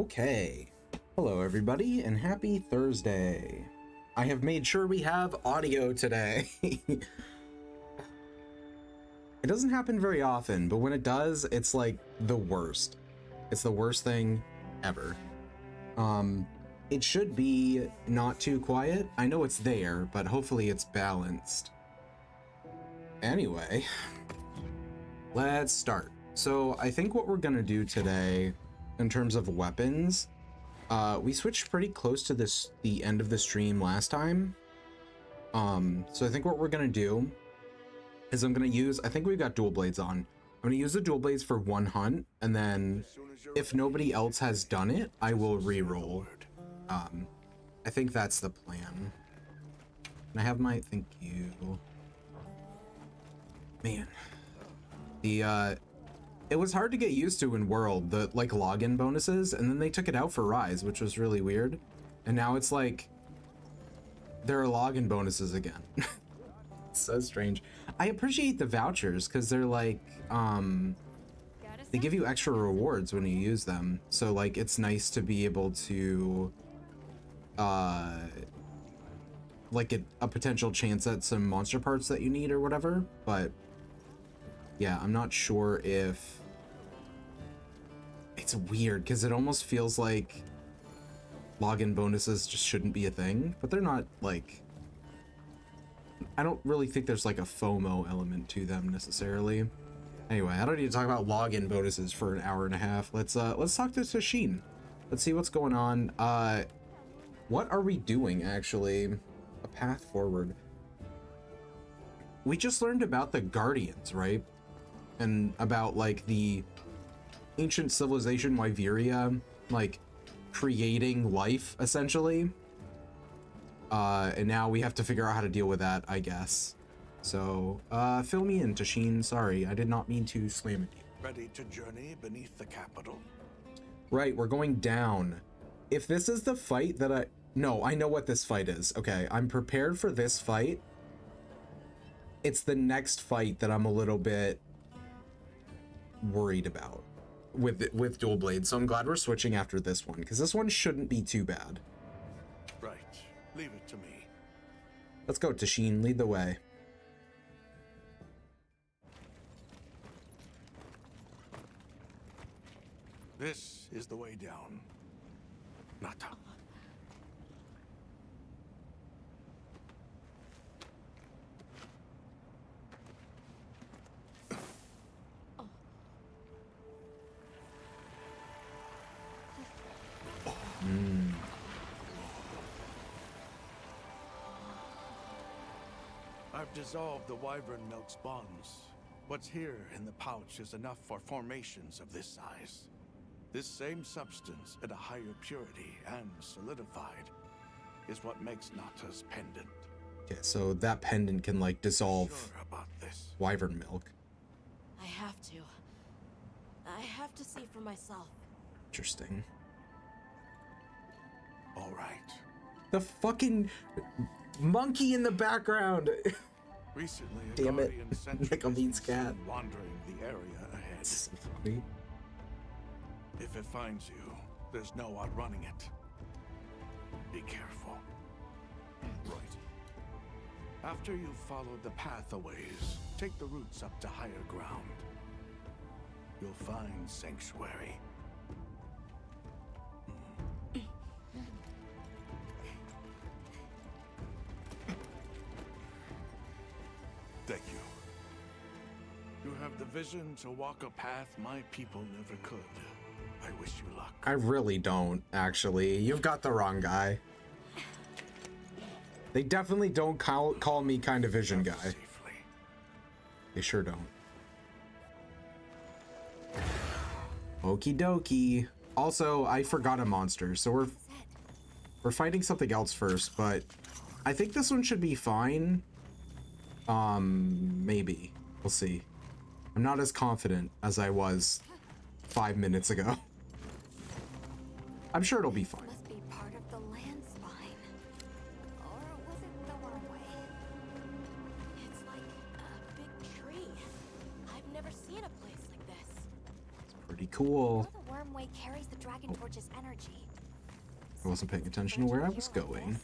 Okay. Hello everybody and happy Thursday. I have made sure we have audio today. It doesn't happen very often, but when it does, it's like the worst. It's the worst thing ever. It should be not too quiet. I know it's there, but hopefully it's balanced. Anyway, let's start. So I think what we're gonna do today in terms of weapons, we switched pretty close to the end of the stream last time. So I think what we're gonna do is I'm gonna use, I think we've got dual blades on. I'm gonna use the dual blades for one hunt, and then if nobody else has done it, I will re-roll. I think that's the plan. And I have my, thank you. Man, it was hard to get used to in World, the like login bonuses, and then they took it out for Rise, which was really weird. And now it's like there are login bonuses again. It's so strange. I appreciate the vouchers because they're like they give you extra rewards when you use them. So like it's nice to be able to like a potential chance at some monster parts that you need or whatever. But yeah, I'm not sure if it's weird because it almost feels like login bonuses just shouldn't be a thing, but they're not. Like, I don't really think there's like a FOMO element to them necessarily. Anyway, I don't need to talk about login bonuses for an hour and a half. Let's talk to Tashin. Let's see what's going on. What are we doing actually? A path forward. We just learned about the Guardians, right? And about like the ancient civilization Wyveria, like creating life essentially. And now we have to figure out how to deal with that, I guess. So, fill me in, Tashin. Sorry, I did not mean to slam at you. Ready to journey beneath the capital? Right, we're going down. If this is the fight that no, I know what this fight is. Okay, I'm prepared for this fight. It's the next fight that I'm a little bit worried about with dual blades. So I'm glad we're switching after this one, because this one shouldn't be too bad. Right, leave it to me. Let's go, Tashin, lead the way. This is the way down. Nata. I've dissolved the wyvern milk's bonds. What's here in the pouch is enough for formations of this size. This same substance at a higher purity and solidified is what makes Nata's pendant. Okay, so that pendant can like dissolve Sure about this? wyvern milk. I have to. I have to see for myself. Interesting. All right. The fucking monkey in the background. Recently, a Damn it. guardian sentry Like a has means been cat. wandering the area ahead. That's so funny. If it finds you, there's no outrunning it. Be careful. Right. After you've followed the path a ways, take the routes up to higher ground. You'll find sanctuary. Thank you. You have the vision to walk a path my people never could. I wish you luck. I really don't, actually. You've got the wrong guy. They definitely don't call me kind of vision guy. Safely. They sure don't. Okie dokie. Also, I forgot a monster, so we're fighting something else first, but I think this one should be fine. Maybe. We'll see. I'm not as confident as I was 5 minutes ago. I'm sure it'll be fine. Must be part of the land spine. Or was it the wrong way? It's like a big tree. I've never seen a place like this. Pretty cool. Will the worm runway carries the Dragon Torch's energy. I wasn't paying attention to where I was going.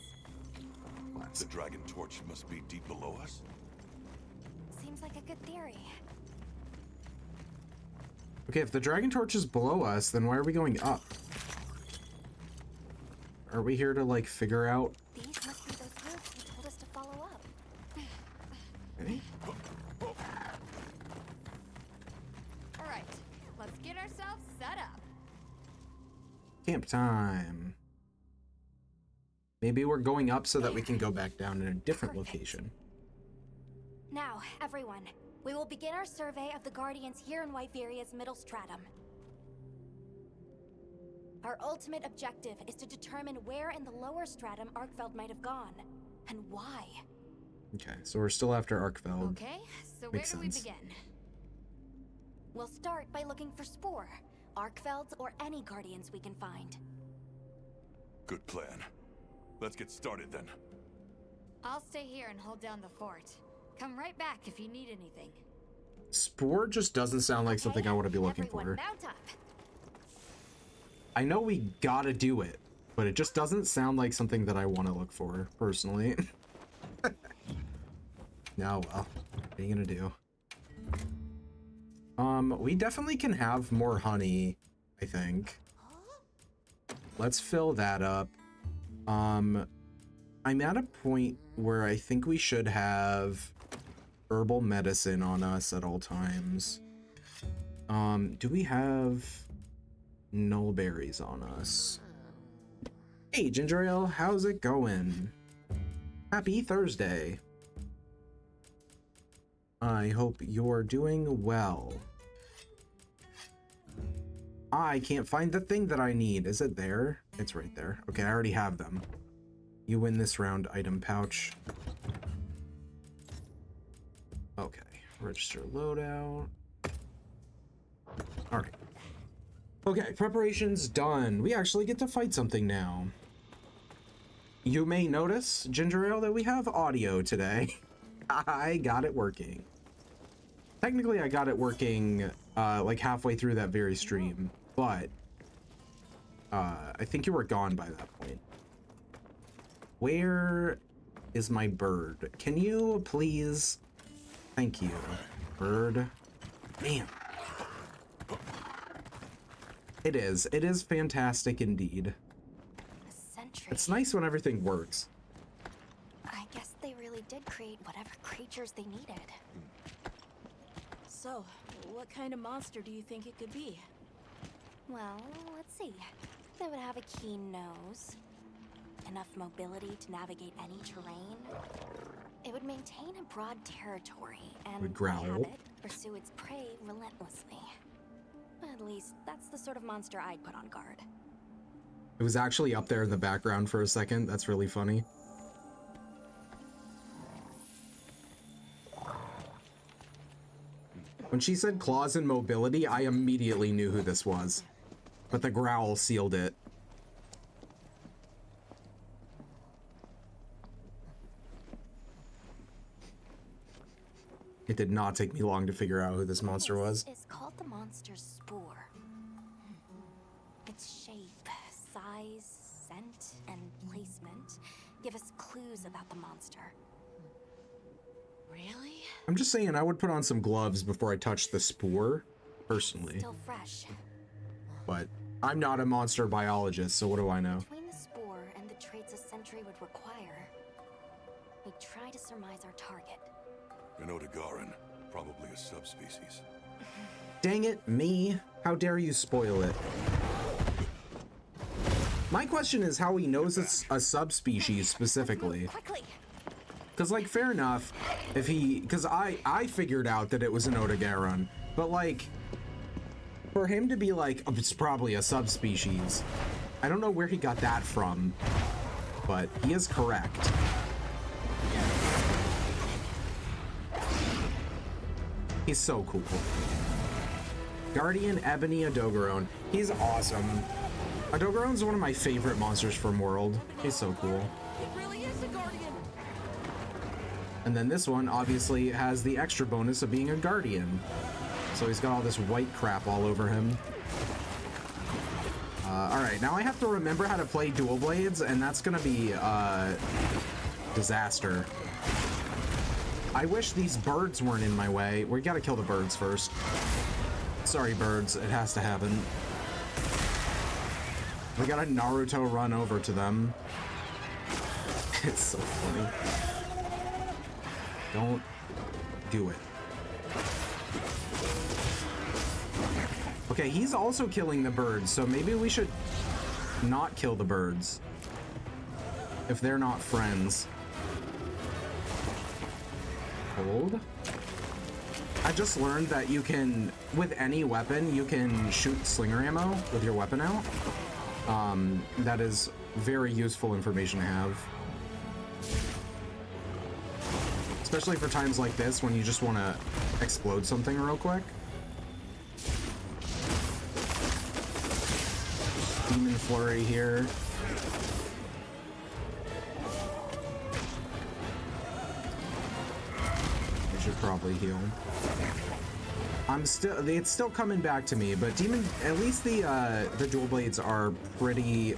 The Dragon Torch must be deep below us? Seems like a good theory. Okay, if the Dragon Torch is below us, then why are we going up? Are we here to, like, figure out? These must be those routes you told us to follow up. Okay. All right, let's get ourselves set up. Camp time. Maybe we're going up so that we can go back down in a different location. Now, everyone, we will begin our survey of the Guardians here in Wyveria's middle stratum. Our ultimate objective is to determine where in the lower stratum Arkfeld might have gone, and why. Okay, so we're still after Arkfeld. Okay, so Makes where do sense. we begin? We'll start by looking for Spore, Arkfelds, or any Guardians we can find. Good plan. Let's get started then. I'll stay here and hold down the fort. Come right back if you need anything. Spore just doesn't sound like something I want to be looking Everyone, for. mount up. I know we gotta do it, but it just doesn't sound like something that I want to look for, personally. Now, well, what are you gonna do? We definitely can have more honey, I think. Let's fill that up. I'm at a point where I think we should have herbal medicine on us at all times. Do we have null berries on us? Hey, Ginger Ale, how's it going? Happy Thursday. I hope you're doing well. I can't find the thing that I need. Is it there? It's right there. Okay, I already have them. You win this round, item pouch. Okay, register loadout. All right. Okay, preparations done. We actually get to fight something now. You may notice, Ginger Ale, that we have audio today. I got it working. Technically, I got it working like halfway through that very stream, but I think you were gone by that point. Where is my bird? Can you please? Thank you, bird. Man. It is fantastic indeed. A sentry. It's nice when everything works. I guess they really did create whatever creatures they needed. So, what kind of monster do you think it could be? Well, let's see. They would have a keen nose, enough mobility to navigate any terrain. It would maintain a broad territory and, Would by growl. habit, pursue its prey relentlessly. At least, that's the sort of monster I'd put on guard. It was actually up there in the background for a second. That's really funny. When she said claws and mobility, I immediately knew who this was. But the growl sealed it. It did not take me long to figure out who this monster was. It's called the monster's spore. Its shape, size, scent, and placement give us clues about the monster. Really? I'm just saying I would put on some gloves before I touch the spore, personally. Still fresh. But I'm not a monster biologist, so what do I know? Between the spore and the traits a sentry would require, we try to surmise our target. An Odogaran, probably a subspecies. Dang it, me. How dare you spoil it? My question is how he knows it's a subspecies specifically. Quickly! Because, like, fair enough, if he... Because I figured out that it was an Odogaran, but, like, for him to be like, oh, it's probably a subspecies, I don't know where he got that from, but he is correct. He's so cool. Guardian Ebony Odogaron. He's awesome. Odogaron's one of my favorite monsters from World. He's so cool. It really is a guardian. And then this one obviously has the extra bonus of being a guardian. So he's got all this white crap all over him. All right, now I have to remember how to play dual blades, and that's gonna be disaster. I wish these birds weren't in my way. We gotta kill the birds first. Sorry, birds, it has to happen. We gotta Naruto run over to them. It's so funny. Don't do it. Okay, he's also killing the birds, so maybe we should not kill the birds if they're not friends. Hold. I just learned that you can, with any weapon, you can shoot slinger ammo with your weapon out. That is very useful information to have. Especially for times like this when you just want to explode something real quick. Demon Flurry here. I should probably heal. It's still coming back to me, but demon, at least the dual blades are pretty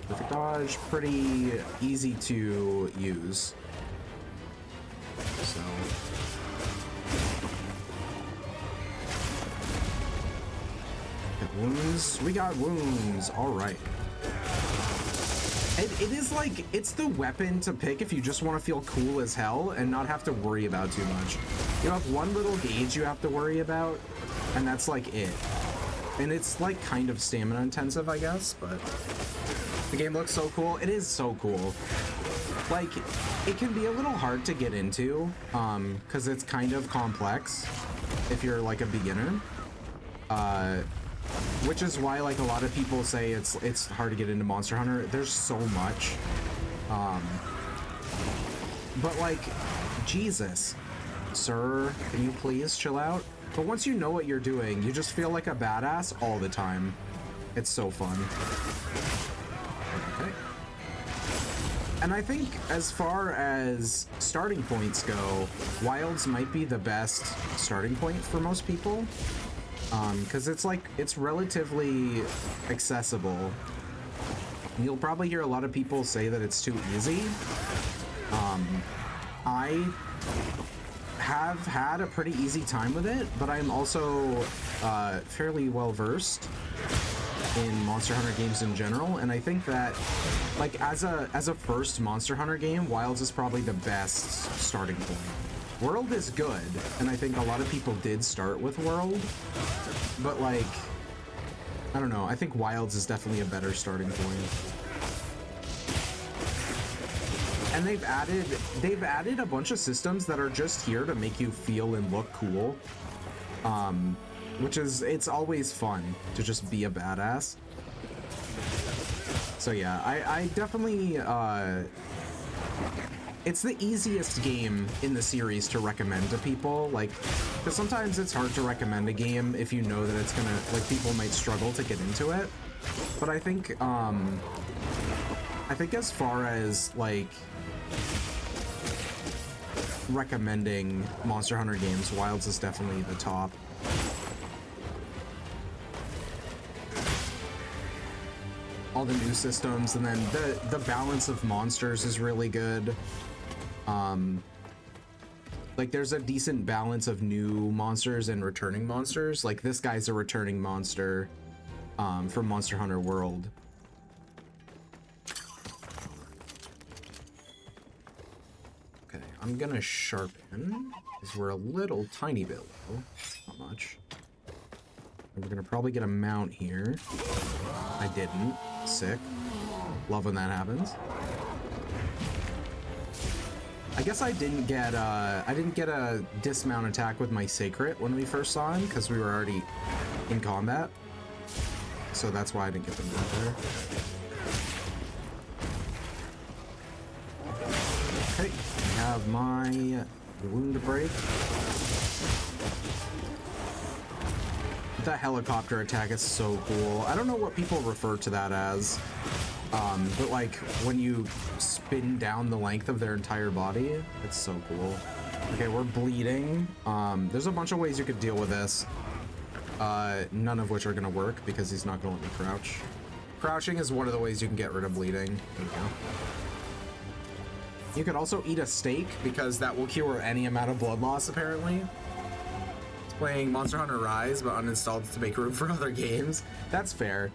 perfect dodge, pretty easy to use. So wounds. We got wounds. All right. It is like, it's the weapon to pick if you just want to feel cool as hell and not have to worry about too much. You have one little gauge you have to worry about, and that's like it. And it's like kind of stamina intensive, I guess, but the game looks so cool. It is so cool. Like, it can be a little hard to get into, because it's kind of complex if you're like a beginner. Which is why, like, a lot of people say it's hard to get into Monster Hunter. There's so much. But, like, Jesus, sir, can you please chill out? But once you know what you're doing, you just feel like a badass all the time. It's so fun. Okay. And I think as far as starting points go, Wilds might be the best starting point for most people. Because it's like, it's relatively accessible. You'll probably hear a lot of people say that it's too easy. I have had a pretty easy time with it, but I'm also fairly well versed in Monster Hunter games in general, and I think that, like, as a first Monster Hunter game, Wilds is probably the best starting point. World is good, and I think a lot of people did start with World, but, like, I don't know, I think Wilds is definitely a better starting point. And they've added a bunch of systems that are just here to make you feel and look cool. Which is, it's always fun to just be a badass. So yeah, I definitely, it's the easiest game in the series to recommend to people, like, because sometimes it's hard to recommend a game if you know that it's gonna, like, people might struggle to get into it. But I think as far as, like, recommending Monster Hunter games, Wilds is definitely the top. All the new systems, and then the balance of monsters is really good. Like, there's a decent balance of new monsters and returning monsters. Like, this guy's a returning monster from Monster Hunter World. Okay, I'm gonna sharpen, because we're a little tiny bit low. Not much. And we're gonna probably get a mount here. I didn't. Sick. Love when that happens. I guess I didn't get a dismount attack with my Sacred when we first saw him, because we were already in combat. So that's why I didn't get the mount there. Okay, I have my wound break. The helicopter attack is so cool. I don't know what people refer to that as, but like when you spin down the length of their entire body, it's so cool. Okay, we're bleeding. There's a bunch of ways you could deal with this. none of which are gonna work because he's not gonna let me crouch. Crouching is one of the ways you can get rid of bleeding. There we go. You could also eat a steak because that will cure any amount of blood loss, apparently. It's playing Monster Hunter Rise, but uninstalled to make room for other games. That's fair.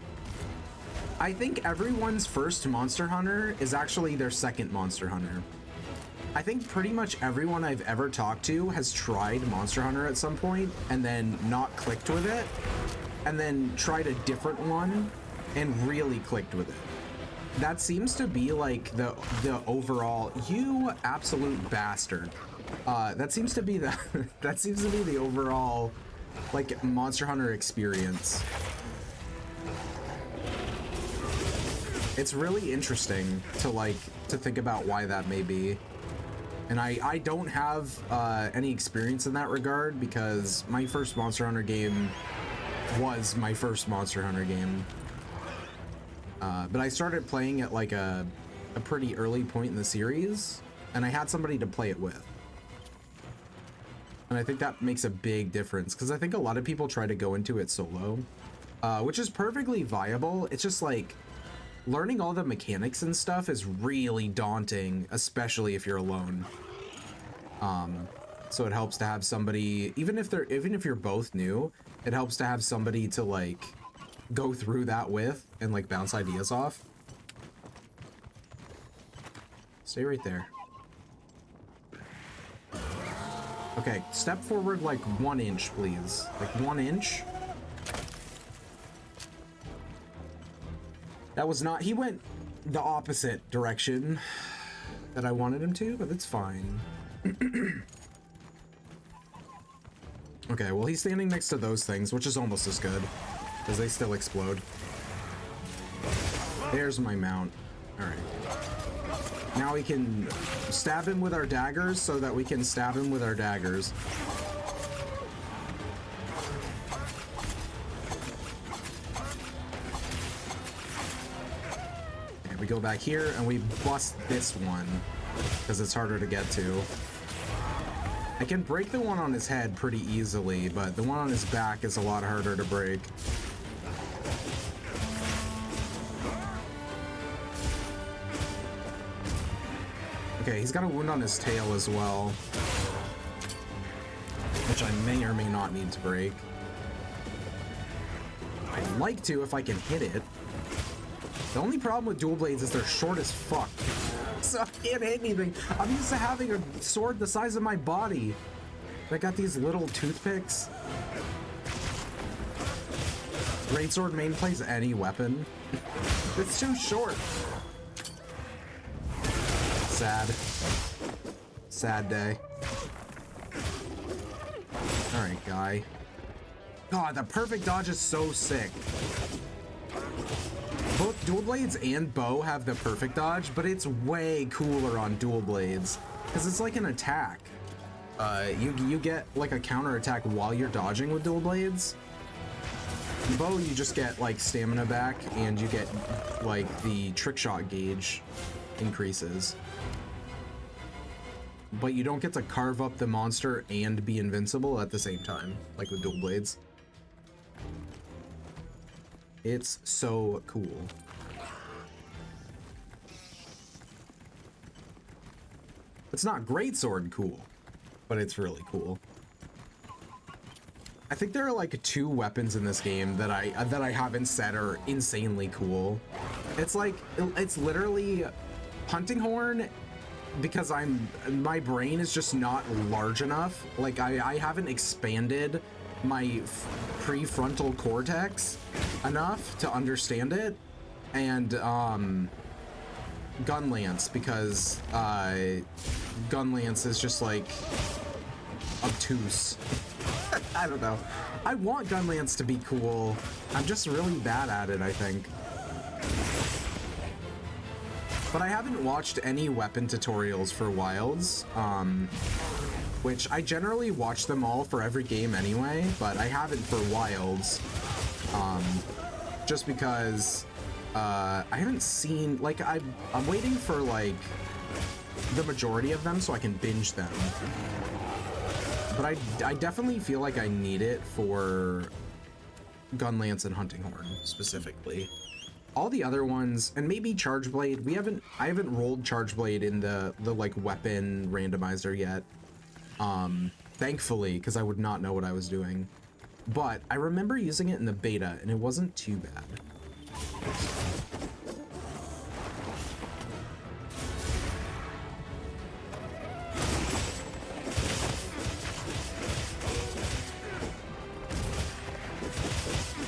I think everyone's first Monster Hunter is actually their second Monster Hunter. I think pretty much everyone I've ever talked to has tried Monster Hunter at some point and then not clicked with it, and then tried a different one and really clicked with it. That seems to be like the overall, you absolute bastard. That seems to be the that seems to be the overall like Monster Hunter experience. It's really interesting to think about why that may be. And I don't have any experience in that regard because my first Monster Hunter game was my first Monster Hunter game. But I started playing at like a pretty early point in the series, and I had somebody to play it with. And I think that makes a big difference because I think a lot of people try to go into it solo, which is perfectly viable. It's just like learning all the mechanics and stuff is really daunting, especially if you're alone. So it helps to have somebody, even if you're both new, it helps to have somebody to like go through that with and like bounce ideas off. Stay right there. Okay, step forward like 1 inch, please. Like 1 inch. That was not, he went the opposite direction that I wanted him to, but it's fine. Okay, well he's standing next to those things, which is almost as good, because they still explode. There's my mount. Alright. Now we can stab him with our daggers so that we can stab him with our daggers. Okay, we go back here and we bust this one because it's harder to get to. I can break the one on his head pretty easily, but the one on his back is a lot harder to break. Okay, he's got a wound on his tail as well, which I may or may not need to break. I'd like to if I can hit it. The only problem with dual blades is they're short as fuck, so I can't hit anything. I'm used to having a sword the size of my body. I got these little toothpicks. Greatsword main plays any weapon. It's too short. Sad. Sad day. Alright, guy. God, the perfect dodge is so sick. Both dual blades and bow have the perfect dodge, but it's way cooler on dual blades because it's like an attack. You get like a counter attack while you're dodging with dual blades. Bow, you just get like stamina back, and you get like the trick shot gauge increases. But you don't get to carve up the monster and be invincible at the same time, like with dual blades. It's so cool. It's not greatsword cool, but it's really cool. I think there are like 2 weapons in this game that I haven't said are insanely cool. It's like, it's literally hunting horn, because my brain is just not large enough. Like I haven't expanded my prefrontal cortex enough to understand it. And gun lance, because gun lance is just like obtuse. I don't know. I want gun lance to be cool. I'm just really bad at it, I think. But I haven't watched any weapon tutorials for Wilds, which I generally watch them all for every game anyway, but I haven't for Wilds, just because I haven't seen, like, I'm waiting for, like, the majority of them so I can binge them. But I definitely feel like I need it for Gun Lance and Hunting Horn specifically. All the other ones, and maybe Charge Blade. I haven't rolled Charge Blade in the like weapon randomizer yet. Thankfully, because I would not know what I was doing. But I remember using it in the beta, and it wasn't too bad.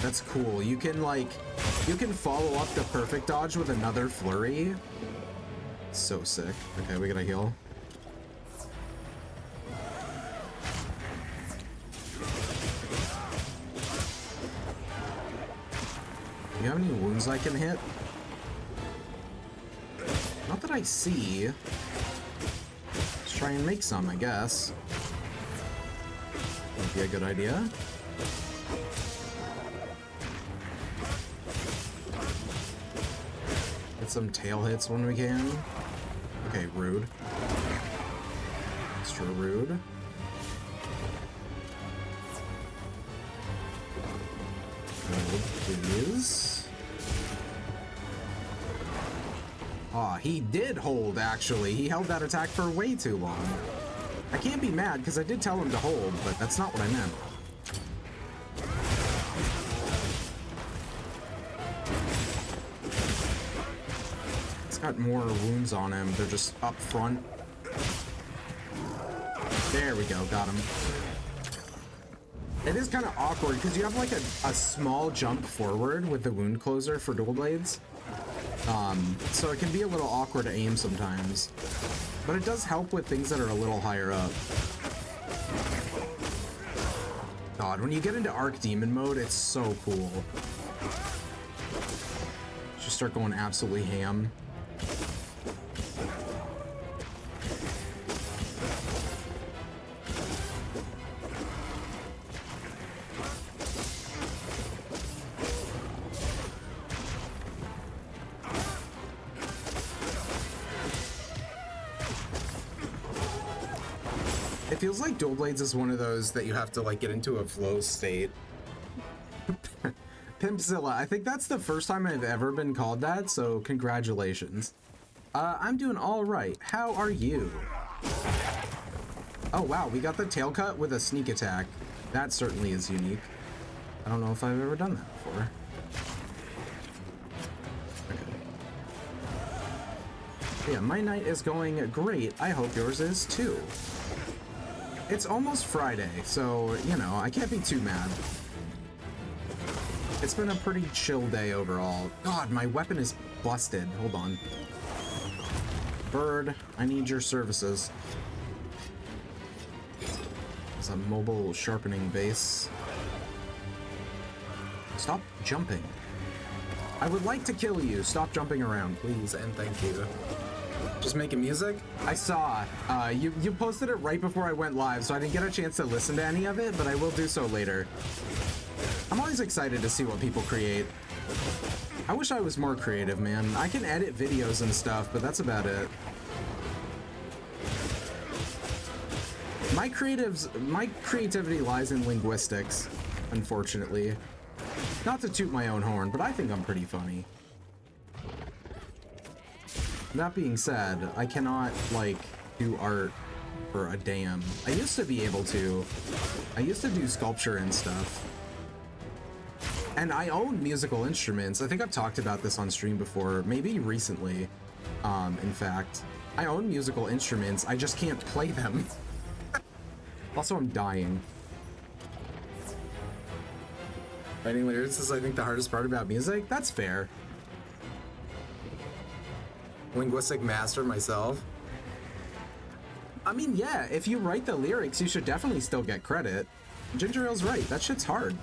That's cool. You can follow up the perfect dodge with another flurry. So sick. Okay, we gotta heal. Do you have any wounds I can hit? Not that I see. Let's try and make some, I guess. Would be a good idea. Get some tail hits when we can. Okay, rude. Extra rude. Hold, please. Aw, he did hold, actually. He held that attack for way too long. I can't be mad, because I did tell him to hold, but that's not what I meant. He's got more wounds on him. They're just up front. There we go, got him. It is kind of awkward because you have like a small jump forward with the wound closer for dual blades. So it can be a little awkward to aim sometimes. But it does help with things that are a little higher up. God, when you get into Arc Demon mode, it's so cool. Just start going absolutely ham. It feels like Dual Blades is one of those that you have to like get into a flow state. Pimpzilla, I think that's the first time I've ever been called that, so congratulations. I'm doing all right. How are you? Oh wow, we got the tail cut with a sneak attack. That certainly is unique. I don't know if I've ever done that before. Okay. Yeah, my night is going great. I hope yours is too. It's almost Friday, so, you know, I can't be too mad. It's been a pretty chill day overall. God, my weapon is busted. Hold on. Bird, I need your services. It's a mobile sharpening base. Stop jumping. I would like to kill you. Stop jumping around, please, and thank you. Just making music? I saw. You posted it right before I went live, so I didn't get a chance to listen to any of it, but I will do so later. I'm always excited to see what people create. I wish I was more creative, man. I can edit videos and stuff, but that's about it. My creativity lies in linguistics, unfortunately. Not to toot my own horn, but I think I'm pretty funny. That being said, I cannot, like, do art for a damn. I used to be able to. I used to do sculpture and stuff. And I own musical instruments. I think I've talked about this on stream before, maybe recently, in fact. I own musical instruments, I just can't play them. Also, I'm dying. Writing lyrics is, I think, the hardest part about music? That's fair. Linguistic master myself. I mean, yeah, if you write the lyrics, you should definitely still get credit. Ginger Ale's right, that shit's hard.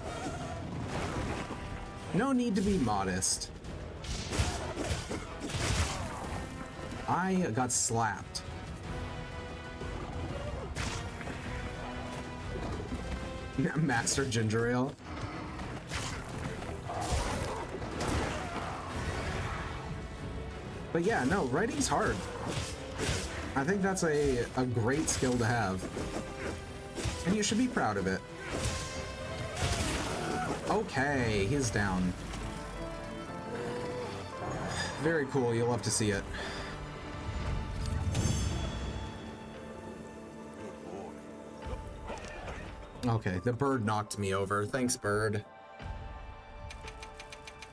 No need to be modest. I got slapped. Master Ginger Ale. But yeah, no, writing's hard. I think that's a great skill to have. And you should be proud of it. Okay, he's down. Very cool, you'll love to see it. Okay, the bird knocked me over. Thanks, bird.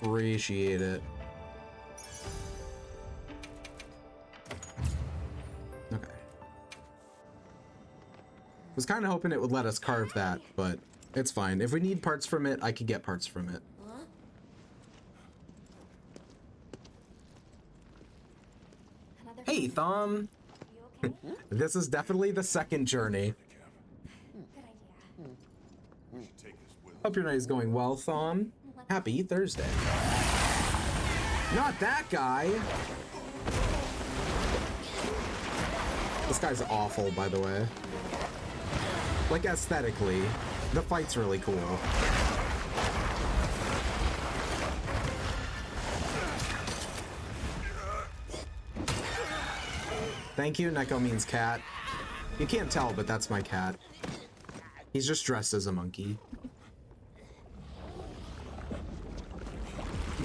Appreciate it. Okay. Was kind of hoping it would let us carve that, but it's fine. If we need parts from it, I could get parts from it. Hey, Thom! This is definitely the second journey. Hope your night is going well, Thom. Happy Thursday. Not that guy! This guy's awful, by the way. Like, aesthetically, the fight's really cool. Thank you, Neko means cat. You can't tell, but that's my cat. He's just dressed as a monkey.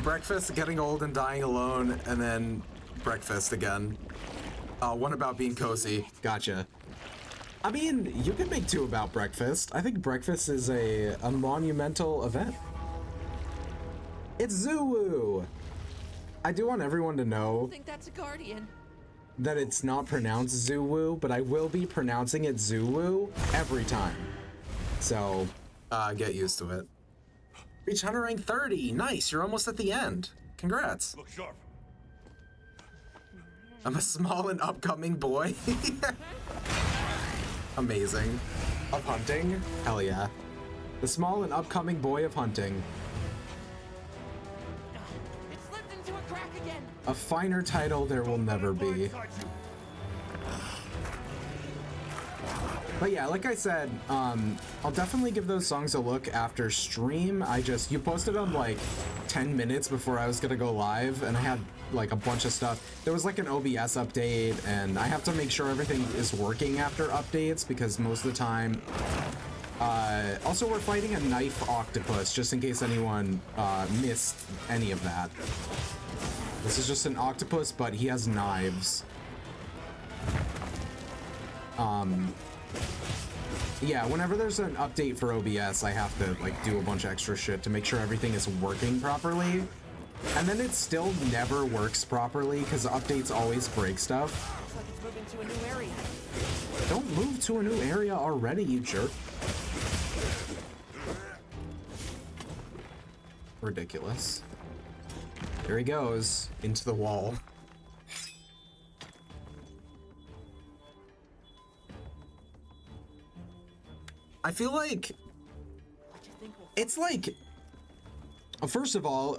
Breakfast, getting old and dying alone, and then breakfast again. One about being cozy. Gotcha. I mean, you could make two about breakfast. I think breakfast is a monumental event. It's Zuwu! I do want everyone to know I think that's a guardian. that it's not pronounced Zuwu, but I will be pronouncing it Zuwu every time. So, get used to it. Reach Hunter rank 30. Nice, you're almost at the end. Congrats. Look sharp. I'm a small and upcoming boy. Amazing. Of hunting? Hell yeah. The small and upcoming boy of hunting. It slipped into a crack again. A finer title there will never be. But yeah, like I said, I'll definitely give those songs a look after stream. You posted them like 10 minutes before I was gonna go live, and I had like a bunch of stuff. There was like an OBS update, and I have to make sure everything is working after updates because most of the time. Also, we're fighting a knife octopus, just in case anyone missed any of that. This is just an octopus, but he has knives. Yeah, whenever there's an update for OBS, I have to like do a bunch of extra shit to make sure everything is working properly. And then it still never works properly because updates always break stuff. Looks like it's moving to a new area. Don't move to a new area already, you jerk. Ridiculous. There he goes, into the wall. I feel like it's like, first of all,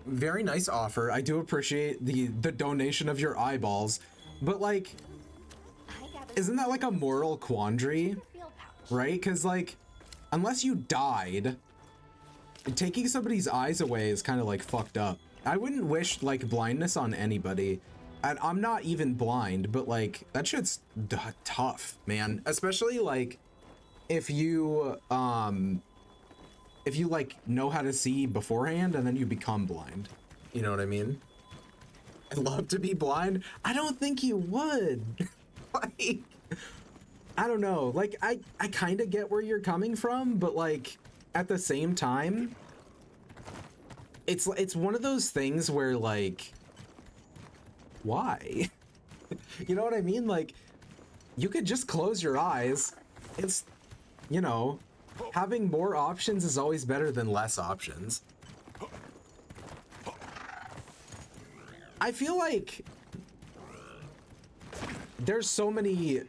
very nice offer. I do appreciate the donation of your eyeballs, but like, isn't that like a moral quandary, right? Because like, unless you died, taking somebody's eyes away is kind of like fucked up. I wouldn't wish like blindness on anybody. And I'm not even blind, but like that shit's tough, man. Especially like if you like know how to see beforehand and then you become blind. You know what I mean? I'd love to be blind. I don't think you would. Like, I don't know. Like I kind of get where you're coming from, but like at the same time, it's one of those things where like, why? You know what I mean? Like, you could just close your eyes. It's, you know, having more options is always better than less options. I feel like there's so many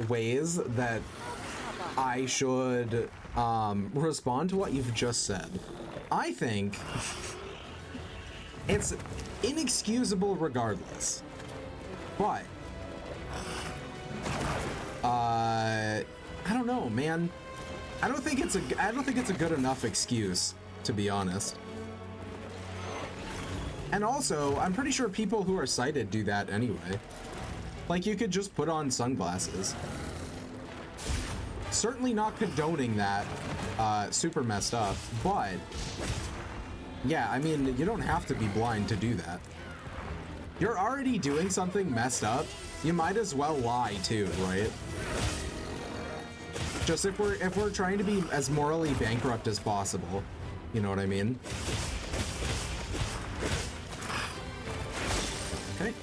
ways that I should respond to what you've just said. I think it's inexcusable regardless, but I don't know, man. I don't think it's a good enough excuse, to be honest. And also, I'm pretty sure people who are sighted do that anyway. Like, you could just put on sunglasses. certainly not condoning that. Super messed up, but yeah, I mean, you don't have to be blind to do that. You're already doing something messed up. You might as well lie too, right? Just if we're trying to be as morally bankrupt as possible, you know what I mean? Okay.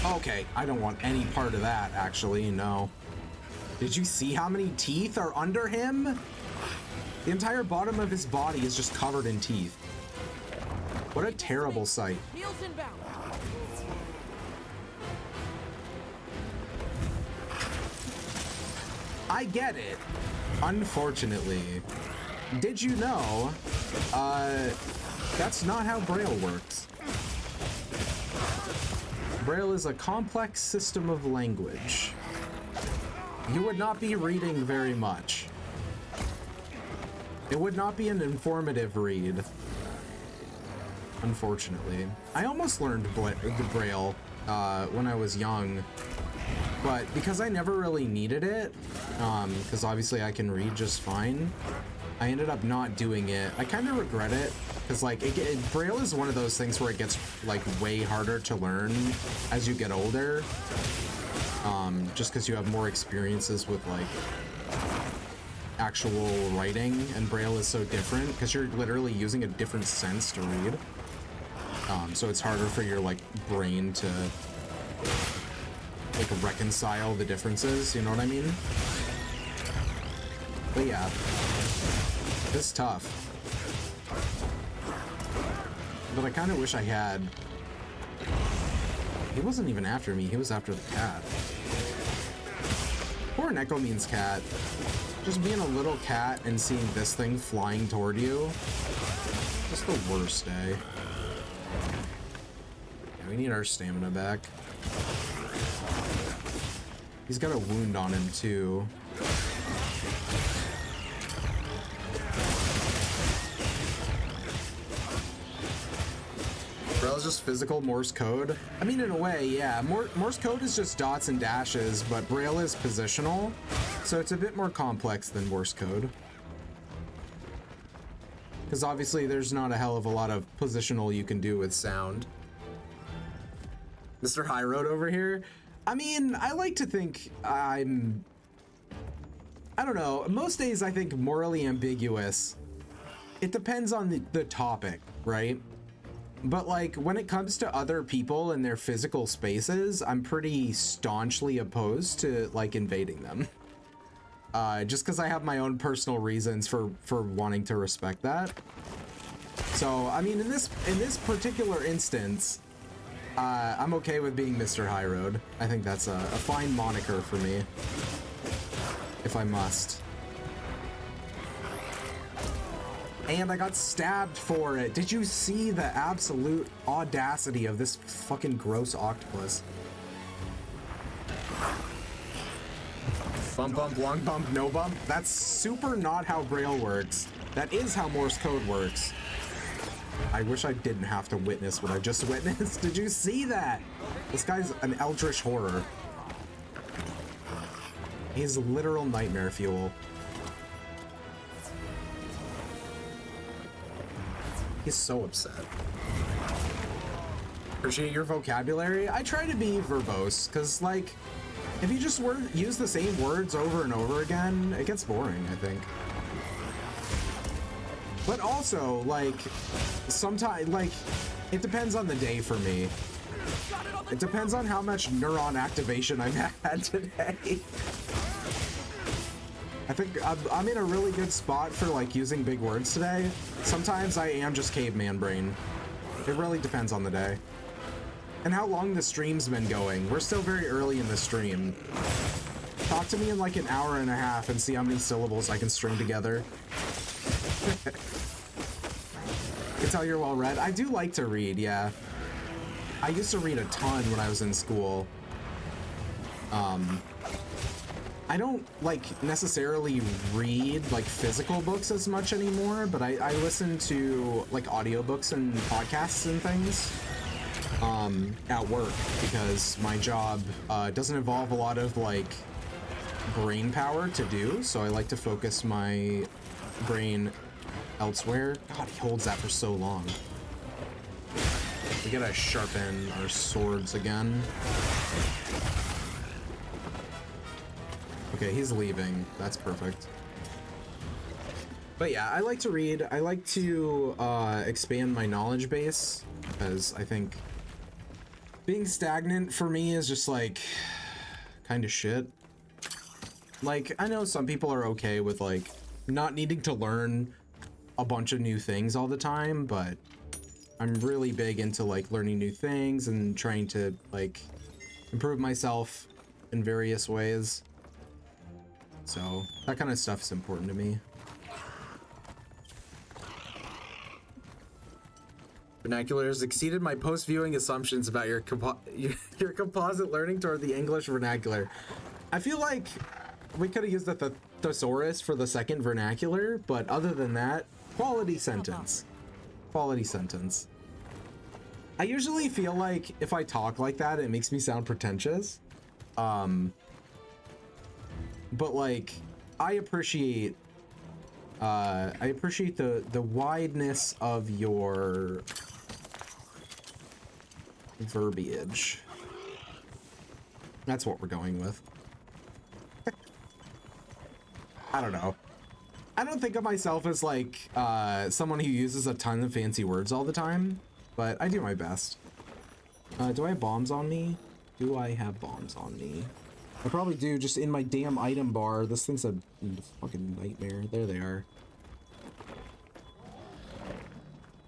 Okay, I don't want any part of that, actually, no. Did you see how many teeth are under him? The entire bottom of his body is just covered in teeth. What a terrible sight. Heels inbound. I get it. Unfortunately. Did you know, that's not how Braille works. Braille is a complex system of language. You would not be reading very much. It would not be an informative read. Unfortunately. I almost learned Braille when I was young, but because I never really needed it, because obviously I can read just fine, I ended up not doing it. I kind of regret it, because like Braille is one of those things where it gets like way harder to learn as you get older, just because you have more experiences with like actual writing, and Braille is so different because you're literally using a different sense to read. So it's harder for your like brain to like reconcile the differences, you know what I mean? But yeah, it's tough. But I kind of wish I had. He wasn't even after me, he was after the cat. Poor Necromean's cat. Just being a little cat and seeing this thing flying toward you. Just the worst day. Yeah, we need our stamina back. He's got a wound on him too. Braille is just physical Morse code. I mean, in a way, yeah. Morse code is just dots and dashes, but Braille is positional, so it's a bit more complex than Morse code. Because obviously there's not a hell of a lot of positional you can do with sound. Mr. High Road over here. I mean, I like to think I don't know. Most days I think morally ambiguous. It depends on the topic, right? But like when it comes to other people and their physical spaces, I'm pretty staunchly opposed to like invading them. Just because I have my own personal reasons for wanting to respect that. So I mean, in this particular instance, I'm okay with being Mr. High Road. I think that's a fine moniker for me, if I must. And I got stabbed for it. Did you see the absolute audacity of this fucking gross octopus? Bump, bump, long bump, no bump. That's super not how Braille works. That is how Morse code works. I wish I didn't have to witness what I just witnessed. Did you see that? This guy's an eldritch horror. He's literal nightmare fuel. He's so upset. Appreciate your vocabulary. I try to be verbose, because, like, if you just use the same words over and over again, it gets boring, I think. But also, like, sometimes, like, it depends on the day for me. It depends on how much neuron activation I've had today. I think I'm in a really good spot for like using big words today. Sometimes I am just caveman brain. It really depends on the day. And how long the stream's been going. We're still very early in the stream. Talk to me in like an hour and a half and see how many syllables I can string together. I can tell you're well read. I do like to read, yeah. I used to read a ton when I was in school. I don't like necessarily read like physical books as much anymore, but I listen to like audiobooks and podcasts and things. at work because my job doesn't involve a lot of like brain power to do, so I like to focus my brain elsewhere. God, he holds that for so long. We gotta sharpen our swords again. Okay, he's leaving. That's perfect. But yeah, I like to read. I like to expand my knowledge base because I think being stagnant for me is just like kind of shit. Like, I know some people are okay with like not needing to learn a bunch of new things all the time, but I'm really big into like learning new things and trying to like improve myself in various ways. So that kind of stuff is important to me. Vernacular has exceeded my post-viewing assumptions about your composite learning toward the English vernacular. I feel like we could have used the thesaurus for the second vernacular, but other than that, quality sentence. Quality sentence. I usually feel like if I talk like that, it makes me sound pretentious. But like, I appreciate the wideness of your verbiage. That's what we're going with. I don't know. I don't think of myself as like someone who uses a ton of fancy words all the time, but I do my best. Do I have bombs on me? Do I have bombs on me? I probably do, just in my damn item bar. This thing's a fucking nightmare. There they are.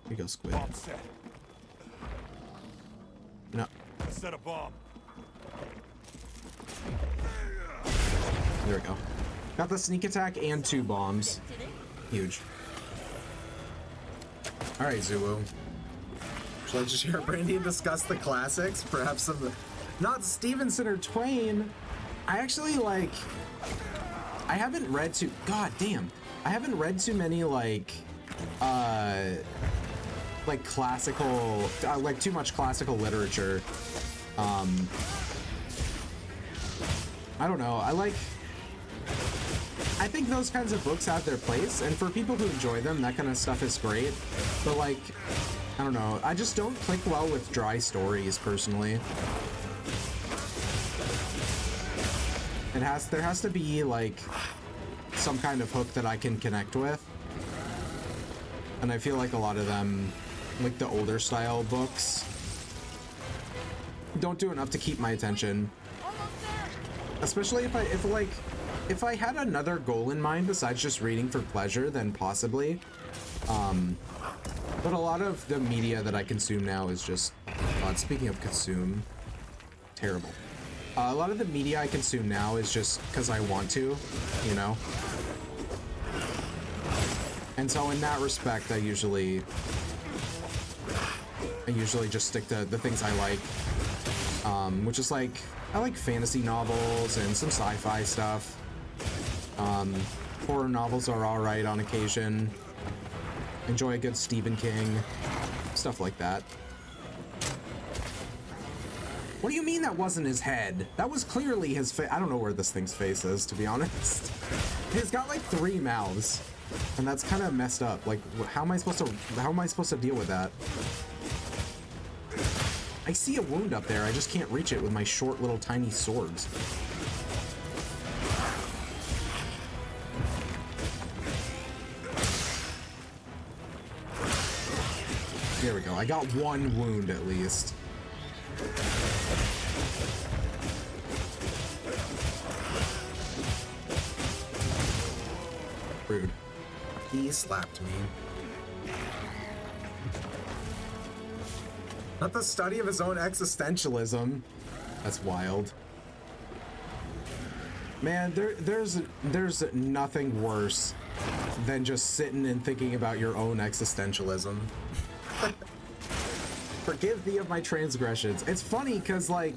Here you go, squid. Bomb set. No. Set a bomb. There we go. Got the sneak attack and 2 bombs. Huge. Alright, Zulu. Should I just hear Brandy and discuss the classics? Perhaps some... Not Stevenson or Twain. I actually, like... I haven't read too... God damn. I haven't read too many, like classical... like, too much classical literature. I don't know. I think those kinds of books have their place, and for people who enjoy them, that kind of stuff is great. But like, I don't know, I just don't click well with dry stories, personally. There has to be like some kind of hook that I can connect with. And I feel like a lot of them, like the older style books, don't do enough to keep my attention. Especially if I had another goal in mind besides just reading for pleasure, then possibly. But a lot of the media that I consume now is just... speaking of consume, terrible. A lot of the media I consume now is just because I want to, you know? And so in that respect, I usually just stick to the things I like. Which is like, I like fantasy novels and some sci-fi stuff. Horror novels are alright on occasion. Enjoy a good Stephen King. Stuff like that. What do you mean that wasn't his head? That was clearly his face. I don't know where this thing's face is, to be honest. He's got like 3 mouths. And that's kind of messed up. Like, how am I supposed to deal with that? I see a wound up there. I just can't reach it with my short little tiny swords. There we go. I got 1 wound at least. Rude. He slapped me. Not the study of his own existentialism. That's wild. Man, there's nothing worse than just sitting and thinking about your own existentialism. Forgive thee of my transgressions. It's funny because, like,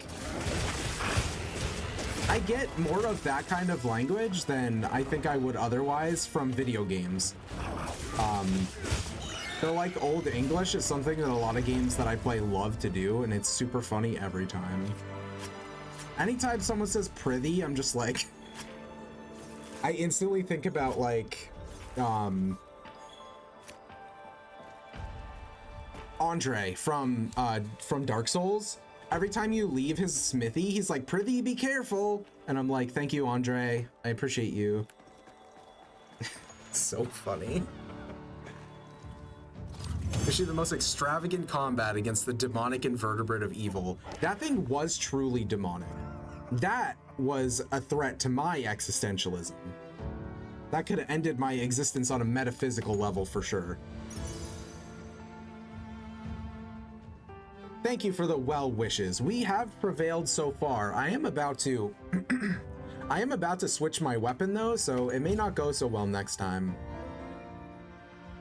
I get more of that kind of language than I think I would otherwise from video games. They're like old English is something that a lot of games that I play love to do, and it's super funny every time. Anytime someone says prithee, I'm just like, I instantly think about like, Andre from Dark Souls. Every time you leave his smithy, he's like, prithee, be careful. And I'm like, thank you, Andre. I appreciate you. It's so funny. Actually, the most extravagant combat against the demonic invertebrate of evil. That thing was truly demonic. That was a threat to my existentialism. That could have ended my existence on a metaphysical level for sure. Thank you for the well wishes. We have prevailed so far. I am about to switch my weapon though, so it may not go so well next time.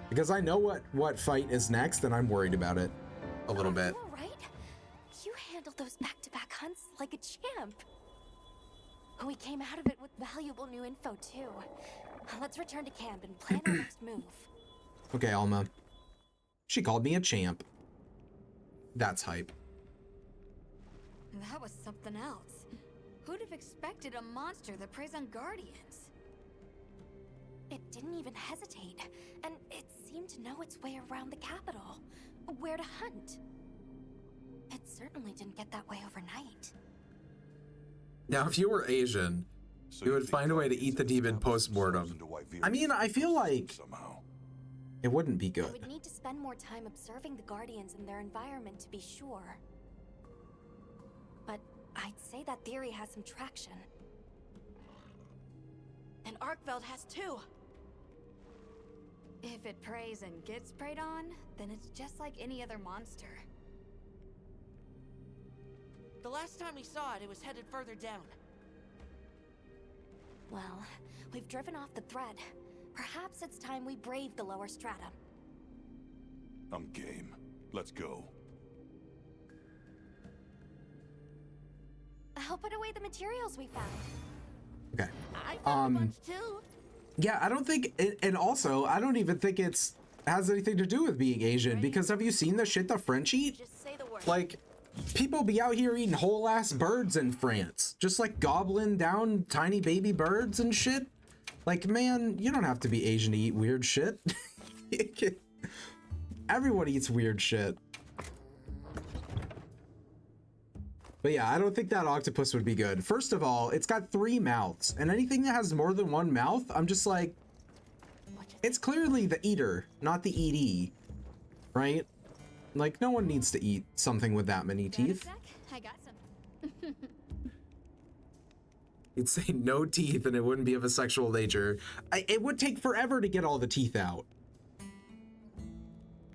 Because I know what fight is next, and I'm worried about it a little bit. All right. You handled those back-to-back hunts like a champ. We came out of it with valuable new info too. Let's return to camp and plan our next move. Okay, Alma. She called me a champ. That's hype. That was something else. Who'd have expected a monster that preys on guardians? It didn't even hesitate, and it seemed to know its way around the capital, where to hunt. It certainly didn't get that way overnight. Now, if you were Asian, you would find a way to eat the demon post-mortem. I mean, I feel like it wouldn't be I good. would need to spend more time observing the guardians and their environment to be sure. But I'd say that theory has some traction. And Arkveld has too. If it preys and gets preyed on, then it's just like any other monster. The last time we saw it, it was headed further down. Well, we've driven off the thread. Perhaps it's time we brave the lower strata. I'm game. Let's go. I'll put away the materials we found. Okay. I found a bunch too. Yeah, I don't think, and also, I don't even think has anything to do with being Asian, because have you seen the shit the French eat? Just say the word. Like, people be out here eating whole ass birds in France, just like gobbling down tiny baby birds and shit. Like, man, you don't have to be Asian to eat weird shit. Everyone eats weird shit. But yeah, I don't think that octopus would be good. First of all, it's got 3 mouths, and anything that has more than 1 mouth, I'm just like, it's clearly the eater, not the eatee, right? Like, no one needs to eat something with that many teeth. I got some. You'd say no teeth and it wouldn't be of a sexual nature. It would take forever to get all the teeth out.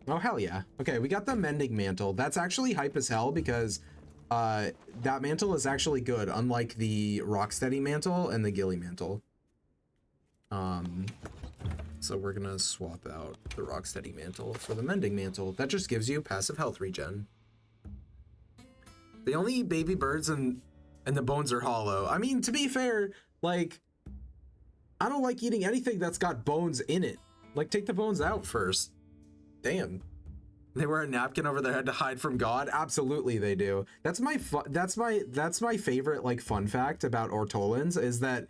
Oh, hell yeah. Okay, we got the mending mantle. That's actually hype as hell because that mantle is actually good, unlike the Rocksteady mantle and the Gilly mantle. So we're gonna swap out the Rocksteady mantle for the mending mantle. That just gives you passive health regen. They only eat baby birds and the bones are hollow. I mean, to be fair, like, I don't like eating anything that's got bones in it. Like, take the bones out first. Damn. They wear a napkin over their head to hide from God. Absolutely, they do. That's my favorite like fun fact about Ortolans is that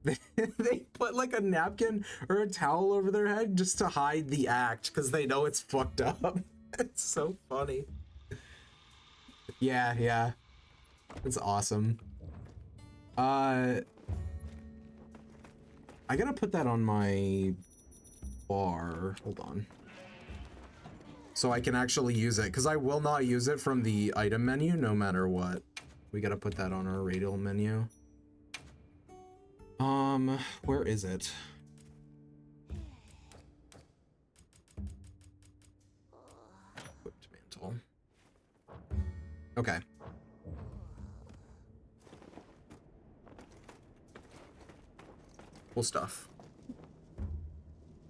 they put like a napkin or a towel over their head just to hide the act because they know it's fucked up. It's so funny. Yeah. It's awesome. I gotta put that on my bar. Hold on. So I can actually use it, because I will not use it from the item menu no matter what. We gotta put that on our radial menu. Where is it? Equipped mantle. Okay. Cool stuff.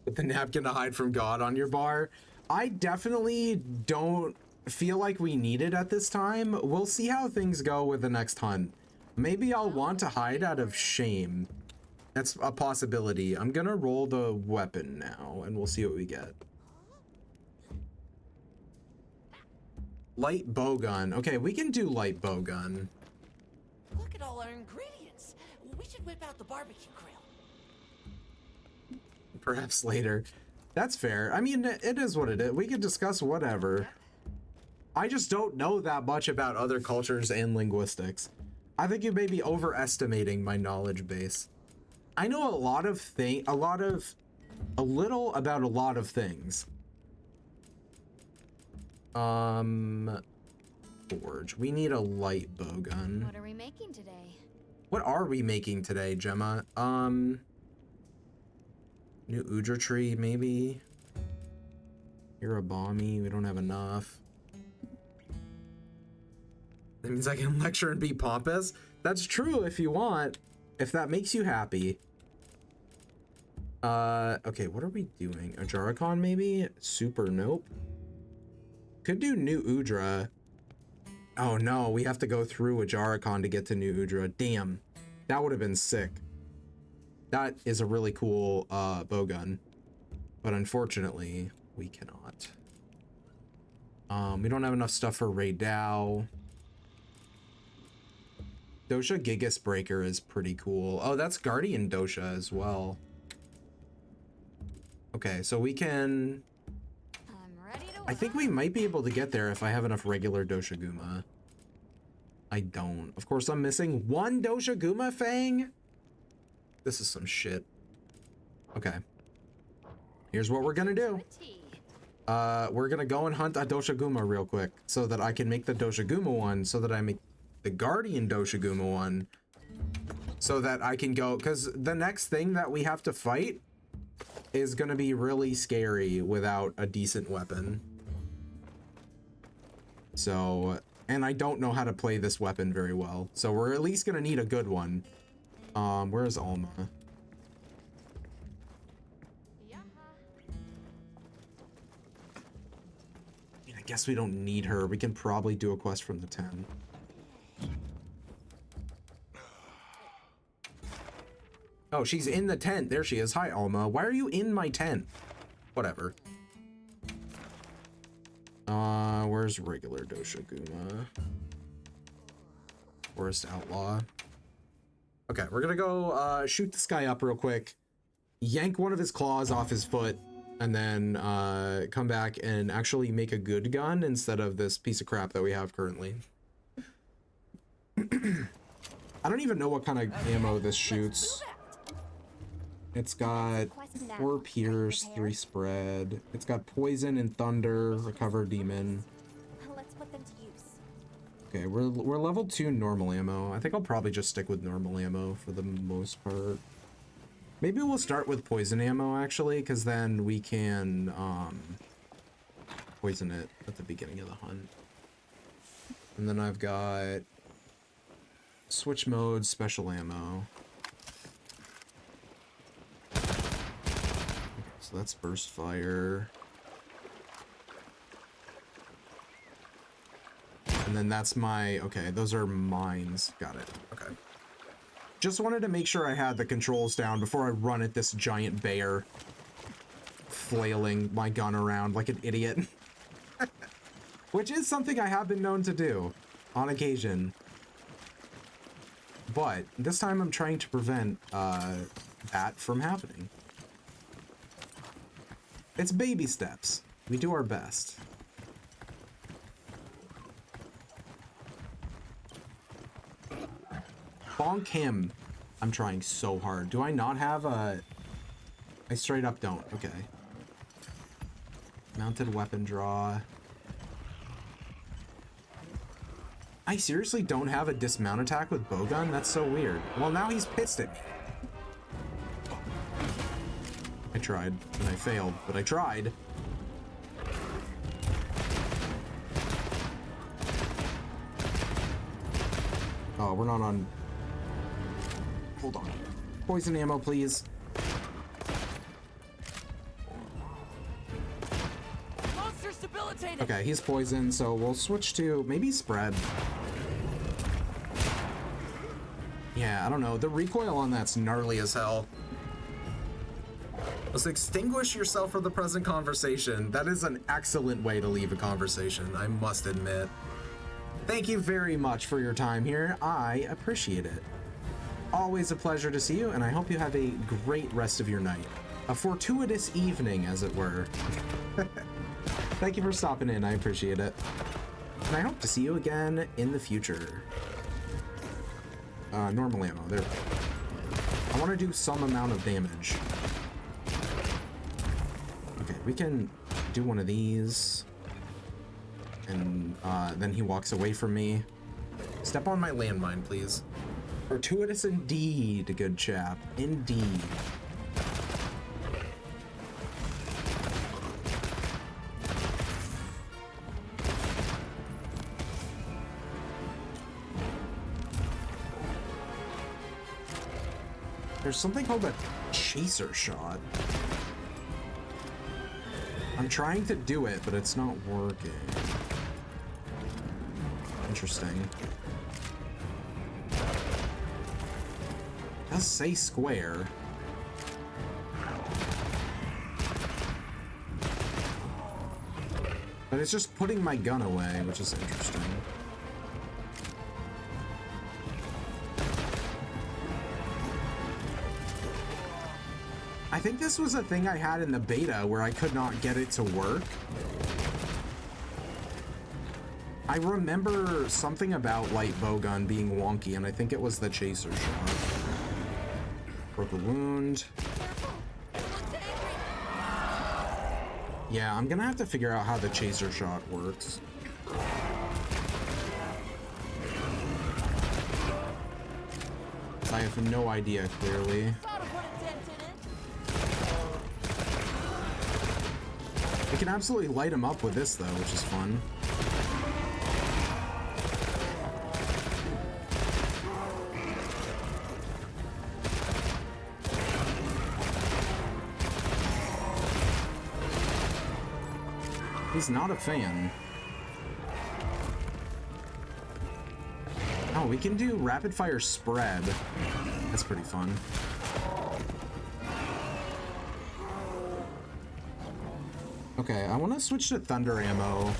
Put the napkin to hide from God on your bar. I definitely don't feel like we need it at this time. We'll see how things go with the next hunt. Maybe I'll want to hide out of shame. That's a possibility. I'm gonna roll the weapon now and we'll see what we get. Light bow gun. Okay, we can do light bow gun. Look at all our ingredients. We should whip out the barbecue grill. Perhaps later. That's fair. I mean, it is what it is. We can discuss whatever. I just don't know that much about other cultures and linguistics. I think you may be overestimating my knowledge base. I know a little about a lot of things. Forge. We need a light bow gun. What are we making today? What are we making today, Gemma? New Udra tree, maybe? Irabami, we don't have enough. That means I can lecture and be pompous? That's true if you want. If that makes you happy. Okay, what are we doing? A Jarikon, maybe? Super, nope. Could do New Udra. Oh no, we have to go through a Jarikon to get to New Udra. Damn, that would have been sick. That is a really cool bowgun, but unfortunately we cannot. We don't have enough stuff for Raidao. Dosha Gigas Breaker is pretty cool. Oh, that's Guardian Dosha as well. Okay, so we can... I think we might be able to get there if I have enough regular Doshaguma. I don't. Of course, I'm missing one Doshaguma Fang. This is some shit. Okay. Here's what we're gonna do. We're gonna go and hunt a Doshaguma real quick so that I can make the Doshaguma one, so that I make the Guardian Doshaguma one, so that I can go, because the next thing that we have to fight is gonna be really scary without a decent weapon. So, and I don't know how to play this weapon very well, so we're at least gonna need a good one. Where's Alma? I guess we don't need her. We can probably do a quest from the 10. Oh, she's in the tent. There she is. Hi, Alma. Why are you in my tent? Whatever. Where's regular Doshaguma? Forest Outlaw. Okay, we're gonna go shoot this guy up real quick, yank one of his claws off his foot, and then come back and actually make a good gun instead of this piece of crap that we have currently. I don't even know what kind of ammo this shoots. It's got 4 pierce, 3 spread. It's got poison and thunder, recover demon. Let's put them to use. Okay, we're level 2 normal ammo. I think I'll probably just stick with normal ammo for the most part. Maybe we'll start with poison ammo actually, because then we can poison it at the beginning of the hunt. And then I've got switch mode, special ammo. So that's burst fire. And then that's my, okay, those are mines. Got it. Okay. Just wanted to make sure I had the controls down before I run at this giant bear, flailing my gun around like an idiot. Which is something I have been known to do on occasion. But this time I'm trying to prevent that from happening. It's baby steps. We do our best. Bonk him. I'm trying so hard. Do I not have a... I straight up don't. Okay. Mounted weapon draw. I seriously don't have a dismount attack with bowgun? That's so weird. Well, now he's pissed at me. I tried, and I failed, but I tried. Oh, we're not on... Hold on. Poison ammo, please. Monster's debilitated. Okay, he's poisoned, so we'll switch to maybe spread. Yeah, I don't know. The recoil on that's gnarly as hell. Let's extinguish yourself from the present conversation. That is an excellent way to leave a conversation, I must admit. Thank you very much for your time here. I appreciate it. Always a pleasure to see you, and I hope you have a great rest of your night. A fortuitous evening, as it were. Thank you for stopping in. I appreciate it. And I hope to see you again in the future. Normal ammo. There we go. I want to do some amount of damage. Okay, we can do one of these. And then he walks away from me. Step on my landmine, please. Fortuitous indeed, good chap. Indeed. There's something called a chaser shot. I'm trying to do it, but it's not working. Interesting. It does say square. But it's just putting my gun away, which is interesting. I think this was a thing I had in the beta where I could not get it to work. I remember something about light bowgun being wonky, and I think it was the chaser shot. Broke a wound. Yeah, I'm gonna have to figure out how the chaser shot works. I have no idea, clearly. We can absolutely light him up with this, though, which is fun. He's not a fan. Oh, we can do rapid fire spread. That's pretty fun. Okay, I want to switch to thunder ammo.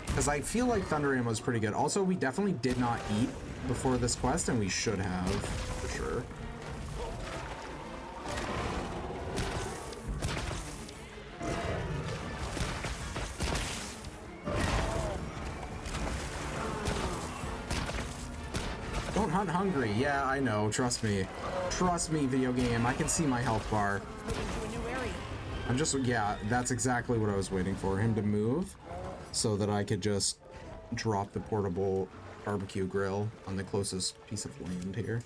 Because I feel like thunder ammo is pretty good. Also, we definitely did not eat before this quest, and we should have, for sure. Don't hunt hungry. Yeah, I know. Trust me. Trust me, video game. I can see my health bar. I'm just, yeah, that's exactly what I was waiting for, him to move so that I could just drop the portable barbecue grill on the closest piece of land here.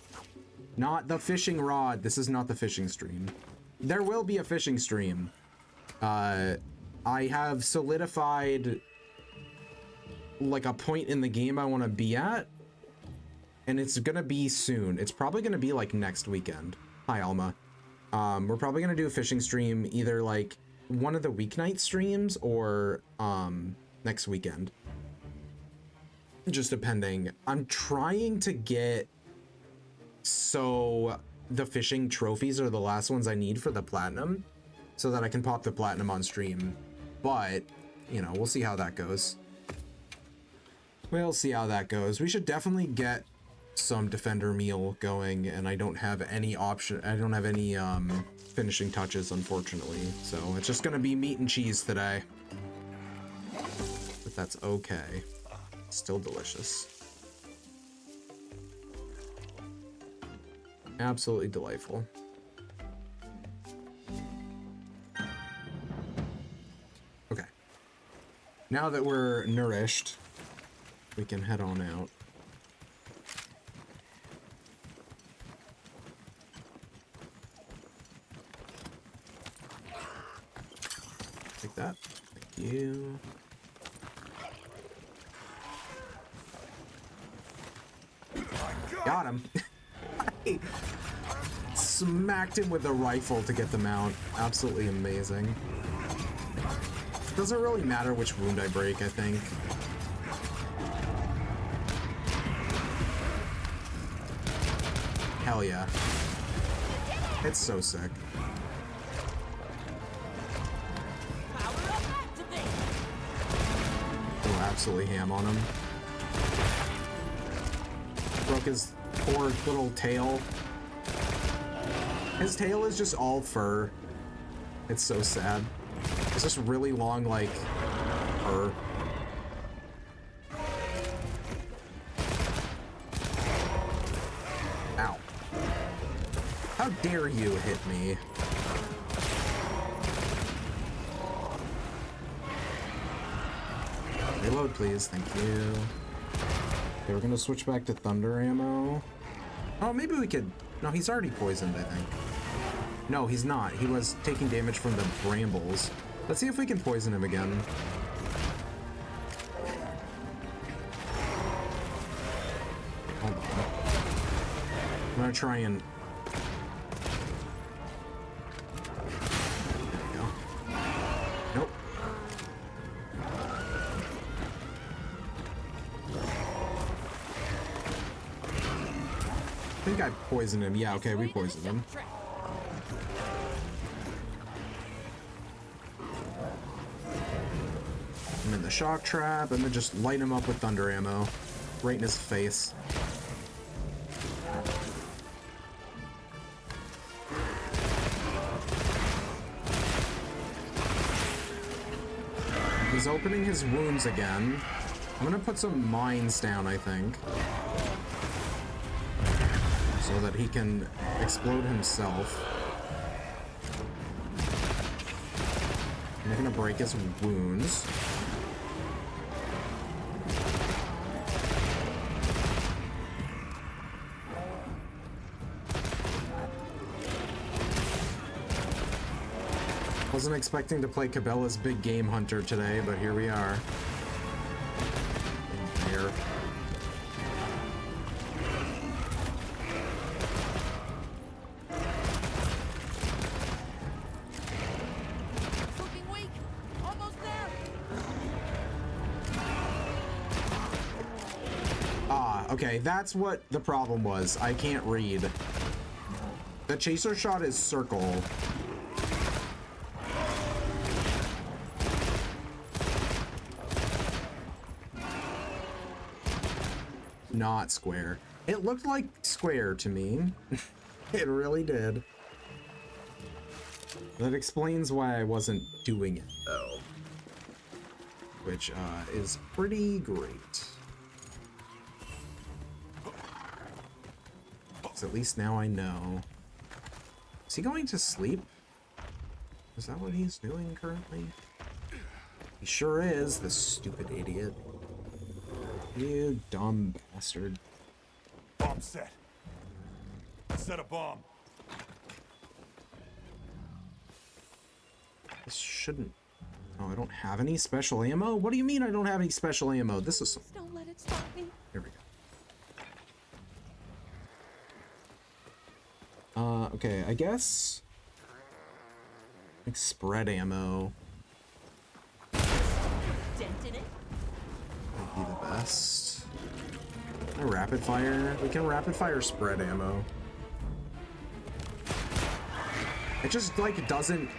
Not the fishing rod. This is not the fishing stream. There will be a fishing stream. I have solidified like a point in the game I want to be at, and it's gonna be soon. It's probably gonna be like next weekend. Hi, Alma. We're probably gonna do a fishing stream, either like one of the weeknight streams or next weekend. Just depending. I'm trying to get so the fishing trophies are the last ones I need for the platinum, so that I can pop the platinum on stream. But, you know, we'll see how that goes. We'll see how that goes. We should definitely get some defender meal going, and I don't have any option. I don't have any finishing touches, unfortunately. So it's just gonna be meat and cheese today. But that's okay. Still delicious. Absolutely delightful. Okay. Now that we're nourished, we can head on out. Take that. Thank you. Got him. I smacked him with a rifle to get the mount. Absolutely amazing. Doesn't really matter which wound I break, I think. Hell yeah. It's so sick. Power up, activate! Go absolutely ham on him. Broke his poor little tail. His tail is just all fur. It's so sad. It's just really long, like, fur. Ow. How dare you hit me? Reload, please. Thank you. Okay, we're gonna switch back to thunder ammo. Oh, maybe we could... No, he's already poisoned, I think. No, he's not. He was taking damage from the brambles. Let's see if we can poison him again. Hold on. I'm gonna try and... There we go. Nope. I think I poisoned him. Yeah, okay, we poisoned him. I'm in the shock trap, and then just light him up with thunder ammo. Right in his face. He's opening his wounds again. I'm gonna put some mines down, I think. So that he can explode himself. I'm not gonna break his wounds. Wasn't expecting to play Cabela's Big Game Hunter today, but here we are. In there. Looking weak. Almost there. Ah, okay, that's what the problem was. I can't read. The chaser shot is circle. Not square. It looked like square to me. It really did. That explains why I wasn't doing it, though. Which, is pretty great. 'Cause at least now I know. Is he going to sleep? Is that what he's doing currently? He sure is, this stupid idiot. You dumb bastard. Bomb set. Set a bomb. This shouldn't... Oh, I don't have any special ammo? What do you mean I don't have any special ammo? This is... Don't let it stop me. Here we go. Okay, I guess... Like spread ammo Dent in it. would be the best. A rapid fire? We can rapid fire spread ammo. It just, like, doesn't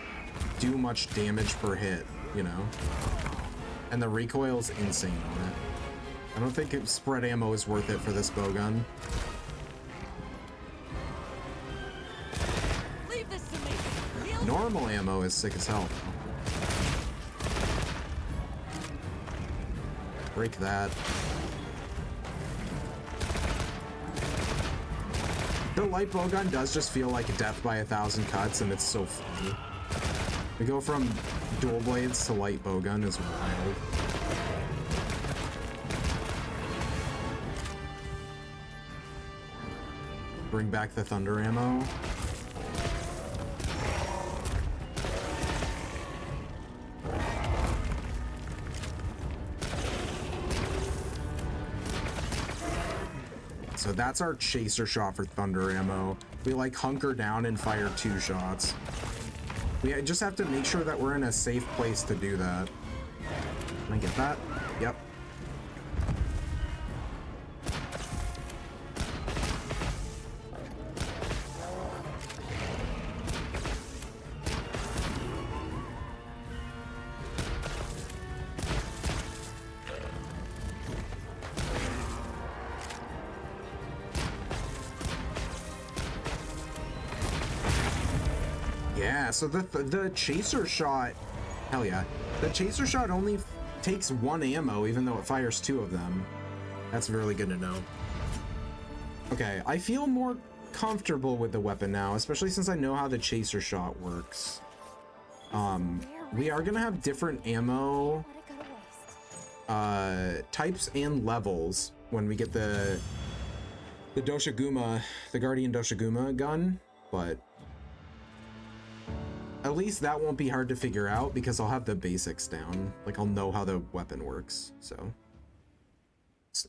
do much damage per hit, you know? And the recoil's insane on it. I don't think spread ammo is worth it for this bowgun. Leave this to me. Heal. Normal ammo is sick as hell, though. Break that. The light bowgun does just feel like death by 1,000 cuts, and it's so funny. We go from dual blades to light bowgun is wild. Bring back the thunder ammo. So that's our chaser shot for thunder ammo. We like hunker down and fire 2 shots. We just have to make sure that we're in a safe place to do that. Can I get that? Yep. Yeah, so the chaser shot, hell yeah. The chaser shot only takes 1 ammo, even though it fires 2 of them. That's really good to know. Okay, I feel more comfortable with the weapon now, especially since I know how the chaser shot works. We are gonna have different ammo types and levels when we get the Doshiguma, the Guardian Doshiguma gun, but at least that won't be hard to figure out because I'll have the basics down. Like, I'll know how the weapon works, so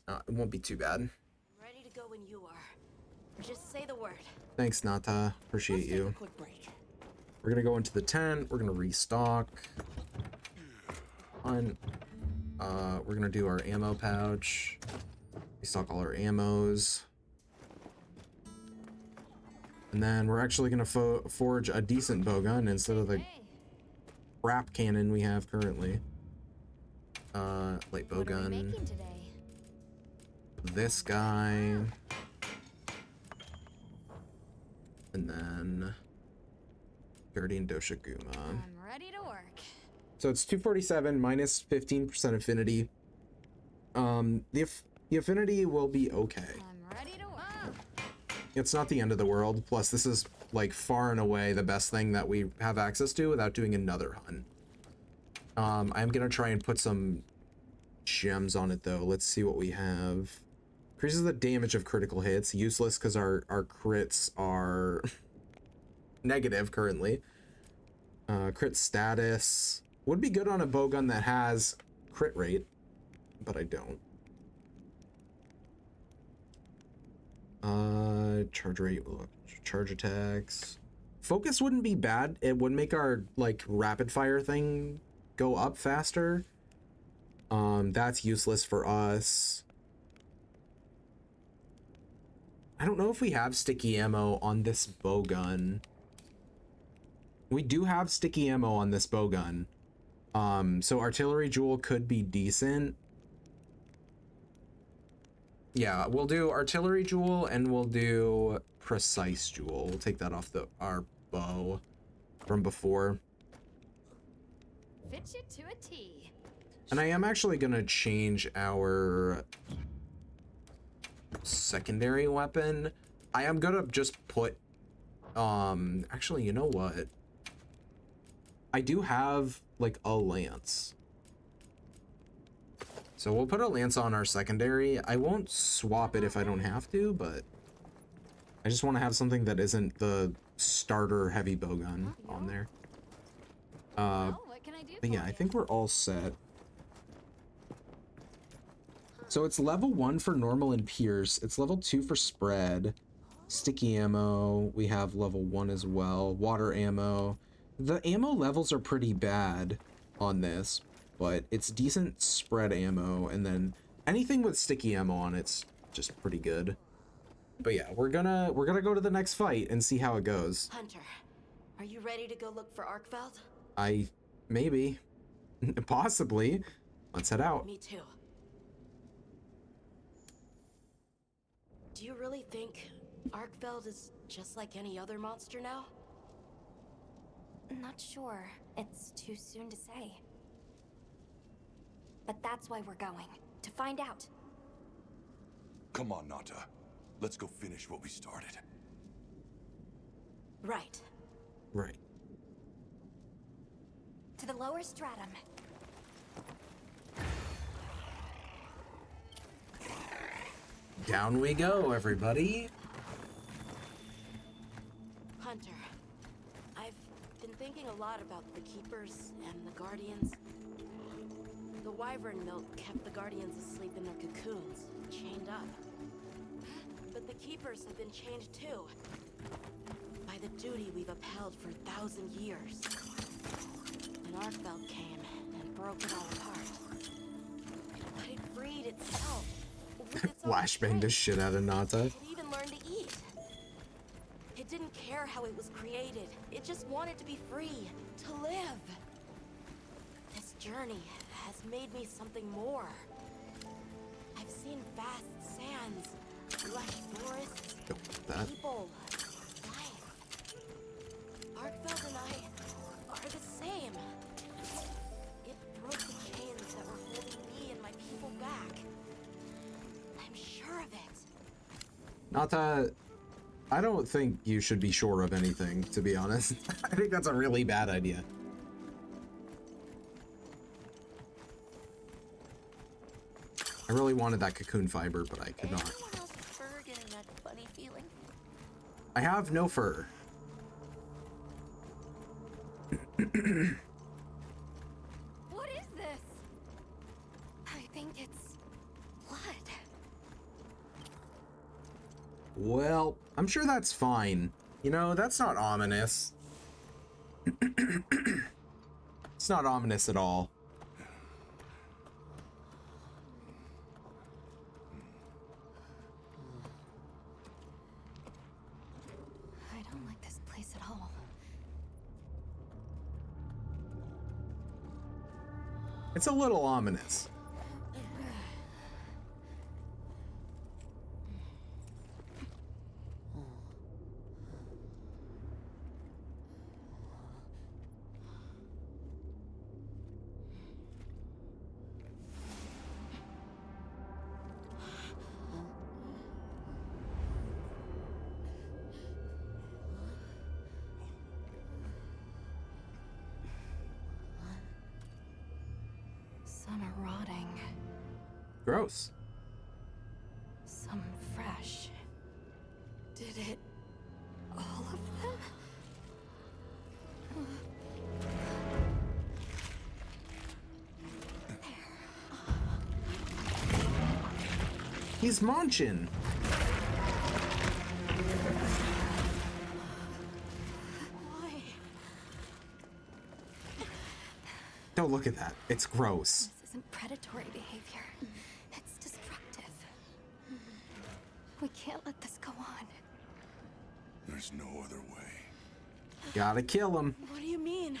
it won't be too bad. Ready to go when you are. Just say the word. Thanks, Nata. Appreciate Let's you. take a quick break. We're gonna go into the tent. We're gonna restock. We're gonna do our ammo pouch. Restock all our ammos. And then we're actually gonna forge a decent bowgun instead of the crap cannon we have currently. Light What are we bowgun. making today? This guy. And then Guardian Doshiguma. I'm ready to work. So it's 247 minus 15% affinity. The affinity will be okay. I'm ready to work. It's not the end of the world. Plus, this is like far and away the best thing that we have access to without doing another hunt. I'm gonna try and put some gems on it though. Let's see what we have. Increases the damage of critical hits. Useless because our crits are negative currently. Crit status would be good on a bowgun that has crit rate, but I don't. Charge rate, charge attacks. Focus wouldn't be bad. It would make our like rapid fire thing go up faster. That's useless for us. I don't know if we have sticky ammo on this bowgun. We do have sticky ammo on this bowgun. So artillery jewel could be decent. Yeah, we'll do artillery jewel and we'll do precise jewel. We'll take that off our bow from before. Fit you to a T. And I am actually gonna change our secondary weapon. I am gonna just put actually, you know what? I do have like a lance. So we'll put a lance on our secondary. I won't swap it if I don't have to, but I just want to have something that isn't the starter heavy bowgun on there. Well, what can I do But yeah, for I you? think we're all set. So it's level 1 for normal and pierce. It's level 2 for spread. Sticky ammo. We have level 1 as well. Water ammo. The ammo levels are pretty bad on this, but it's decent spread ammo, and then anything with sticky ammo on it's just pretty good. But yeah, we're gonna go to the next fight and see how it goes. Hunter, are you ready to go look for Arkveld? Maybe. Possibly. Let's head out. Me too. Do you really think Arkveld is just like any other monster now? Not sure. It's too soon to say. But that's why we're going. To find out. Come on, Nata. Let's go finish what we started. Right. Right. To the lower stratum. Down we go, everybody. Hunter, I've been thinking a lot about the Keepers and the Guardians. The wyvern milk kept the Guardians asleep in their cocoons, chained up. But the Keepers have been changed too. By the duty we've upheld for 1,000 years. And Arkveld came and broke it all apart. But it freed itself. With its own Flashbang the strength. shit out of Nata. It even learned to eat. It didn't care how it was created. It just wanted to be free, to live. This journey has made me something more. I've seen vast sands, lush forests, Don't want that. people, life. Arkveld and I Nata, I don't think you should be sure of anything, to be honest. I think that's a really bad idea. I really wanted that cocoon fiber, but I could not. How's fur getting that funny feeling? I have no fur. What is this? I think it's blood. Well, I'm sure that's fine. You know, that's not ominous. It's not ominous at all. I don't like this place at all. It's a little ominous. Some are rotting, Gross. some fresh. Did it... all of them? He's munching. Why? Don't look at that. It's gross. This isn't predatory behavior. It's destructive. We can't let this go on. There's no other way. Gotta kill him. What do you mean?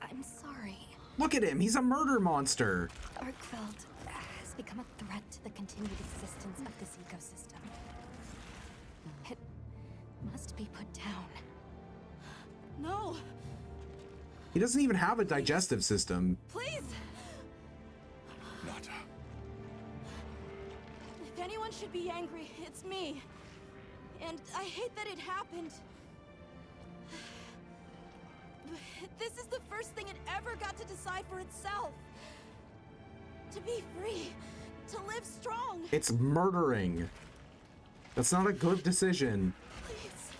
I'm sorry. Look at him. He's a murder monster. Arkfeld has become a threat to the continued existence of this ecosystem. It must be put down. No! He doesn't even have a digestive system. Please! Nata. If anyone should be angry, it's me. And I hate that it happened. This is the first thing it ever got to decide for itself. To be free. To live strong. It's murdering. That's not a good decision. Please.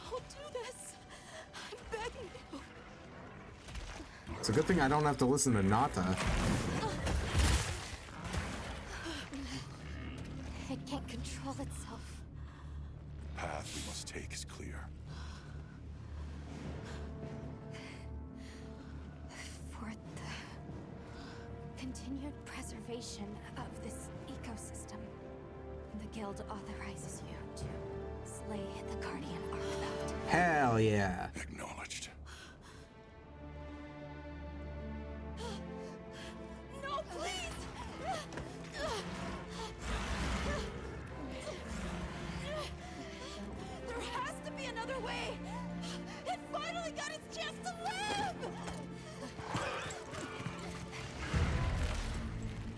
Don't do this. I'm begging you. It's a good thing I don't have to listen to Nata. It can't control itself. The path we must take is clear. For the continued preservation of this ecosystem, the Guild authorizes you to slay the Guardian Arkfeld. Hell yeah. Acknowledged. No, please! There has to be another way! It finally got its chance to live!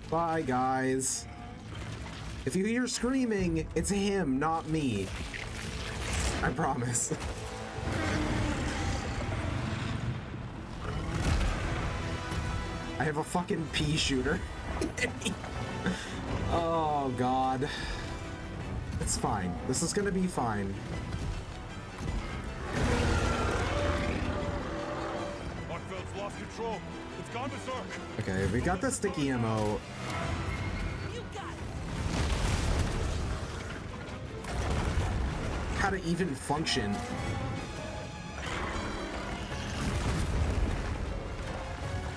Bye, guys. If you hear screaming, it's him, not me. I promise. I have a fucking pea shooter. Oh, God. It's fine. This is gonna be fine. Arkfeld's lost control. It's gone berserk. Okay, we got the sticky ammo. You got it! How to even function.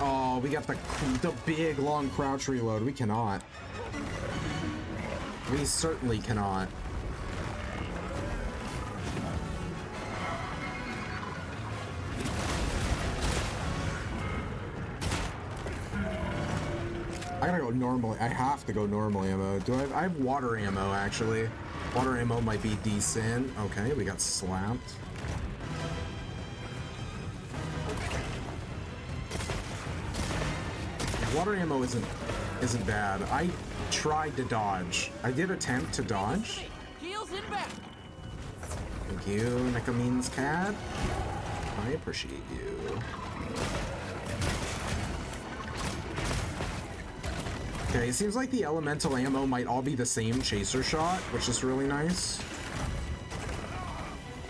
Oh, we got the big long crouch reload. We cannot. We certainly cannot. I gotta go normal. I have to go normal ammo. Do I have water ammo, actually. Water ammo might be decent. Okay, we got slapped. Water ammo isn't isn't bad. I tried to dodge. I did attempt to dodge. Heels inbound. Thank you, Nickamines Cat. I appreciate you. Okay, it seems like the elemental ammo might all be the same chaser shot, which is really nice.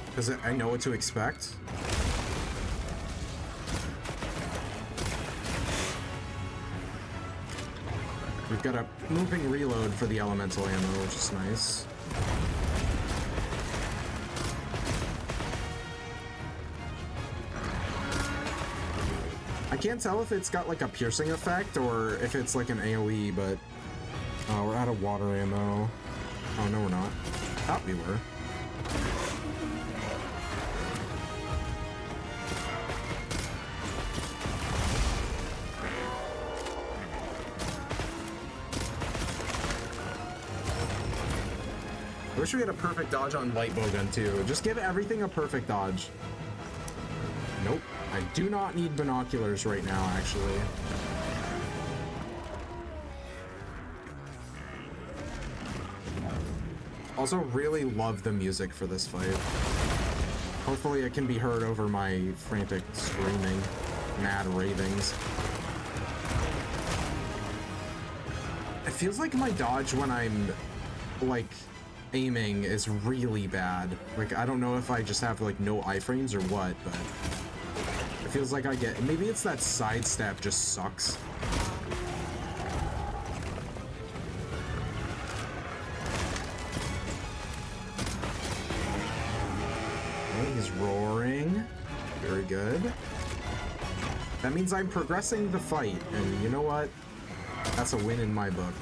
Because I know what to expect. We've got a moving reload for the elemental ammo, which is nice. I can't tell if it's got like a piercing effect or if it's like an AoE, but we're out of water ammo. Oh no, we're not. Thought we were. I wish we had a perfect dodge on light bowgun too. Just give everything a perfect dodge. Nope. I do not need binoculars right now, actually. Also, really love the music for this fight. Hopefully it can be heard over my frantic screaming, mad ravings. It feels like my dodge when I'm, like, aiming is really bad. Like, I don't know if I just have, like, no iframes or what, but it feels like I get... Maybe it's that sidestep just sucks. Okay, he's roaring. Very good. That means I'm progressing the fight, and you know what? That's a win in my book.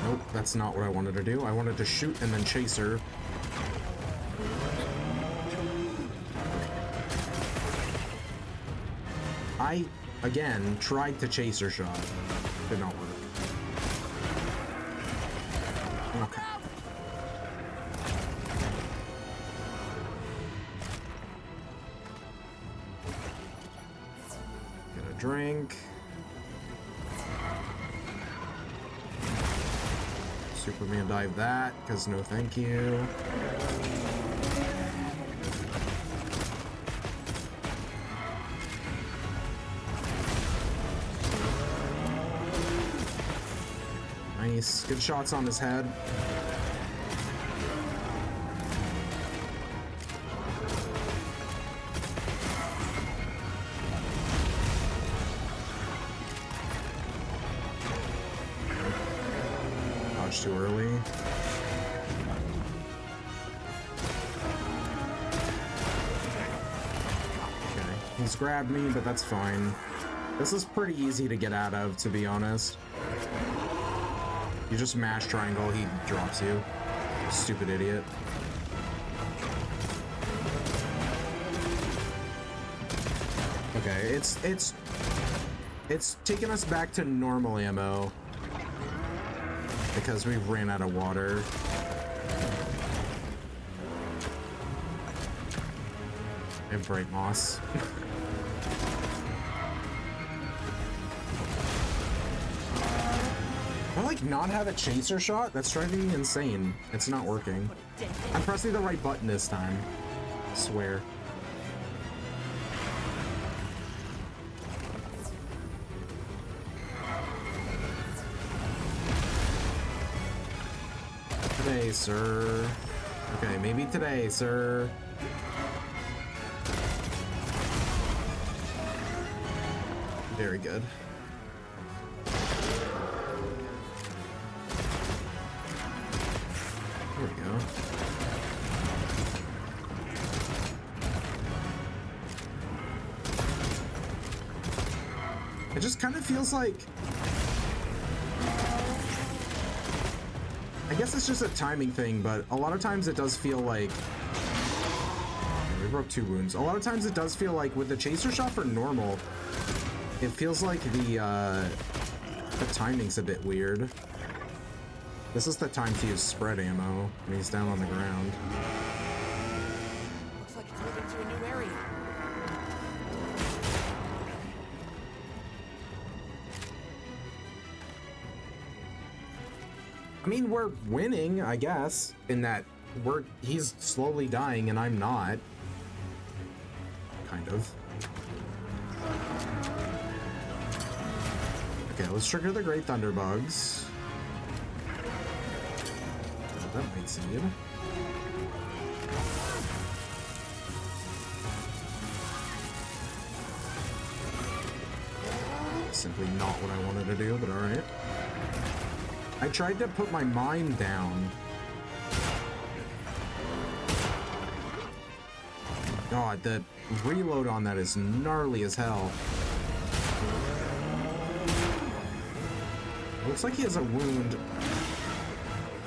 Nope, that's not what I wanted to do. I wanted to shoot and then chase her. I, again, tried to chase her shot. Did not work. Okay. Get a drink. Superman dive that, because no thank you. Nice. Good shots on his head. Dodge too early. Okay. He's grabbed me, but that's fine. This is pretty easy to get out of, to be honest. You just mash triangle, he drops you. Stupid idiot. Okay, it's taking us back to normal ammo because we ran out of water. And bright moss. I like not have a chaser shot? That's driving me insane. It's not working. I'm pressing the right button this time. I swear. Today, sir. Okay, maybe today, sir. Very good. There we go. It just kind of feels like... I guess it's just a timing thing, but a lot of times it does feel like... We broke 2 wounds. A lot of times it does feel like with the chaser shot for normal, it feels like the timing's a bit weird. This is the time to use spread ammo when he's down on the ground. Looks like it's moving to a new area. I mean, we're winning, I guess, in that he's slowly dying and I'm not. Kind of. Okay, let's trigger the Great Thunderbugs. Oh, that might seed. Simply not what I wanted to do, but alright. I tried to put my mine down. God, the reload on that is gnarly as hell. Looks like he has a wound.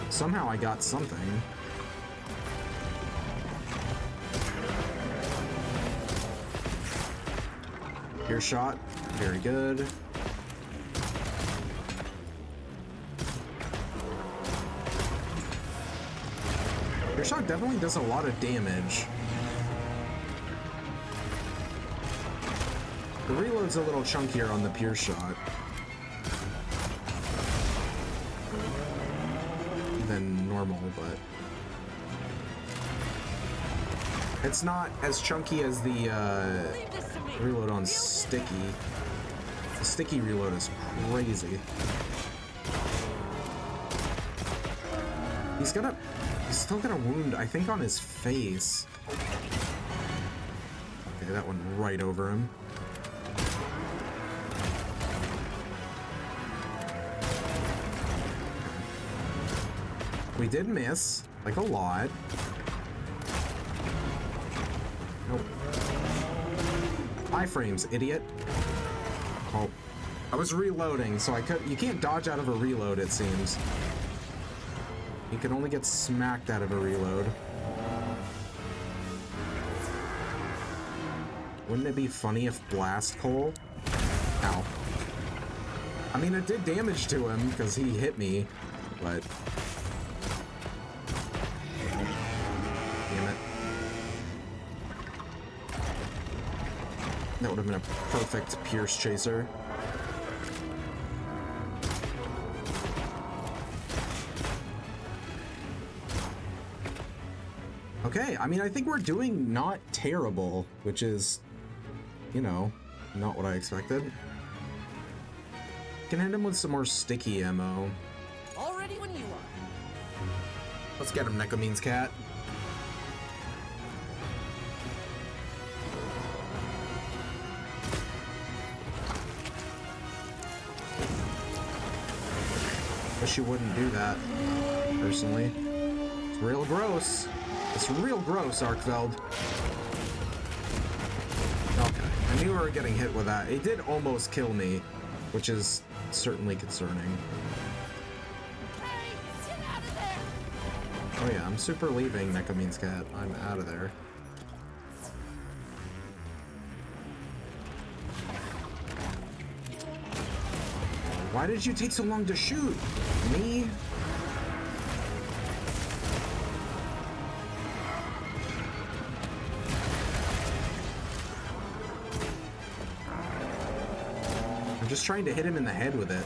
Somehow I got something. Ear shot. Very good. Ear shot definitely does a lot of damage. The reload's a little chunkier on the Pierce shot than normal, but it's not as chunky as the reload on Sticky. The Sticky reload is crazy. He's still got a wound, I think, on his face. Okay, that went right over him. We did miss, like a lot. Nope. Iframes, idiot. Oh, I was reloading, so you can't dodge out of a reload, it seems. You can only get smacked out of a reload. Wouldn't it be funny if Blast Coal? Ow. I mean, it did damage to him because he hit me, but damn it. That would have been a perfect Pierce Chaser. Okay, I mean, I think we're doing not terrible, which is, you know, not what I expected. Can hit him with some more sticky ammo. All ready when you are. Let's get him, Nekomene's cat. Wish you wouldn't do that, personally. It's real gross. It's real gross, Arkveld. Okay, I knew we were getting hit with that. It did almost kill me, which is certainly concerning. Hey, get out of there! Oh yeah, I'm super leaving Nekomene's cat. I'm out of there. Why did you take so long to shoot? Me? I'm just trying to hit him in the head with it.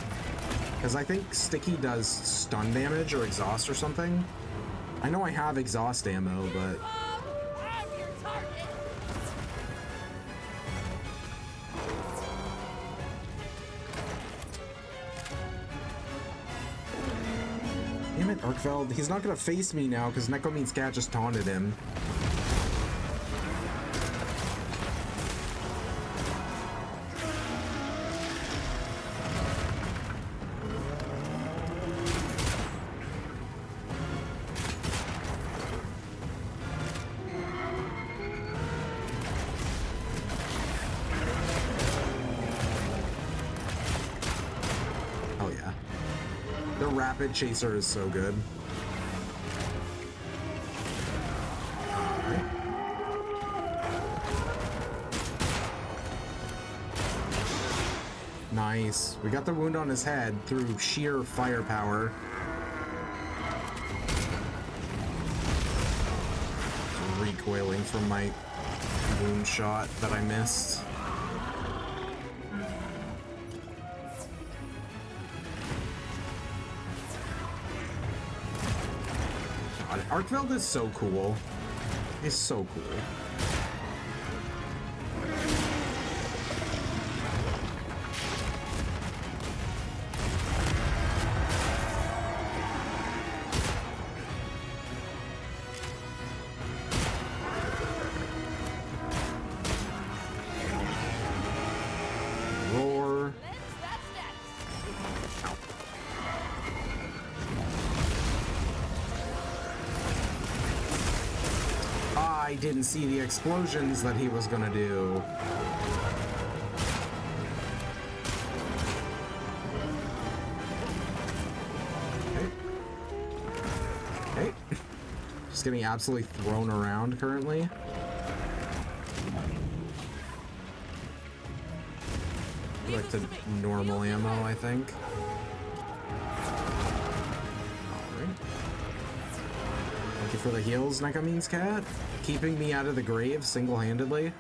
Because I think Sticky does stun damage or exhaust or something. I know I have exhaust ammo, but I'm your target! damn it, Arkveld. He's not gonna face me now because Nekomene's cat just taunted him. Rapid Chaser is so good. Alright. Nice. We got the wound on his head through sheer firepower. recoiling from my wound shot that I missed. God, Arkveld is so cool. He's so cool. I didn't see the explosions that he was gonna do. Okay. Okay. Just getting absolutely thrown around currently. Back to normal ammo, I think. Alright. Thank you for the heals, Nekamine's cat. Keeping me out of the grave single-handedly.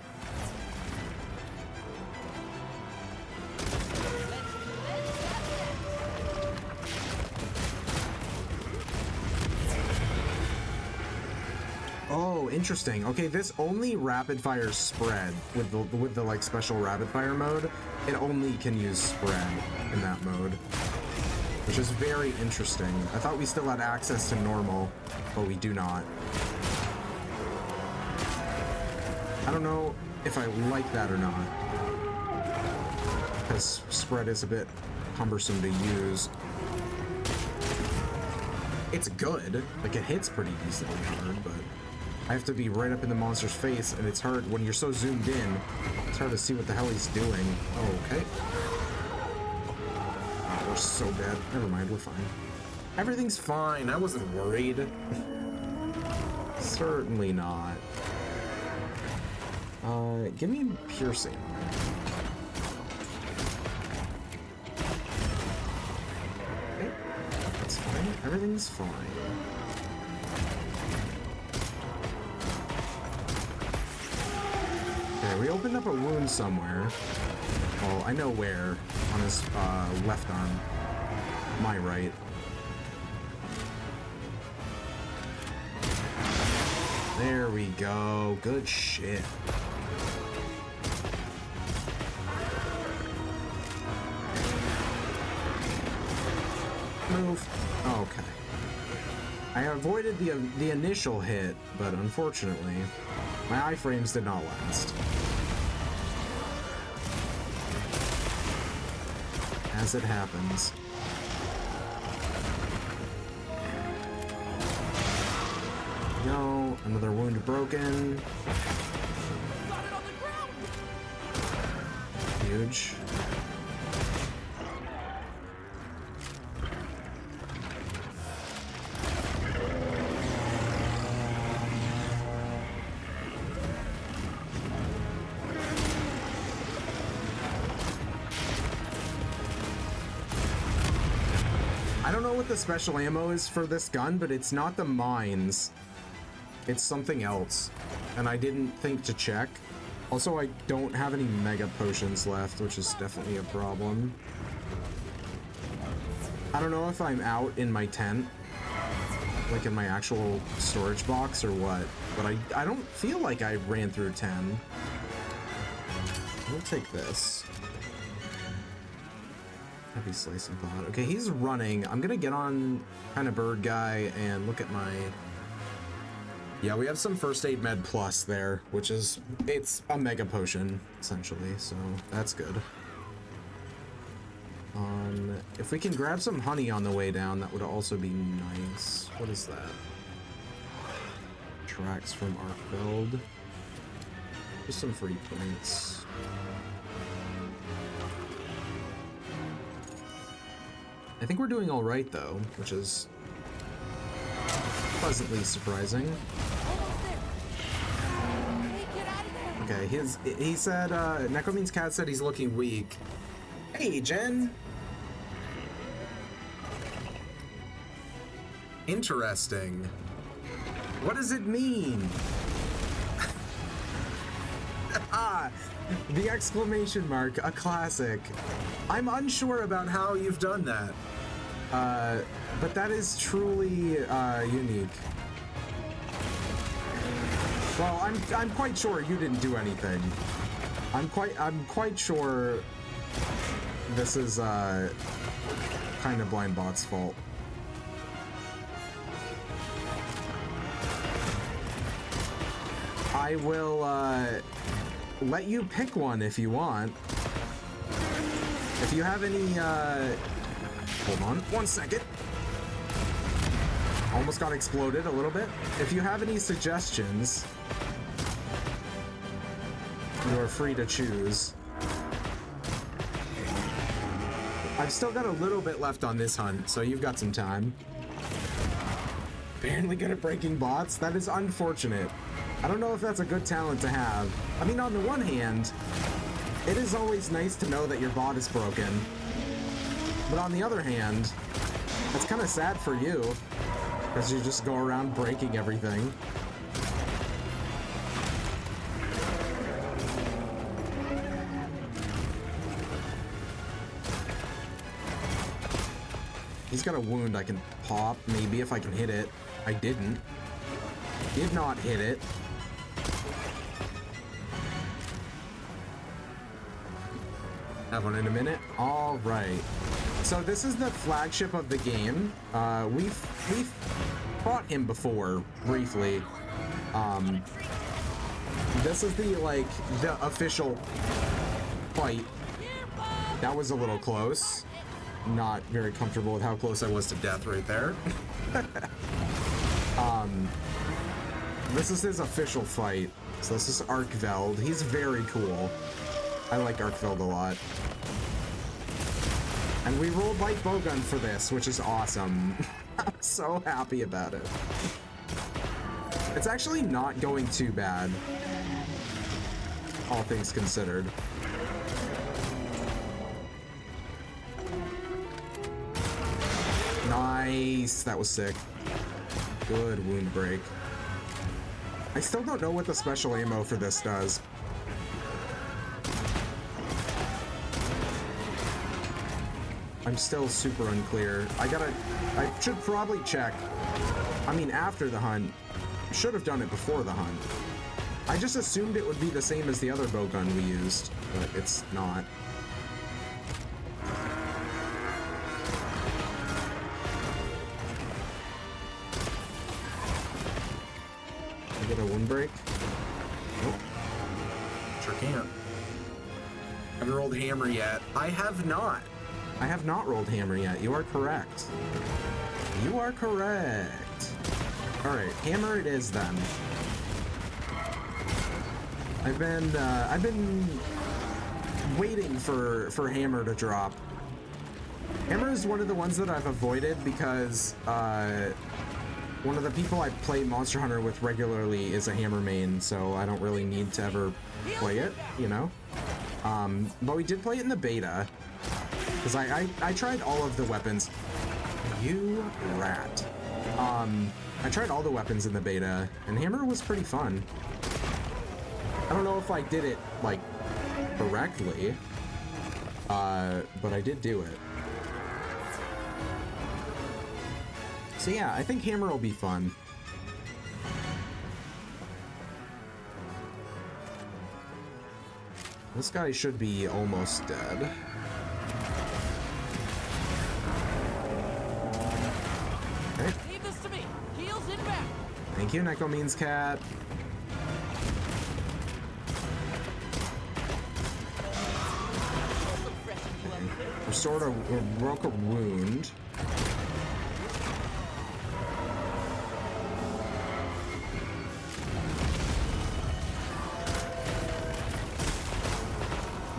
Oh, interesting. Okay, this only rapid fire spread with the like special rapid fire mode. It only can use spread in that mode, which is very interesting. I thought we still had access to normal, but we do not. I don't know if I like that or not, because spread is a bit cumbersome to use. It's good, like it hits pretty decently hard, but I have to be right up in the monster's face, and it's hard when you're so zoomed in. It's hard to see what the hell he's doing. Oh, okay. Oh, we're so dead. Never mind, we're fine. Everything's fine. I wasn't worried. Certainly not. Give me piercing. Okay, that's fine. Everything's fine. Okay, we opened up a wound somewhere. Well, I know where. On his left arm. My right. There we go. Good shit. Move. Okay. I avoided the initial hit, but unfortunately, my iframes did not last. As it happens. No, another wound broken. Got it on the ground. Huge. I don't know what the special ammo is for this gun, but it's not the mines. It's something else, and I didn't think to check. Also, I don't have any mega potions left, which is definitely a problem. I don't know if I'm out in my tent, like in my actual storage box or what, but I don't feel like I ran through 10. We'll take this. Heavy slicing pod. Okay, he's running. I'm gonna get on kind of bird guy and look at my... Yeah, we have some first aid med plus there, which is, it's a mega potion, essentially, so that's good. If we can grab some honey on the way down, that would also be nice. What is that? Tracks from Arkveld. Just some free points. I think we're doing all right, though, which is pleasantly surprising. Okay, he said, Nekamine's cat said he's looking weak. Hey, Jen! Interesting. What does it mean? The exclamation mark, a classic. I'm unsure about how you've done that. But that is truly unique. Well, I'm quite sure you didn't do anything. I'm quite sure this is kind of Blind Bot's fault. I will let you pick one if you want. If you have any hold on 1 second. Almost got exploded a little bit. If you have any suggestions, you are free to choose. I've still got a little bit left on this hunt, so you've got some time. Barely good at breaking bots? That is unfortunate. I don't know if that's a good talent to have. I mean, on the one hand, it is always nice to know that your bot is broken. But on the other hand, it's kind of sad for you, because you just go around breaking everything. He's got a wound I can pop, maybe if I can hit it. I didn't. Did not hit it. Have one in a minute. All right. So this is the flagship of the game. We've fought him before briefly. This is the official fight. That was a little close. Not very comfortable with how close I was to death right there. This is his official fight. So this is Arkveld. He's very cool. I like Arkveld a lot. And we rolled light bowgun for this, which is awesome. I'm so happy about it. It's actually not going too bad, all things considered. Nice. That was sick. Good wound break. I still don't know what the special ammo for this does. I'm still super unclear. I should probably check. I mean, after the hunt. Should have done it before the hunt. I just assumed it would be the same as the other bowgun we used, but it's not. I get a wound break? Nope. Sure can't. Haven't rolled hammer yet. I have not. I have not rolled hammer yet. You are correct. You are correct. All right, hammer it is then. I've been waiting for hammer to drop. Hammer is one of the ones that I've avoided because one of the people I play Monster Hunter with regularly is a hammer main, so I don't really need to ever play it, you know? But we did play it in the beta. Because I tried all of the weapons. You rat. I tried all the weapons in the beta, and hammer was pretty fun. I don't know if I did it, like, correctly, but I did do it. So yeah, I think hammer will be fun. This guy should be almost dead. Okay. Leave this to me. Heels in back. Thank you, Neko Means Cat. Okay. Restored a broke a wound.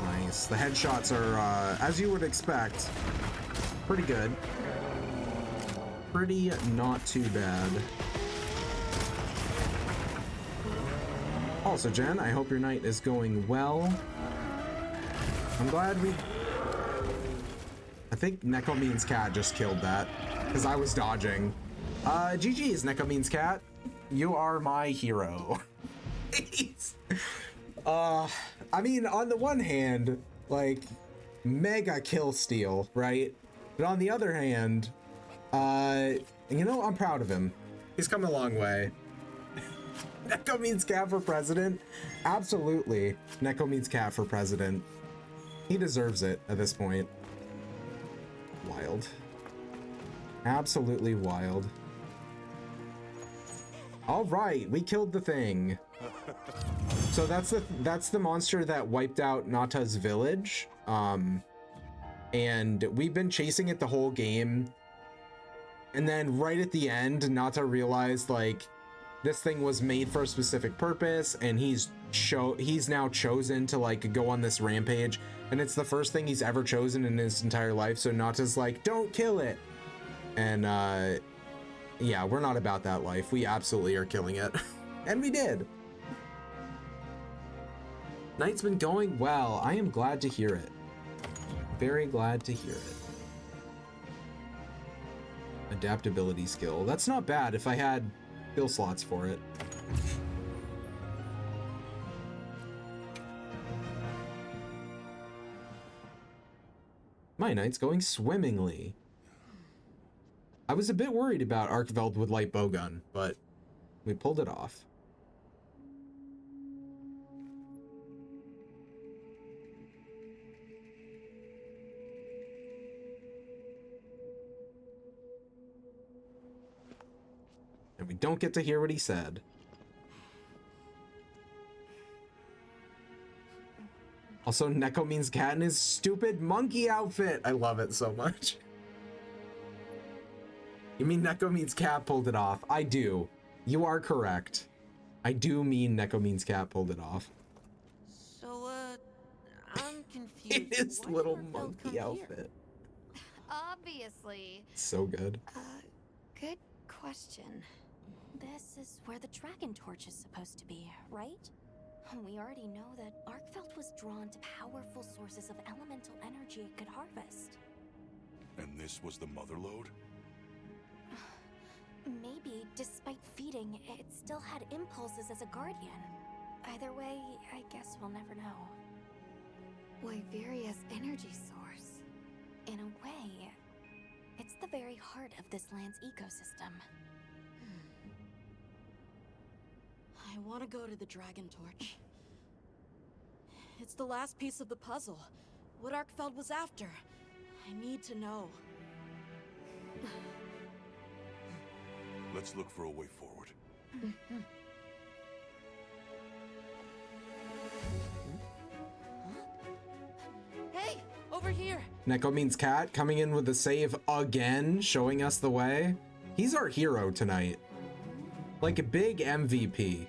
Nice. The headshots are, as you would expect, pretty good. Pretty not too bad. Also, Jen, I hope your night is going well. I'm glad I think Neko Means Cat just killed that, because I was dodging. GG's, Neko Means Cat. You are my hero. I mean, on the one hand, like, mega kill steal, right? But on the other hand, you know, I'm proud of him. He's come a long way. Neko means cat for president? Absolutely. Neko means cat for president. He deserves it at this point. Wild. Absolutely wild. All right, we killed the thing. So that's the monster that wiped out Nata's village. And we've been chasing it the whole game. And then right at the end, Nata realized like this thing was made for a specific purpose, and he's now chosen to like go on this rampage, and it's the first thing he's ever chosen in his entire life. So Nata's like, don't kill it. And yeah, we're not about that life. We absolutely are killing it. And we did. Night's been going well. I am glad to hear it. Very glad to hear it. Adaptability skill. That's not bad if I had skill slots for it. My night's going swimmingly. I was a bit worried about Arkveld with light bowgun, but we pulled it off. And we don't get to hear what he said. Also, Neko means cat in his stupid monkey outfit. I love it so much. You mean Neko means cat pulled it off? I do. You are correct. I do mean Neko means cat pulled it off. So, I'm confused. In his Why did little Arkveld monkey come here? outfit. Obviously. So good. Good question. This is where the dragon torch is supposed to be, right? We already know that Arkveld was drawn to powerful sources of elemental energy it could harvest. And this was the mother lode? Maybe, despite feeding, it still had impulses as a guardian. Either way, I guess we'll never know. Wyveria's energy source. In a way, it's the very heart of this land's ecosystem. I want to go to the Dragon Torch. It's the last piece of the puzzle. What Arkfeld was after. I need to know. Let's look for a way forward. Hey, over here. Neko means cat coming in with the save again, showing us the way. He's our hero tonight. Like a big MVP.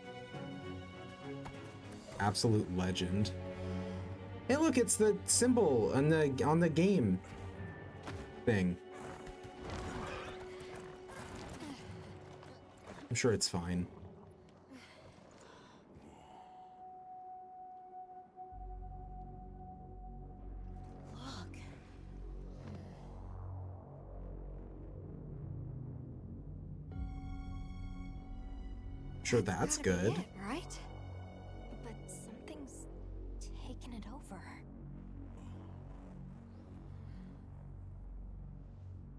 Absolute legend. Hey, look, it's the symbol on the game thing. I'm sure it's fine. Look. Sure, that's Gotta be good. it, right? But something's taken it over.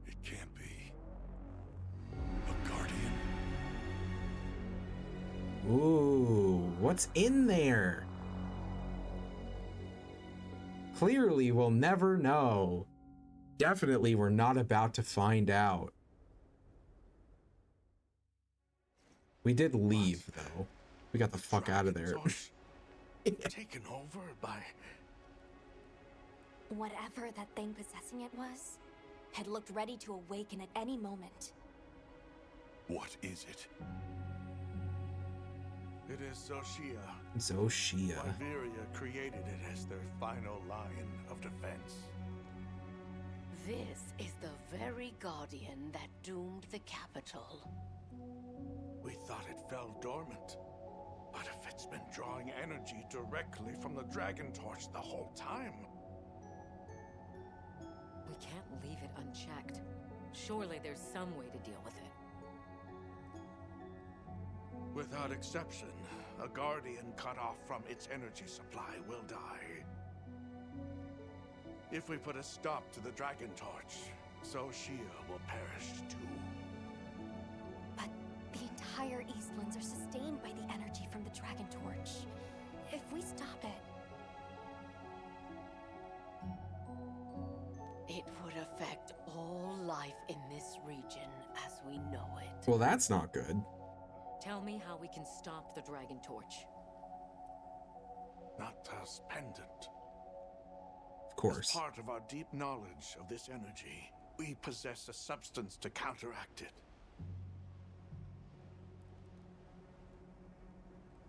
It can't be. A guardian? Ooh, what's in there? Clearly, we'll never know. Definitely, we're not about to find out. We did leave, though. We got the fuck out of there. Taken over by... Whatever that thing possessing it was, had looked ready to awaken at any moment. What is it? It is Zoshia. Zoshia. Wyveria created it as their final line of defense. This is the very guardian that doomed the capital. We thought it fell dormant. But if it's been drawing energy directly from the Dragon Torch the whole time... We can't leave it unchecked. Surely there's some way to deal with it. Without exception, a guardian cut off from its energy supply will die. If we put a stop to the Dragon Torch, so Shia will perish too. But the entire Eastlands are sustained by the energy from the Dragon Torch. If we stop it, It would affect all life in this region as we know it. Well, that's not good. Tell me how we can stop the Dragon Torch. Nata's pendant. Of course. As part of our deep knowledge of this energy, we possess a substance to counteract it.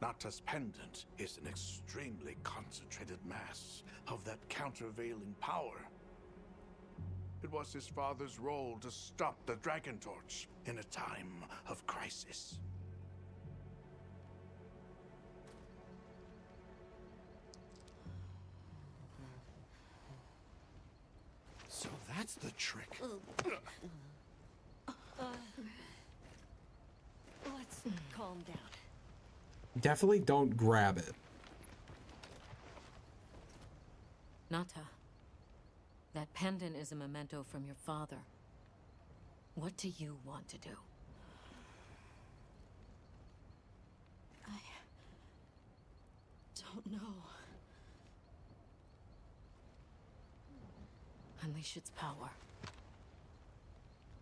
Nata's pendant is an extremely concentrated mass of that countervailing power. It was his father's role to stop the Dragon Torch in a time of crisis. So that's the trick. Let's calm down. Definitely don't grab it. Nata, that pendant is a memento from your father. What do you want to do? I don't know. Unleash its power.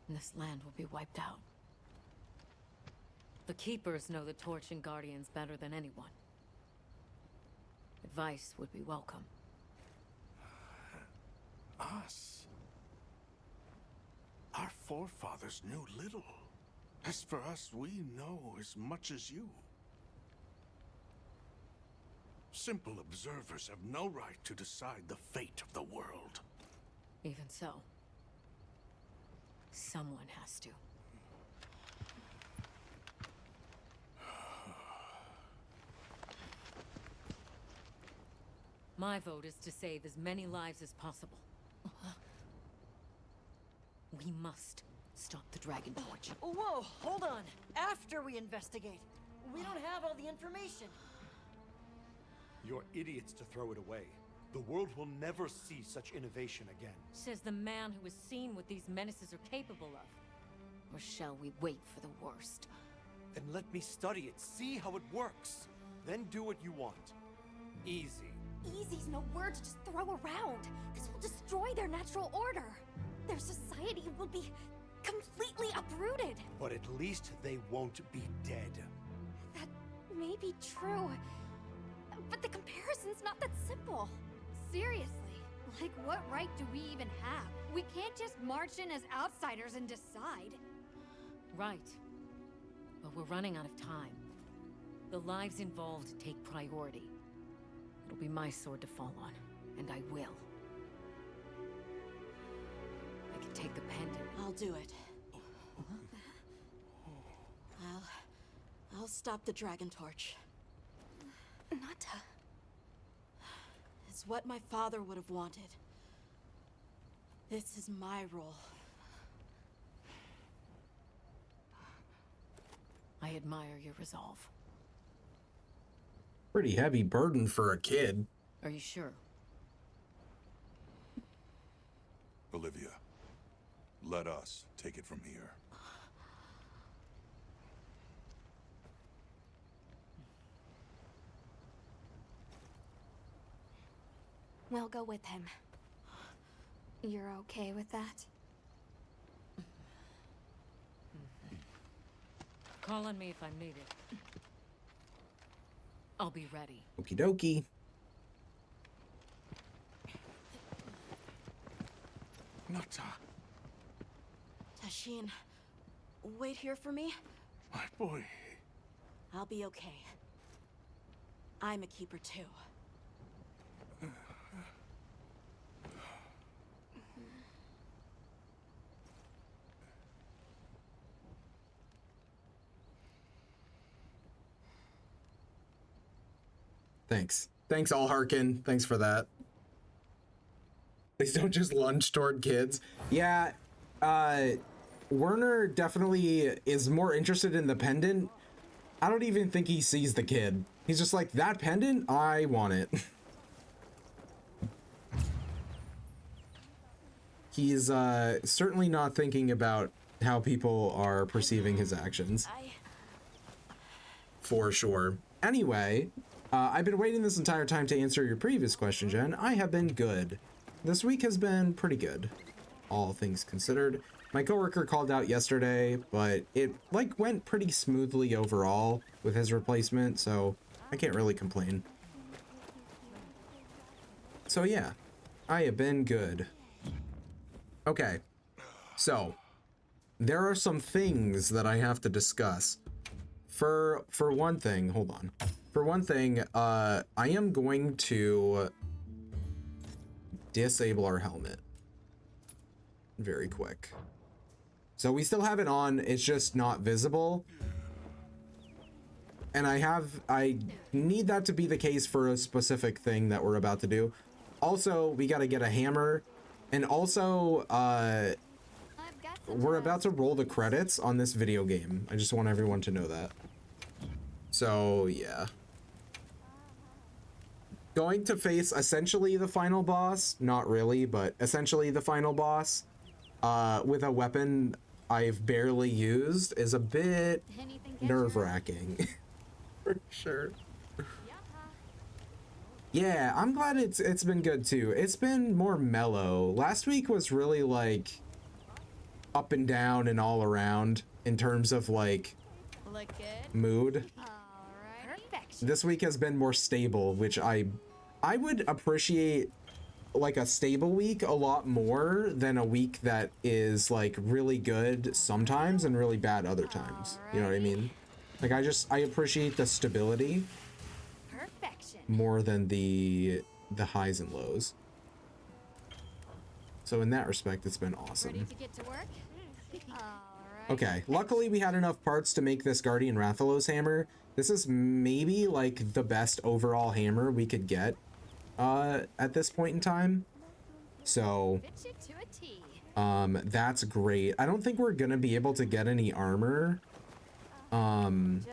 And this land will be wiped out. The Keepers know the Torch and Guardians better than anyone. Advice would be welcome. Us? Our forefathers knew little. As for us, we know as much as you. Simple observers have no right to decide the fate of the world. Even so, someone has to. My vote is to save as many lives as possible. We must stop the Dragon Torch. Whoa, hold on. After we investigate. We don't have all the information. You're idiots to throw it away. The world will never see such innovation again. Says the man who has seen what these menaces are capable of. Or shall we wait for the worst? Then let me study it, see how it works. Then do what you want. Easy. easy's no word to just throw around. This will destroy their natural order. Their society will be completely uprooted. But at least they won't be dead. That may be true, but the comparison's not that simple. Seriously, like what right do we even have? We can't just march in as outsiders and decide. Right. But we're running out of time. The lives involved take priority. It'll be my sword to fall on, and I will. I can take the pendant. I'll do it. I'll stop the Dragon Torch. Nata. It's what my father would have wanted. This is my role. I admire your resolve. Pretty heavy burden for a kid. Are you sure? Olivia, let us take it from here. We'll go with him. You're okay with that? Call on me if I'm needed. I'll be ready. Okie dokie. Nata, Tashin, wait here for me. my boy. I'll be okay. I'm a keeper too. Thanks. Thanks, All Harkin. Thanks for that. Please don't just lunge toward kids. Yeah, Werner definitely is more interested in the pendant. I don't even think he sees the kid. He's just like, that pendant? I want it. He's certainly not thinking about how people are perceiving his actions. For sure. Anyway, I've been waiting this entire time to answer your previous question, Jen. I have been good. This week has been pretty good, all things considered. My coworker called out yesterday, but it like went pretty smoothly overall with his replacement, so I can't really complain. So yeah, I have been good. Okay, so there are some things that I have to discuss. For one thing, hold on. For one thing, I am going to disable our helmet very quick. So we still have it on, it's just not visible. And I need that to be the case for a specific thing that we're about to do. Also, we gotta get a hammer. And also, we're about to roll the credits on this video game. I just want everyone to know that. So, yeah. Going to face essentially the final boss. Not really, but essentially the final boss. With a weapon I've barely used is a bit nerve-wracking. For sure. Yeah, I'm glad it's been good too. It's been more mellow. Last week was really like up and down and all around in terms of like mood. This week has been more stable, which I would appreciate like a stable week a lot more than a week that is like really good sometimes and really bad other times. You know what I mean? Like I appreciate the stability more than the highs and lows. So in that respect, it's been awesome. Ready to get to work? Okay, luckily we had enough parts to make this Guardian Rathalos hammer. This is maybe like the best overall hammer we could get at this point in time. So that's great. I don't think we're gonna be able to get any armor. I'm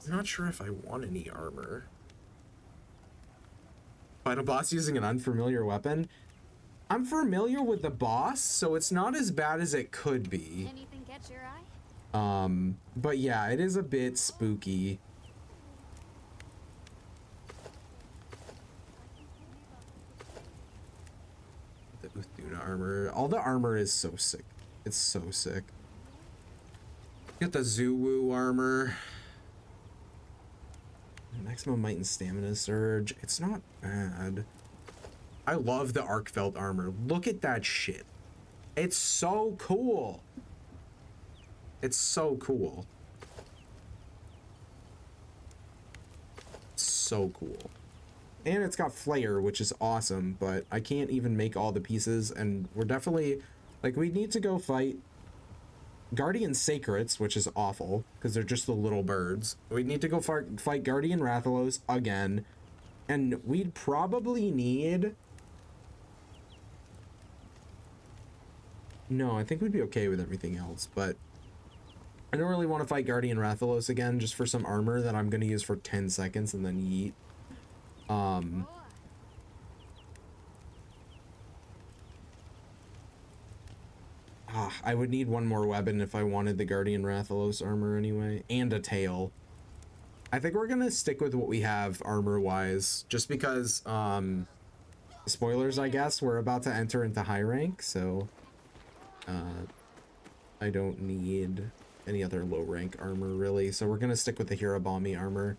not sure if I want any armor. Fight a boss using an unfamiliar weapon. I'm familiar with the boss, so it's not as bad as it could be. Anything catch your eye? But yeah, it is a bit spooky. The Uthuna armor. All the armor is so sick. It's so sick. Get the Zuwu armor. Maximum might and stamina surge. It's not bad. I love the Arkfeld armor. Look at that shit. It's so cool. It's so cool. It's so cool. And it's got flare, which is awesome, but I can't even make all the pieces, and we're definitely like, we need to go fight Guardian Sacrets, which is awful because they're just the little birds. We need to go fight Guardian Rathalos again, and we'd probably need... No, I think we'd be okay with everything else, but I don't really want to fight Guardian Rathalos again just for some armor that I'm going to use for 10 seconds and then yeet. I would need one more weapon if I wanted the Guardian Rathalos armor anyway, and a tail. I think we're gonna stick with what we have armor-wise, just because, spoilers, I guess, we're about to enter into high rank, so, I don't need any other low rank armor, really, so we're gonna stick with the Hirabami armor.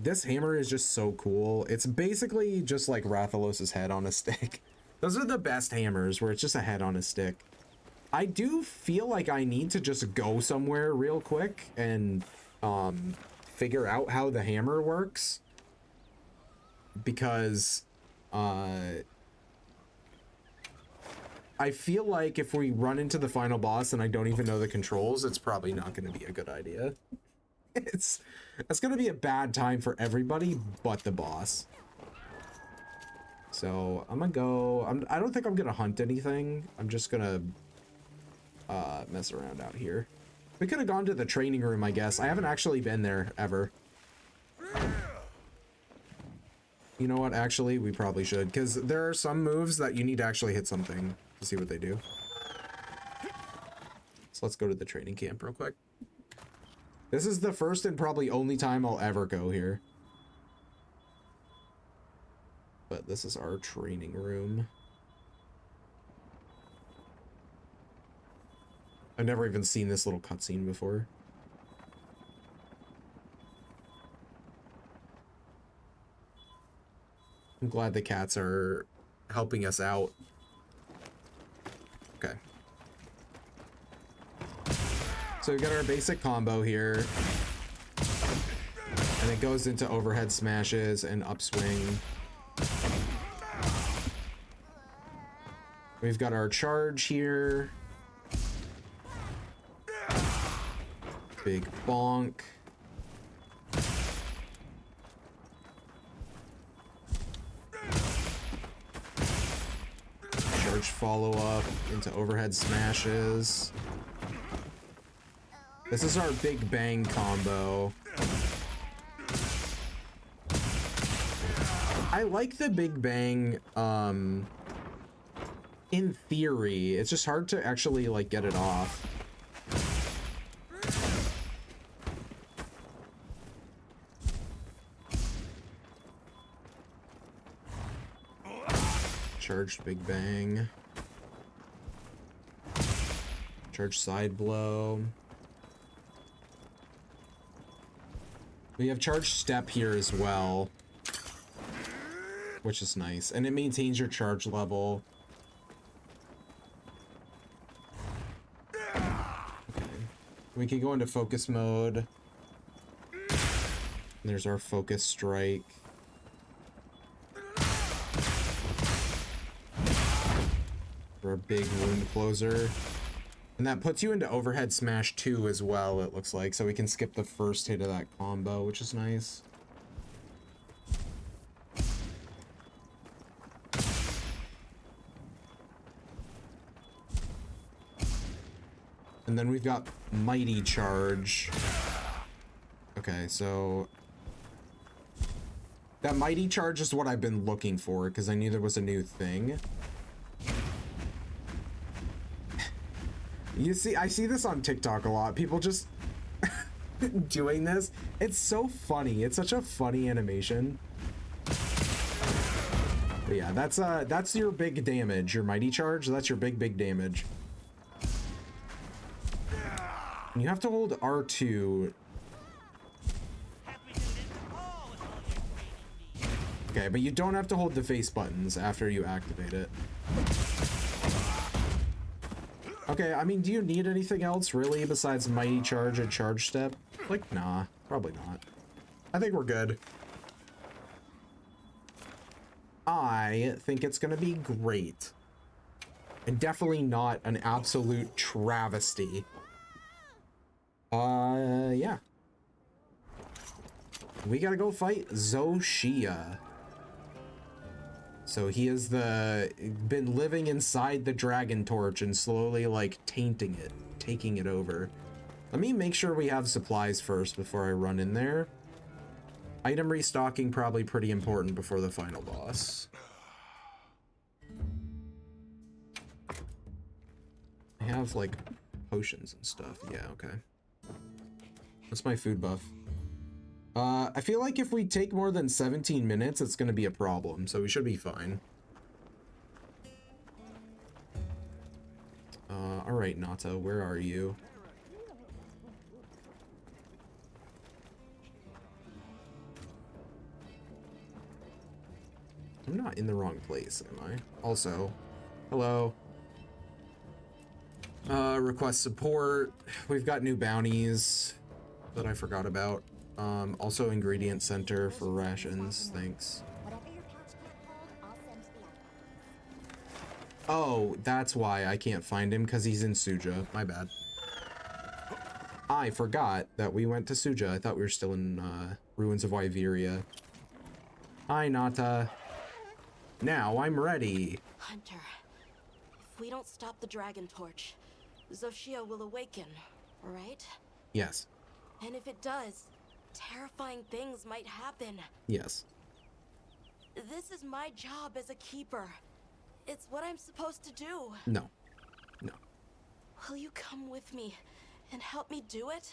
This hammer is just so cool. It's basically just like Rathalos' head on a stick. Those are the best hammers, where it's just a head on a stick. I do feel like I need to just go somewhere real quick and figure out how the hammer works. Because I feel like if we run into the final boss and I don't even know the controls, it's probably not going to be a good idea. It's going to be a bad time for everybody but the boss. So I'm gonna go. I don't think I'm gonna hunt anything. I'm just gonna mess around out here. We could have gone to the training room, I guess. I haven't actually been there ever. You know what? Actually, we probably should, because there are some moves that you need to actually hit something to see what they do. So let's go to the training camp real quick. This is the first and probably only time I'll ever go here. But this is our training room. I've never even seen this little cutscene before. I'm glad the cats are helping us out. Okay. So we got our basic combo here. And it goes into overhead smashes and upswing. We've got our charge here. Big bonk. Charge follow up into overhead smashes. This is our big bang combo. I like the big bang in theory. It's just hard to actually like get it off. Charged big bang. Charged side blow. We have charged step here as well, which is nice, and it maintains your charge level. Okay. We can go into focus mode. And there's our focus strike. For a big wound closer. And that puts you into overhead smash 2 as well, it looks like. So we can skip the first hit of that combo, which is nice. And then we've got Mighty Charge. Okay, so that Mighty Charge is what I've been looking for, because I knew there was a new thing. You see, I see this on TikTok a lot. People just doing this. It's so funny. It's such a funny animation. But yeah, that's your big damage. Your Mighty Charge, that's your big damage. And you have to hold R2. Okay, but you don't have to hold the face buttons after you activate it. Okay, I mean, do you need anything else, really, besides Mighty Charge and Charge Step? Like, nah, probably not. I think we're good. I think it's gonna be great. And definitely not an absolute travesty. Yeah. We gotta go fight Zoshia. So he has been living inside the Dragon Torch and slowly like tainting it, taking it over. Let me make sure we have supplies first before I run in there. Item restocking probably pretty important before the final boss. I have like potions and stuff. Yeah, okay. What's my food buff? I feel like if we take more than 17 minutes, it's gonna be a problem, so we should be fine. Alright, Nata, where are you? I'm not in the wrong place, am I? Also, hello. Request support. We've got new bounties that I forgot about. Also ingredient center for rations, thanks. Oh, that's why I can't find him, because he's in Suja. My bad. I forgot that we went to Suja. I thought we were still in Ruins of Wyveria. Hi, Nata. Now I'm ready. Hunter, if we don't stop the Dragon Torch, Zoshia will awaken. right? Yes. And if it does, terrifying things might happen. Yes. This is my job as a keeper. It's what I'm supposed to do. No. No. Will you come with me and help me do it?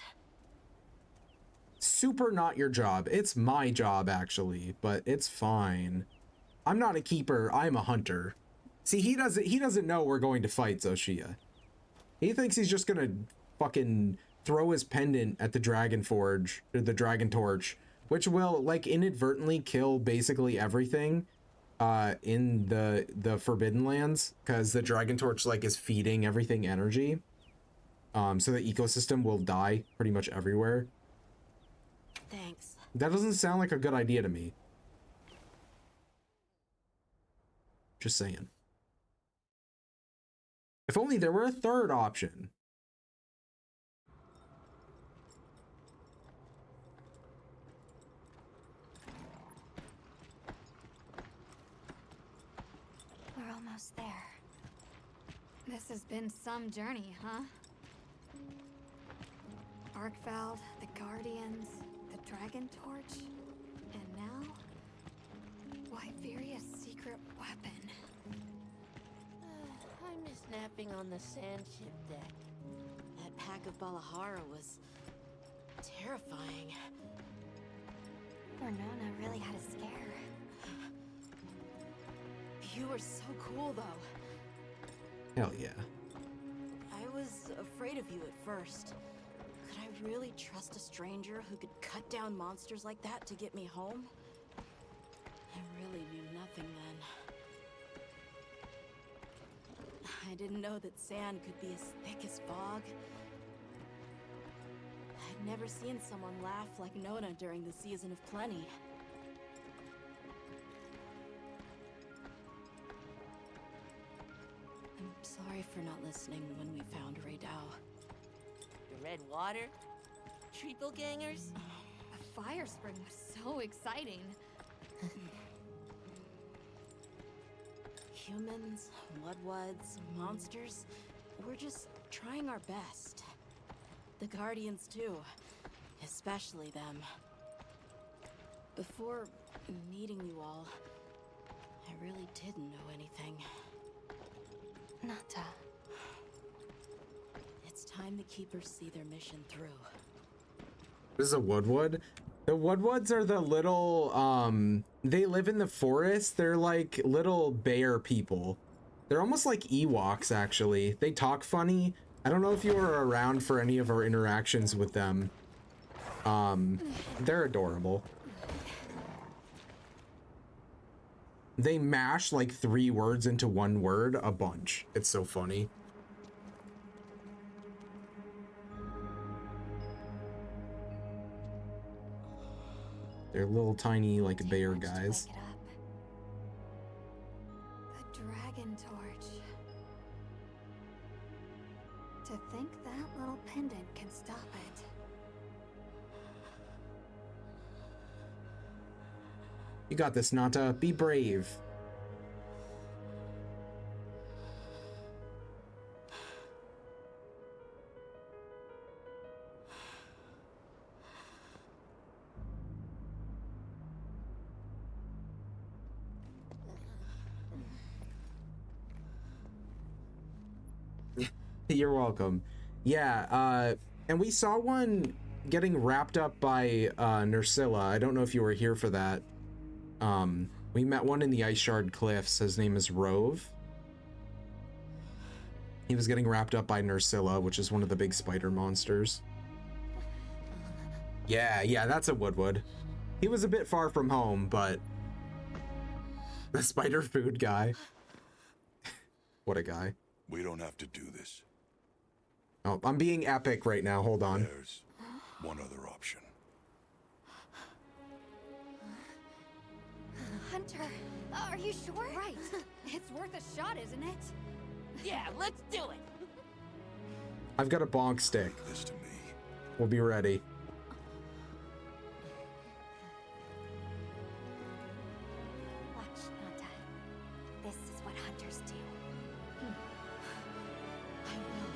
Super not your job. It's my job, actually, but it's fine. I'm not a keeper. I'm a hunter. See, he doesn't know we're going to fight Zoshia. He thinks he's just gonna fucking throw his pendant at the Dragon Forge, or the Dragon Torch, which will, like, inadvertently kill basically everything in the Forbidden Lands, because the Dragon Torch, like, is feeding everything energy. So the ecosystem will die pretty much everywhere. Thanks. That doesn't sound like a good idea to me. Just saying. If only there were a third option. We're almost there. This has been some journey, huh? Arkveld, the Guardians, the Dragon Torch, and now, Wyveria's secret weapon. I miss napping on the sandship deck. That pack of Balahara was terrifying. Renona really had a scare. You were so cool, though. Hell yeah. I was afraid of you at first. Could I really trust a stranger who could cut down monsters like that to get me home? I really knew nothing then. I didn't know that sand could be as thick as fog. I'd never seen someone laugh like Nona during the season of plenty. I'm sorry for not listening when we found Raydao. The red water? Triple gangers? The fire spring was so exciting. Humans, Mudwoods, monsters, we're just trying our best. The Guardians too, especially them. Before meeting you all, I really didn't know anything. Nata. It's time the Keepers see their mission through. This is a Woodwood. The Woodwoods are the little, they live in the forest. They're like little bear people. They're almost like Ewoks, actually. They talk funny. I don't know if you were around for any of our interactions with them. They're adorable. They mash like 3 words into 1 word a bunch. It's so funny. They're little tiny like bear guys. The Dragon Torch. To think that little pendant can stop it. You got this, Nata. Be brave. You're welcome. Yeah, and we saw one getting wrapped up by Nursilla. I don't know if you were here for that. We met one in the Ice Shard Cliffs. His name is Rove. He was getting wrapped up by Nursilla, which is one of the big spider monsters. Yeah, that's a Woodwood. He was a bit far from home, but the spider food guy. What a guy. We don't have to do this. Oh, I'm being epic right now. Hold on. There's one other option. Hunter, are you sure? Right. It's worth a shot, isn't it? Yeah, let's do it! I've got a bonk stick. Leave this to me. We'll be ready. Watch, Nata. This is what hunters do. I will.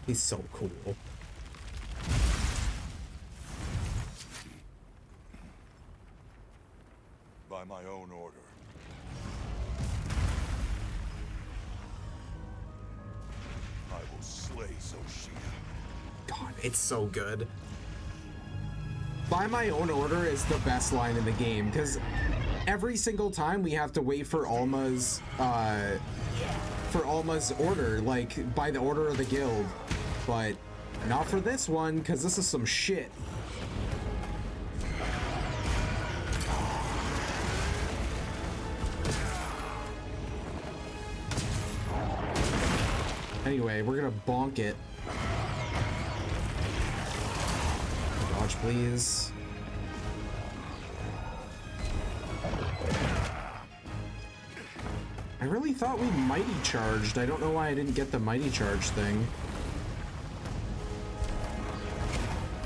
He's so cool. By my own order. I will slay Xochitl. God, it's so good. By my own order is the best line in the game, because every single time we have to wait for Alma's order, like by the order of the guild, but not for this one, because this is some shit. Anyway, we're gonna bonk it. Dodge, please. I really thought we mighty charged. I don't know why I didn't get the mighty charge thing.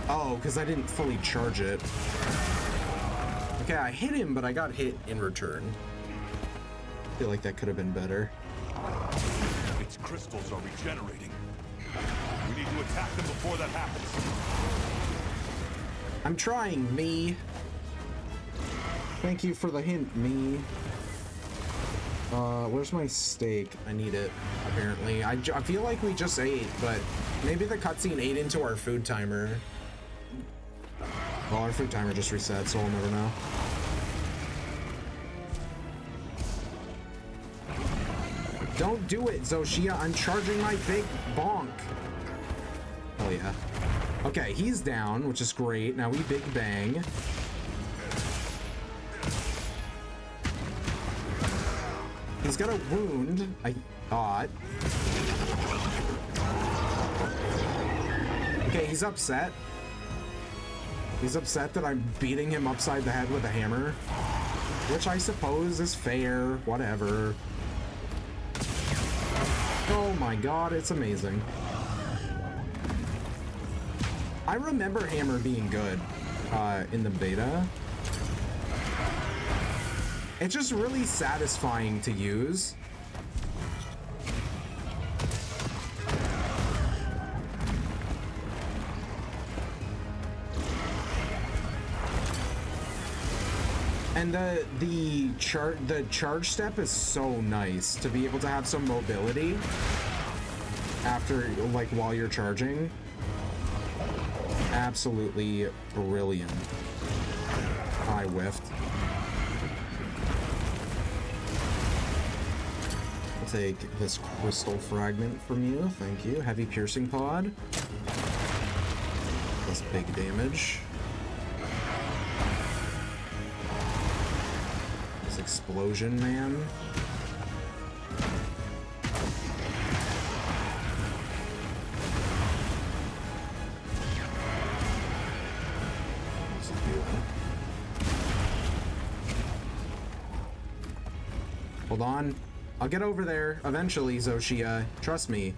Oh, because I didn't fully charge it. Okay, I hit him, but I got hit in return. I feel like that could have been better. Its crystals are regenerating. We need to attack them before that happens. I'm trying, me. Thank you for the hint, me. Where's my steak? I need it, apparently. I feel like we just ate, but maybe the cutscene ate into our food timer. Well, our food timer just reset, so we'll never know. Don't do it, Xochitl. I'm charging my big bonk. Oh, yeah. Okay, he's down, which is great. Now we big bang. He's got a wound, I thought. Okay, he's upset. He's upset that I'm beating him upside the head with a hammer, which I suppose is fair, whatever. Oh my god, it's amazing. I remember hammer being good in the beta. It's just really satisfying to use. And the charge step is so nice to be able to have some mobility after, like, while you're charging. Absolutely brilliant. I whiffed. I'll take this crystal fragment from you, thank you. Heavy piercing pod. Plus big damage. This explosion man. What's it doing? Hold on. I'll get over there eventually, Xochitl. Trust me.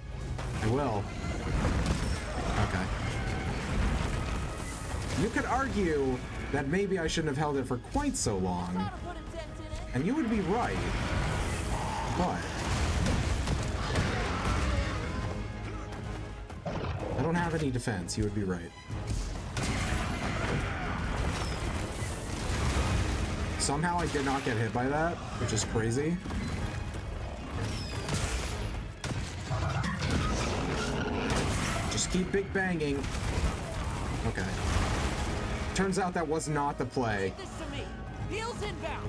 I will. Okay. You could argue that maybe I shouldn't have held it for quite so long. And you would be right. But I don't have any defense. You would be right. Somehow I did not get hit by that, which is crazy. Just keep big banging. Okay. Turns out that was not the play.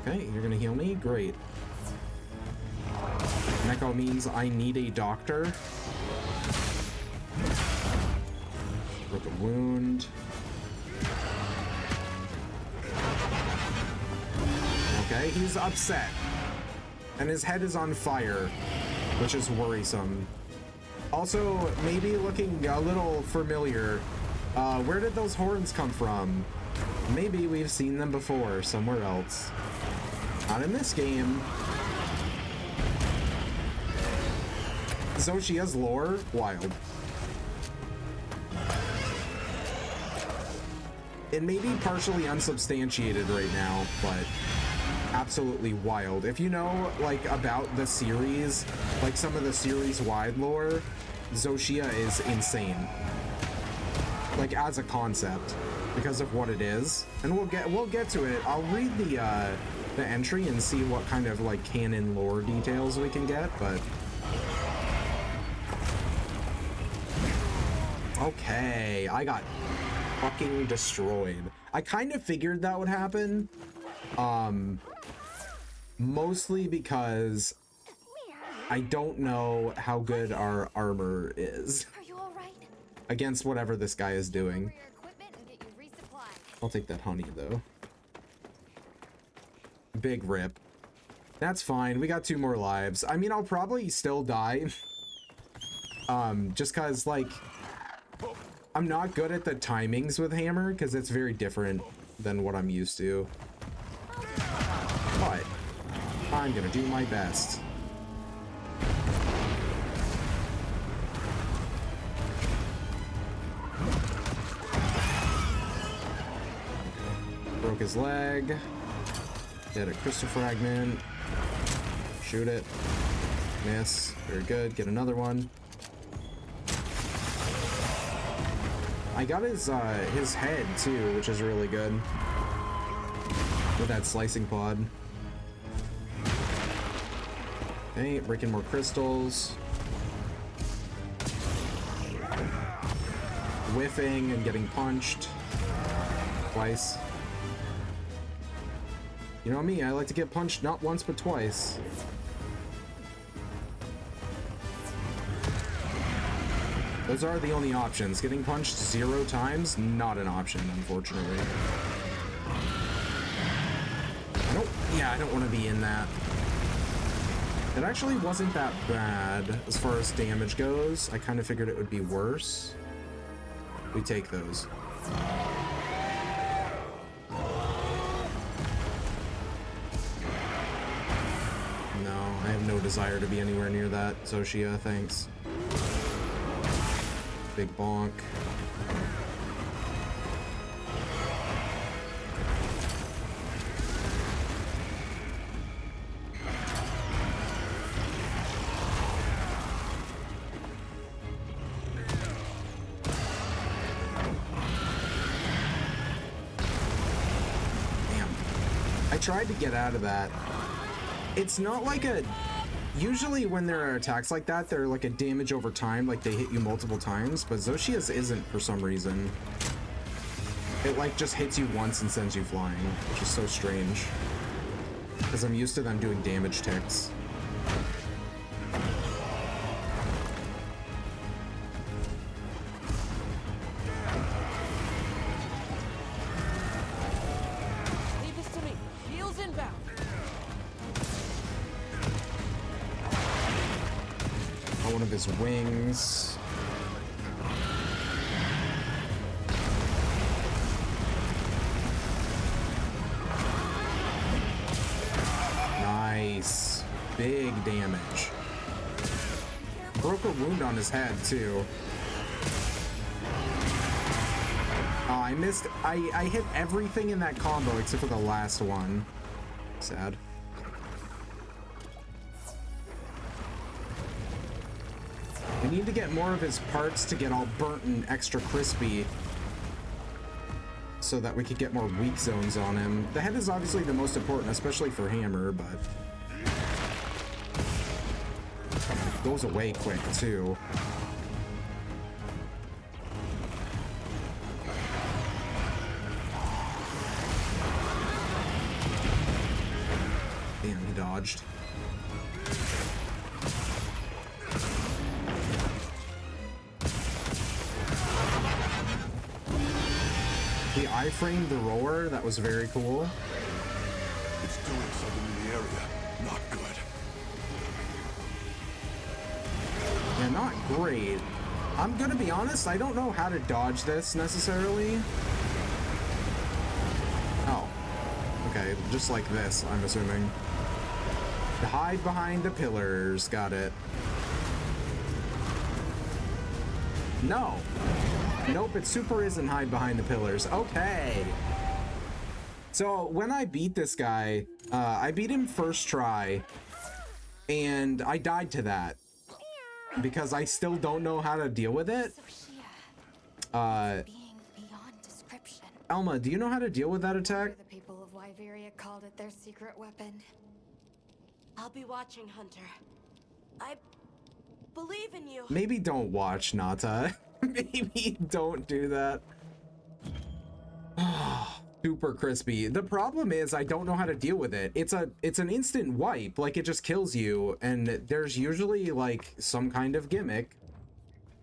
Okay, you're gonna heal me? Great. Neko means I need a doctor. With a wound. Okay, he's upset. And his head is on fire, which is worrisome. Also, maybe looking a little familiar. Where did those horns come from? Maybe we've seen them before somewhere else. Not in this game. Xochitl's lore? Wild. It may be partially unsubstantiated right now, but absolutely wild. If you know, like, about the series, like some of the series-wide lore, Zoshia is insane. Like, as a concept, because of what it is. And we'll get to it. I'll read the entry and see what kind of, like, canon lore details we can get, but... Okay, I got fucking destroyed. I kind of figured that would happen. Mostly because I don't know how good our armor is. Are you all right? Against whatever this guy is doing. I'll take that honey, though. Big rip. That's fine. We got 2 more lives. I mean, I'll probably still die. Just because, like, I'm not good at the timings with hammer, because it's very different than what I'm used to. But I'm gonna do my best. Broke his leg. Get a crystal fragment. Shoot it. Miss. Very good. Get another one. I got his head too, which is really good. With that slicing pod. Okay, breaking more crystals. Whiffing and getting punched. Twice. You know me, I like to get punched not once but twice. Those are the only options. Getting punched 0 times, not an option, unfortunately. I don't want to be in that. It actually wasn't that bad as far as damage goes. I kind of figured it would be worse. We take those. I have no desire to be anywhere near that. Zoshia, thanks. Big bonk. Damn. I tried to get out of that. It's not like a... Usually when there are attacks like that, they're like a damage over time, like they hit you multiple times, but Zoshia's isn't for some reason. It like just hits you once and sends you flying, which is so strange. Because I'm used to them doing damage ticks. Leave this to me. Heels inbound. One of his wings. Nice. Big damage. Broke a wound on his head, too. Oh, I missed. I hit everything in that combo except for the last one. Sad. We need to get more of his parts to get all burnt and extra crispy so that we could get more weak zones on him. The head is obviously the most important, especially for hammer, but it goes away quick too. Damn, he dodged. He iframed the roar. That was very cool. It's doing something in the area. Not good. Yeah, not great. I'm gonna be honest, I don't know how to dodge this necessarily. Oh. Okay, just like this, I'm assuming. To hide behind the pillars. Got it. No. Nope, it super isn't hide behind the pillars. Okay. So when I beat this guy, I beat him first try, and I died to that. because I still don't know how to deal with it. Being beyond description. Alma, do you know how to deal with that attack? The people of Wyveria called it their secret weapon. I'll be watching, Hunter. I believe in you. Maybe don't watch, Nata. Maybe don't do that. Super crispy. The problem is I don't know how to deal with it. It's an instant wipe, like it just kills you, and there's usually like some kind of gimmick.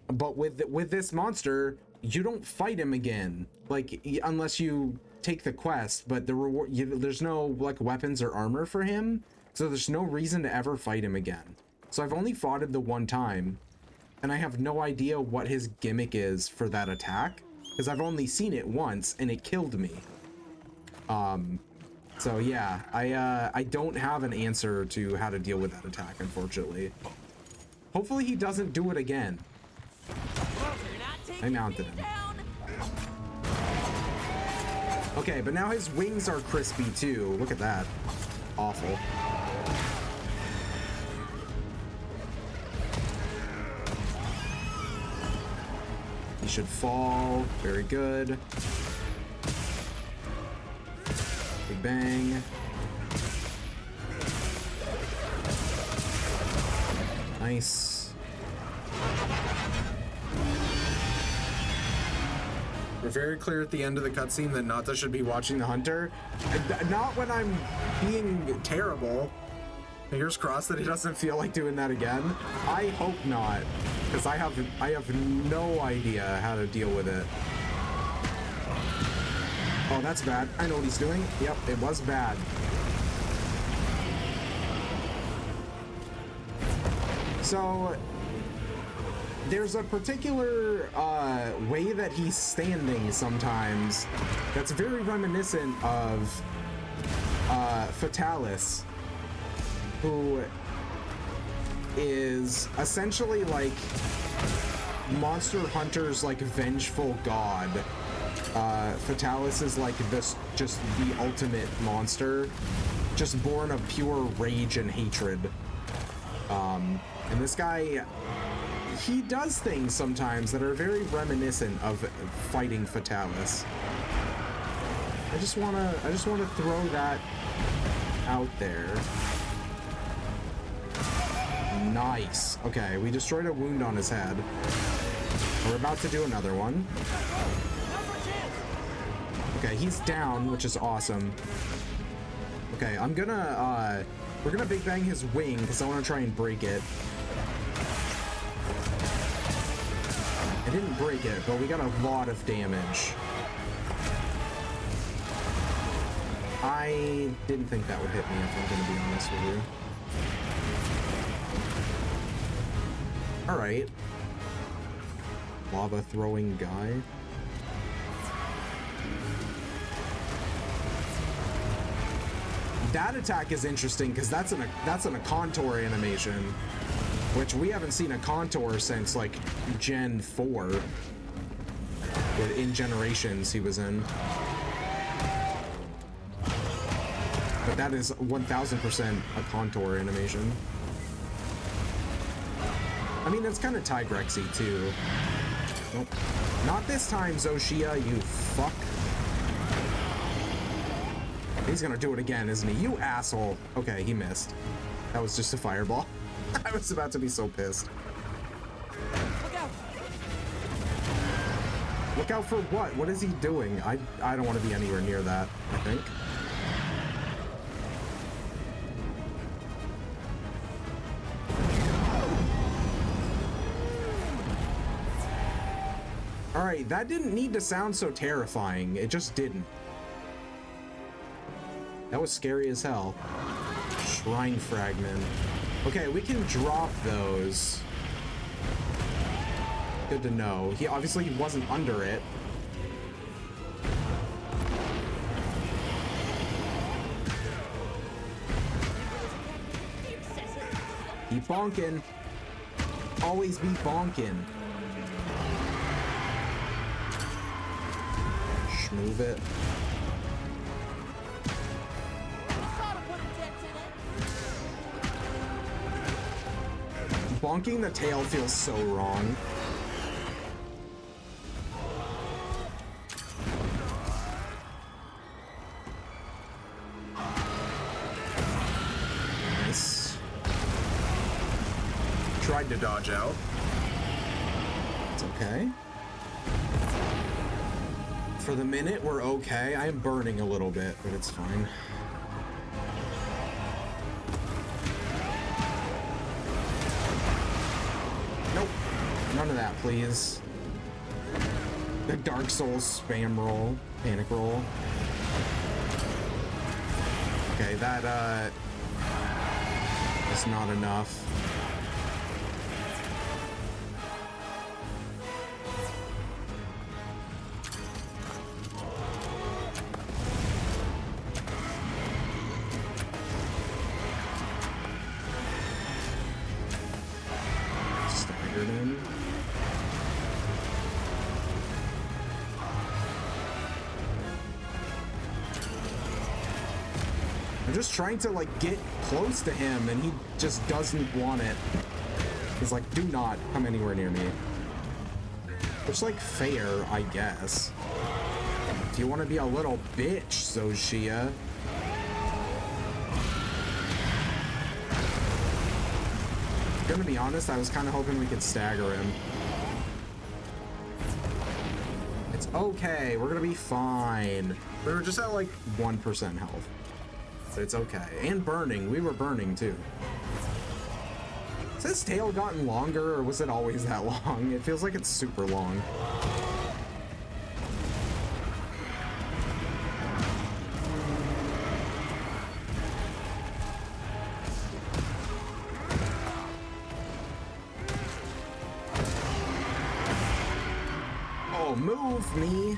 But with this monster, you don't fight him again, like unless you take the quest. But the reward, there's no like weapons or armor for him, so there's no reason to ever fight him again. So I've only fought him the one time, and I have no idea what his gimmick is for that attack, because I've only seen it once and it killed me. So yeah, I don't have an answer to how to deal with that attack, unfortunately. Hopefully he doesn't do it again. I mounted him. Okay, but now his wings are crispy too. Look at that. Awful. He should fall. Very good. Big bang. Nice. We're very clear at the end of the cutscene that Nata should be watching the Hunter. Not when I'm being terrible. Fingers crossed that he doesn't feel like doing that again. I hope not, because I have no idea how to deal with it. Oh, that's bad. I know what he's doing. Yep, it was bad. So there's a particular way that he's standing sometimes that's very reminiscent of Fatalis, who is essentially like Monster Hunter's like vengeful god. Fatalis is like this, just the ultimate monster, just born of pure rage and hatred. And this guy, he does things sometimes that are very reminiscent of fighting Fatalis. I just wanna throw that out there. Nice. Okay, we destroyed a wound on his head. We're about to do another one. Okay, he's down, which is awesome. Okay, I'm gonna, we're gonna big bang his wing because I want to try and break it. I didn't break it, but we got a lot of damage. I didn't think that would hit me, if I'm gonna be honest with you. Alright. Lava throwing guy. That attack is interesting because that's in a contour animation, which we haven't seen a contour since like Gen 4. In Generations he was in. But that is 1000% a contour animation. I mean, it's kind of Tigrexy too. Nope. Not this time, Zoshia, you fuck. He's gonna do it again, isn't he? You asshole. Okay, he missed. That was just a fireball. I was about to be so pissed. Look out! Look out for what? What is he doing? I don't want to be anywhere near that, I think. Alright, that didn't need to sound so terrifying. It just didn't. That was scary as hell. Shrine fragment. Okay, we can drop those. Good to know. He obviously wasn't under it. Keep bonking. Always be bonking. Schmoove it. Bonking the tail feels so wrong. Nice. Tried to dodge out. It's okay. For the minute, we're okay. I am burning a little bit, but it's fine. Nope. None of that, please. The Dark Souls spam roll. Panic roll. Okay, that, is not enough. Staggered him. I'm just trying to like get close to him and he just doesn't want it. He's like, do not come anywhere near me. Which like fair, I guess. If you want to be a little bitch, Zoshia. Gonna be honest, I was kind of hoping we could stagger him. It's okay, we're gonna be fine. We were just at like 1% health. So it's okay. And burning, we were burning too. Has his tail gotten longer or was it always that long? It feels like it's super long. Oh, move me.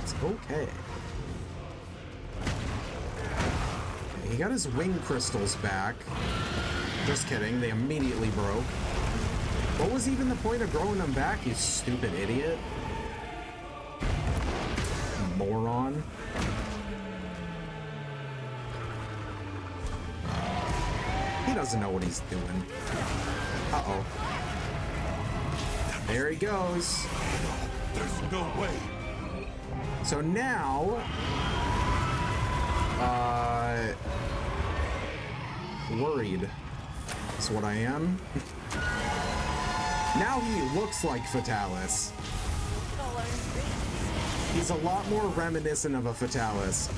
It's okay. He got his wing crystals back. Just kidding, they immediately broke. What was even the point of growing them back, you stupid idiot? Moron. He doesn't know what he's doing. Uh-oh. There he goes. There's no way. So now, worried is what I am. Now he looks like Fatalis. He's a lot more reminiscent of a Fatalis.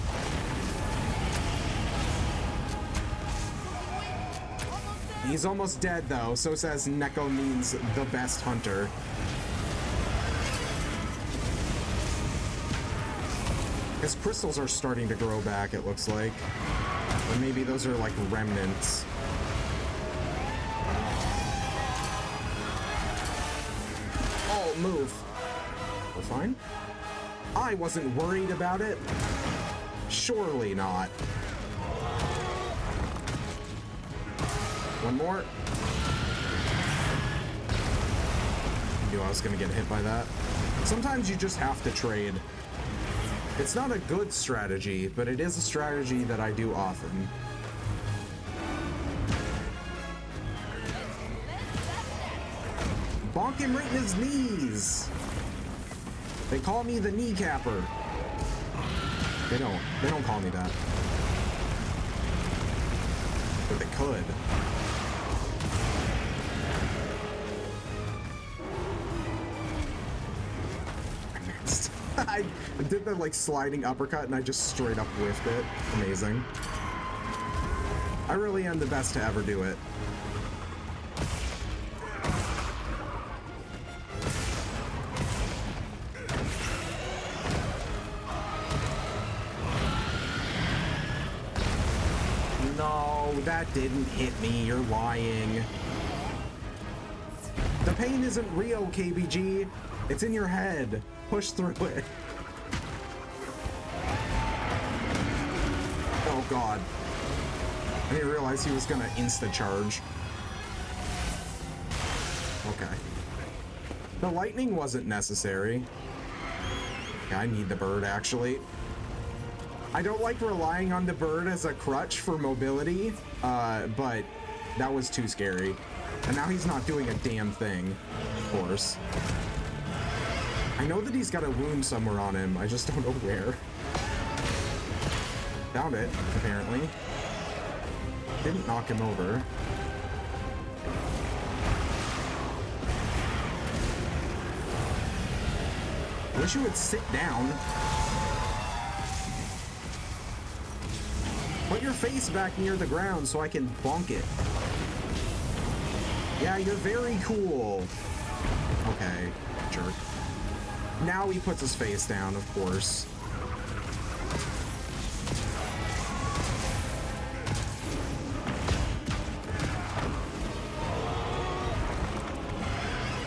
He's almost dead though, so says Neko means the best hunter. His crystals are starting to grow back, it looks like. Or maybe those are like remnants. Oh, move. We're fine? I wasn't worried about it. Surely not. One more. I knew I was gonna get hit by that. Sometimes you just have to trade. It's not a good strategy, but it is a strategy that I do often. Bonk him right in his knees. They call me the kneecapper. They don't call me that. But they could. I did the like sliding uppercut and I just straight up whiffed it. Amazing. I really am the best to ever do it. No, that didn't hit me. You're lying. The pain isn't real, KBG. It's in your head. Push through it. Oh god. I didn't realize he was gonna insta-charge. Okay. The lightning wasn't necessary. Yeah, I need the bird, actually. I don't like relying on the bird as a crutch for mobility, but that was too scary. And now he's not doing a damn thing, of course. I know that he's got a wound somewhere on him, I just don't know where. Found it, apparently. Didn't knock him over. I wish you would sit down. Put your face back near the ground so I can bonk it. Yeah, you're very cool. Okay, jerk. Now he puts his face down, of course.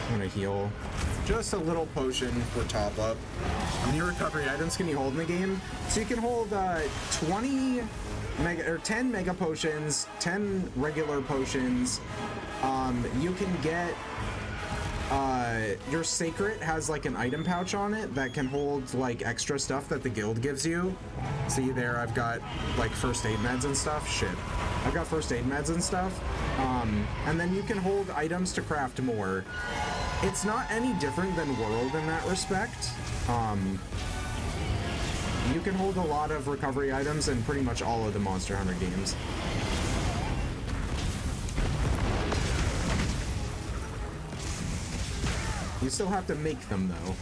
I'm gonna heal. Just a little potion for top up. How many recovery items can you hold in the game? So you can hold 20 mega or 10 mega potions, 10 regular potions. You can get your sacred has like an item pouch on it that can hold like extra stuff that the guild gives you. See there, I've got like first aid meds and stuff. Shit, I've got first aid meds and stuff. And then you can hold items to craft more. It's not any different than World in that respect. You can hold a lot of recovery items in pretty much all of the Monster Hunter games. You still have to make them, though.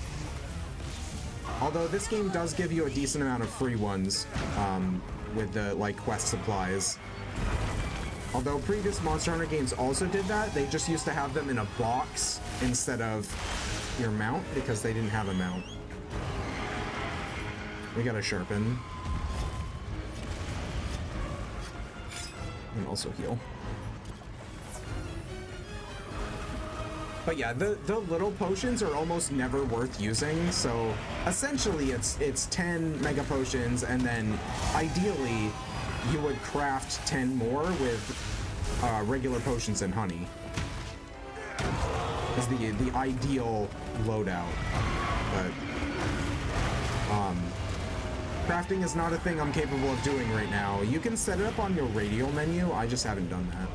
Although this game does give you a decent amount of free ones with the like quest supplies. Although previous Monster Hunter games also did that, they just used to have them in a box instead of your mount because they didn't have a mount. We gotta sharpen. And also heal. But yeah, the little potions are almost never worth using, so essentially it's 10 mega potions, and then ideally you would craft 10 more with regular potions and honey. Is the ideal loadout. But crafting is not a thing I'm capable of doing right now. You can set it up on your radial menu, I just haven't done that.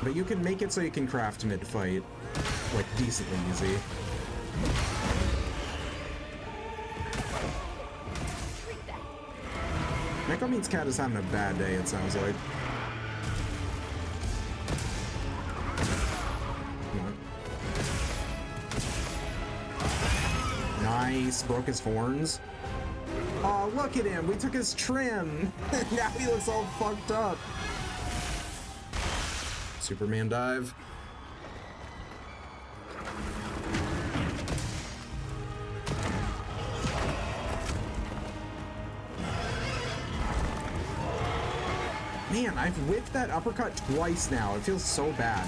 But you can make it so you can craft mid-fight, like, decently easy. Neko Means Cat is having a bad day, it sounds like. Nice, broke his horns. Oh, look at him, we took his trim. Now he looks all fucked up. Superman dive. Man, I've whipped that uppercut twice now. It feels so bad.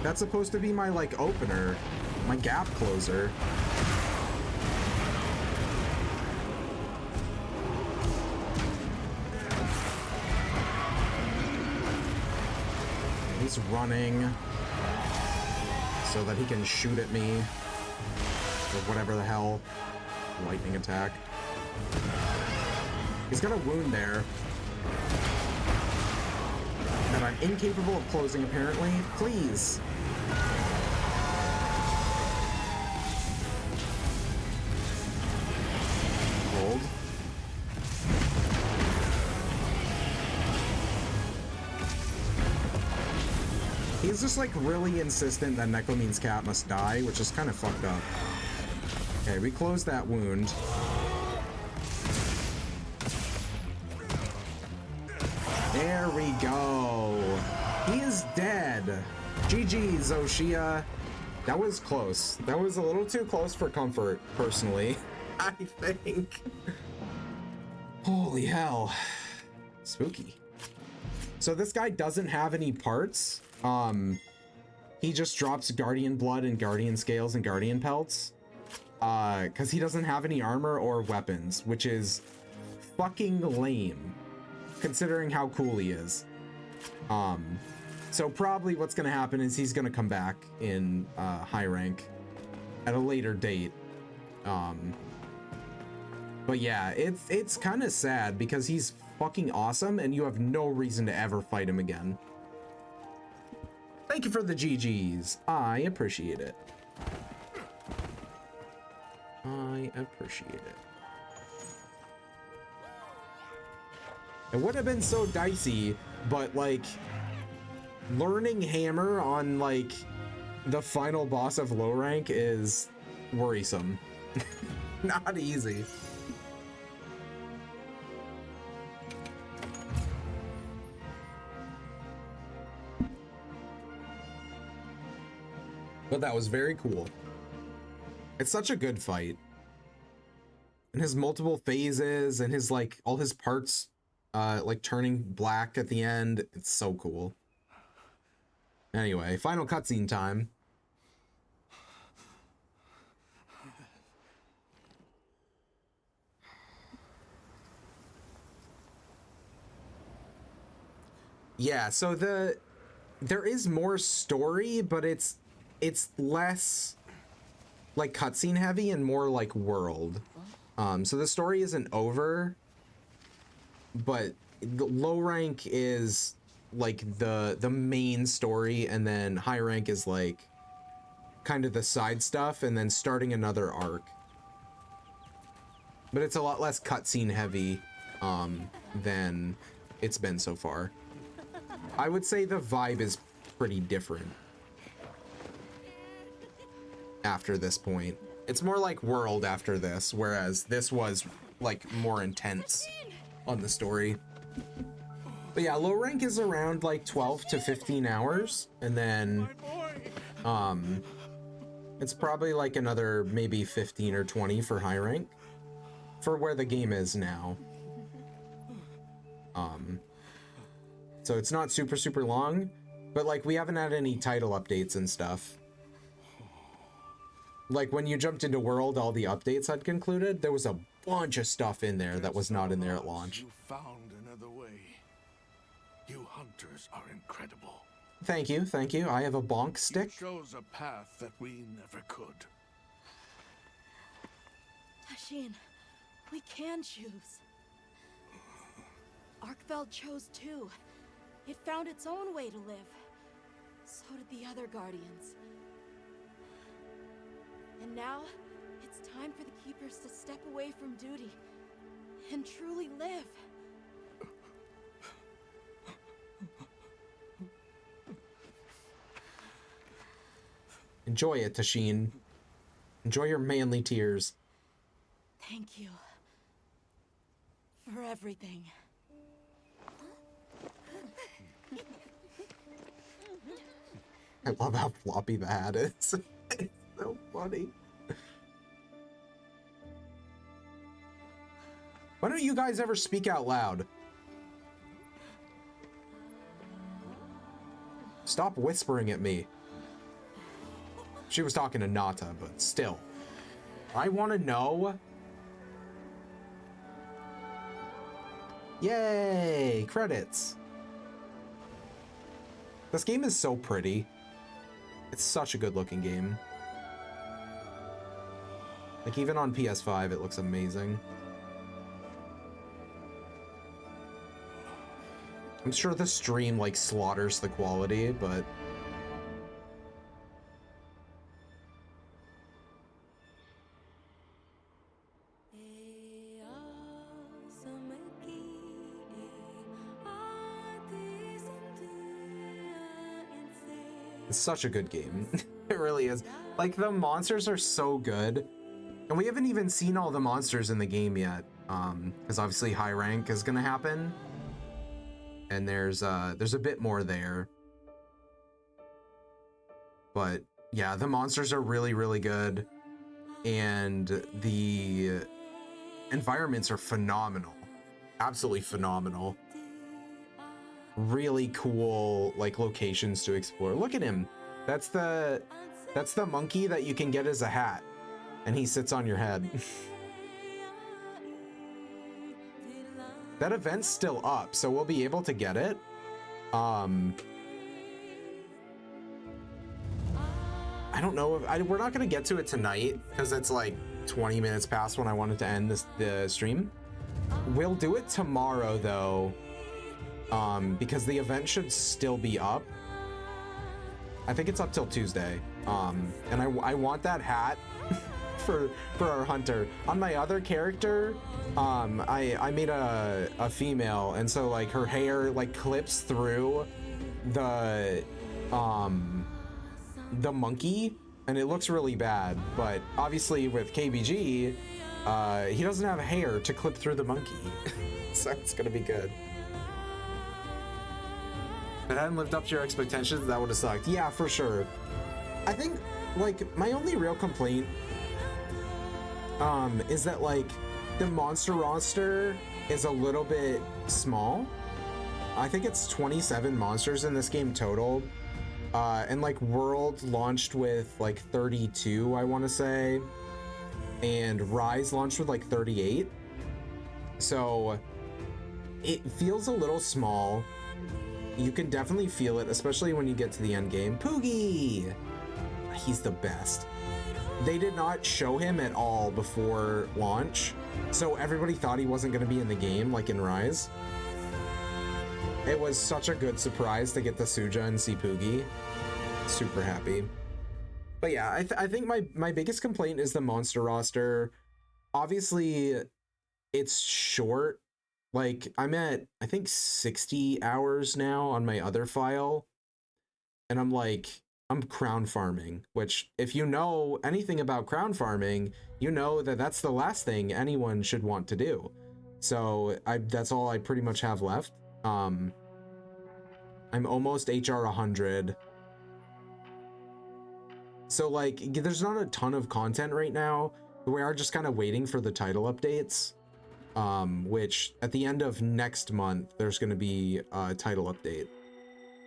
That's supposed to be my, like, opener. My gap closer. He's running so that he can shoot at me or whatever the hell. Lightning attack. He's got a wound there that I'm incapable of closing, apparently. Please. Hold. He's just like really insistent that Neko Means Cat must die, which is kind of fucked up. Okay, we closed that wound. There we go. He is dead. GG, Zoshia. That was close. That was a little too close for comfort, personally. I think. Holy hell. Spooky. So this guy doesn't have any parts. He just drops Guardian Blood and Guardian Scales and Guardian Pelts. Because he doesn't have any armor or weapons, which is fucking lame, considering how cool he is. So probably what's gonna happen is he's gonna come back in high rank at a later date. But yeah, it's kind of sad because he's fucking awesome and you have no reason to ever fight him again. Thank you for the GGs. I appreciate it. I appreciate it. It would have been so dicey, but like learning hammer on like the final boss of low rank is worrisome. Not easy. But that was very cool. It's such a good fight. And his multiple phases and his like all his parts like turning black at the end. It's so cool. Anyway, final cutscene time. Yeah, so there is more story, but it's less like cutscene heavy and more like world. So the story isn't over, but the low rank is like the main story, and then high rank is like kind of the side stuff, and then starting another arc. But it's a lot less cutscene heavy than it's been so far. I would say the vibe is pretty different after this point. It's more like world after this, whereas this was like more intense on the story. But yeah, low rank is around like 12 to 15 hours, and then it's probably like another maybe 15 or 20 for high rank for where the game is now. So it's not super long, but like we haven't had any title updates and stuff. Like when you jumped into world, all the updates had concluded. There was a bunch of stuff in there that was not in there at launch. You found another way. You hunters are incredible. Thank you. I have a bonk stick. You chose a path that we never could. Tashin, we can choose. Arkfeld chose too. It found its own way to live. So did the other Guardians. And now, it's time for the Keepers to step away from duty and truly live. Enjoy it, Tashin. Enjoy your manly tears. Thank you. For everything. I love how floppy the hat is. It's so funny. Why don't you guys ever speak out loud? Stop whispering at me. She was talking to Nata, but still. I want to know. Yay! Credits. This game is so pretty. It's such a good looking game. Like even on PS5 it looks amazing. I'm sure the stream like slaughters the quality, but it's such a good game. It really is. Like the monsters are so good. And we haven't even seen all the monsters in the game yet. Because obviously high rank is gonna happen. And there's a bit more there. But yeah, the monsters are really, really good. And the environments are phenomenal. Absolutely phenomenal. Really cool like locations to explore. Look at him. That's the monkey that you can get as a hat. And he sits on your head. That event's still up, so we'll be able to get it. I don't know if we're not gonna get to it tonight because it's like 20 minutes past when I wanted to end the stream. We'll do it tomorrow though, because the event should still be up. I think it's up till Tuesday. And I want that hat for our hunter. On my other character, I made a female, and so like her hair like clips through the monkey, and it looks really bad. But obviously with KBG, he doesn't have hair to clip through the monkey, so it's gonna be good. If it hadn't lived up to your expectations, that would have sucked. Yeah, for sure. I think like my only real complaint is that like the monster roster is a little bit small. I think it's 27 monsters in this game total. And like World launched with like 32, I want to say. And Rise launched with like 38. So it feels a little small. You can definitely feel it, especially when you get to the end game. Poogie! He's the best. They did not show him at all before launch, so everybody thought he wasn't going to be in the game, like in Rise. It was such a good surprise to get the Suja and see Poogie. Super happy. But yeah, I think my biggest complaint is the monster roster. Obviously, it's short. Like, I'm at, I think, 60 hours now on my other file. And I'm crown farming, which if you know anything about crown farming, you know that that's the last thing anyone should want to do. So that's all I pretty much have left. I'm almost HR 100. So like, there's not a ton of content right now. We are just kind of waiting for the title updates. Which at the end of next month, there's going to be a title update.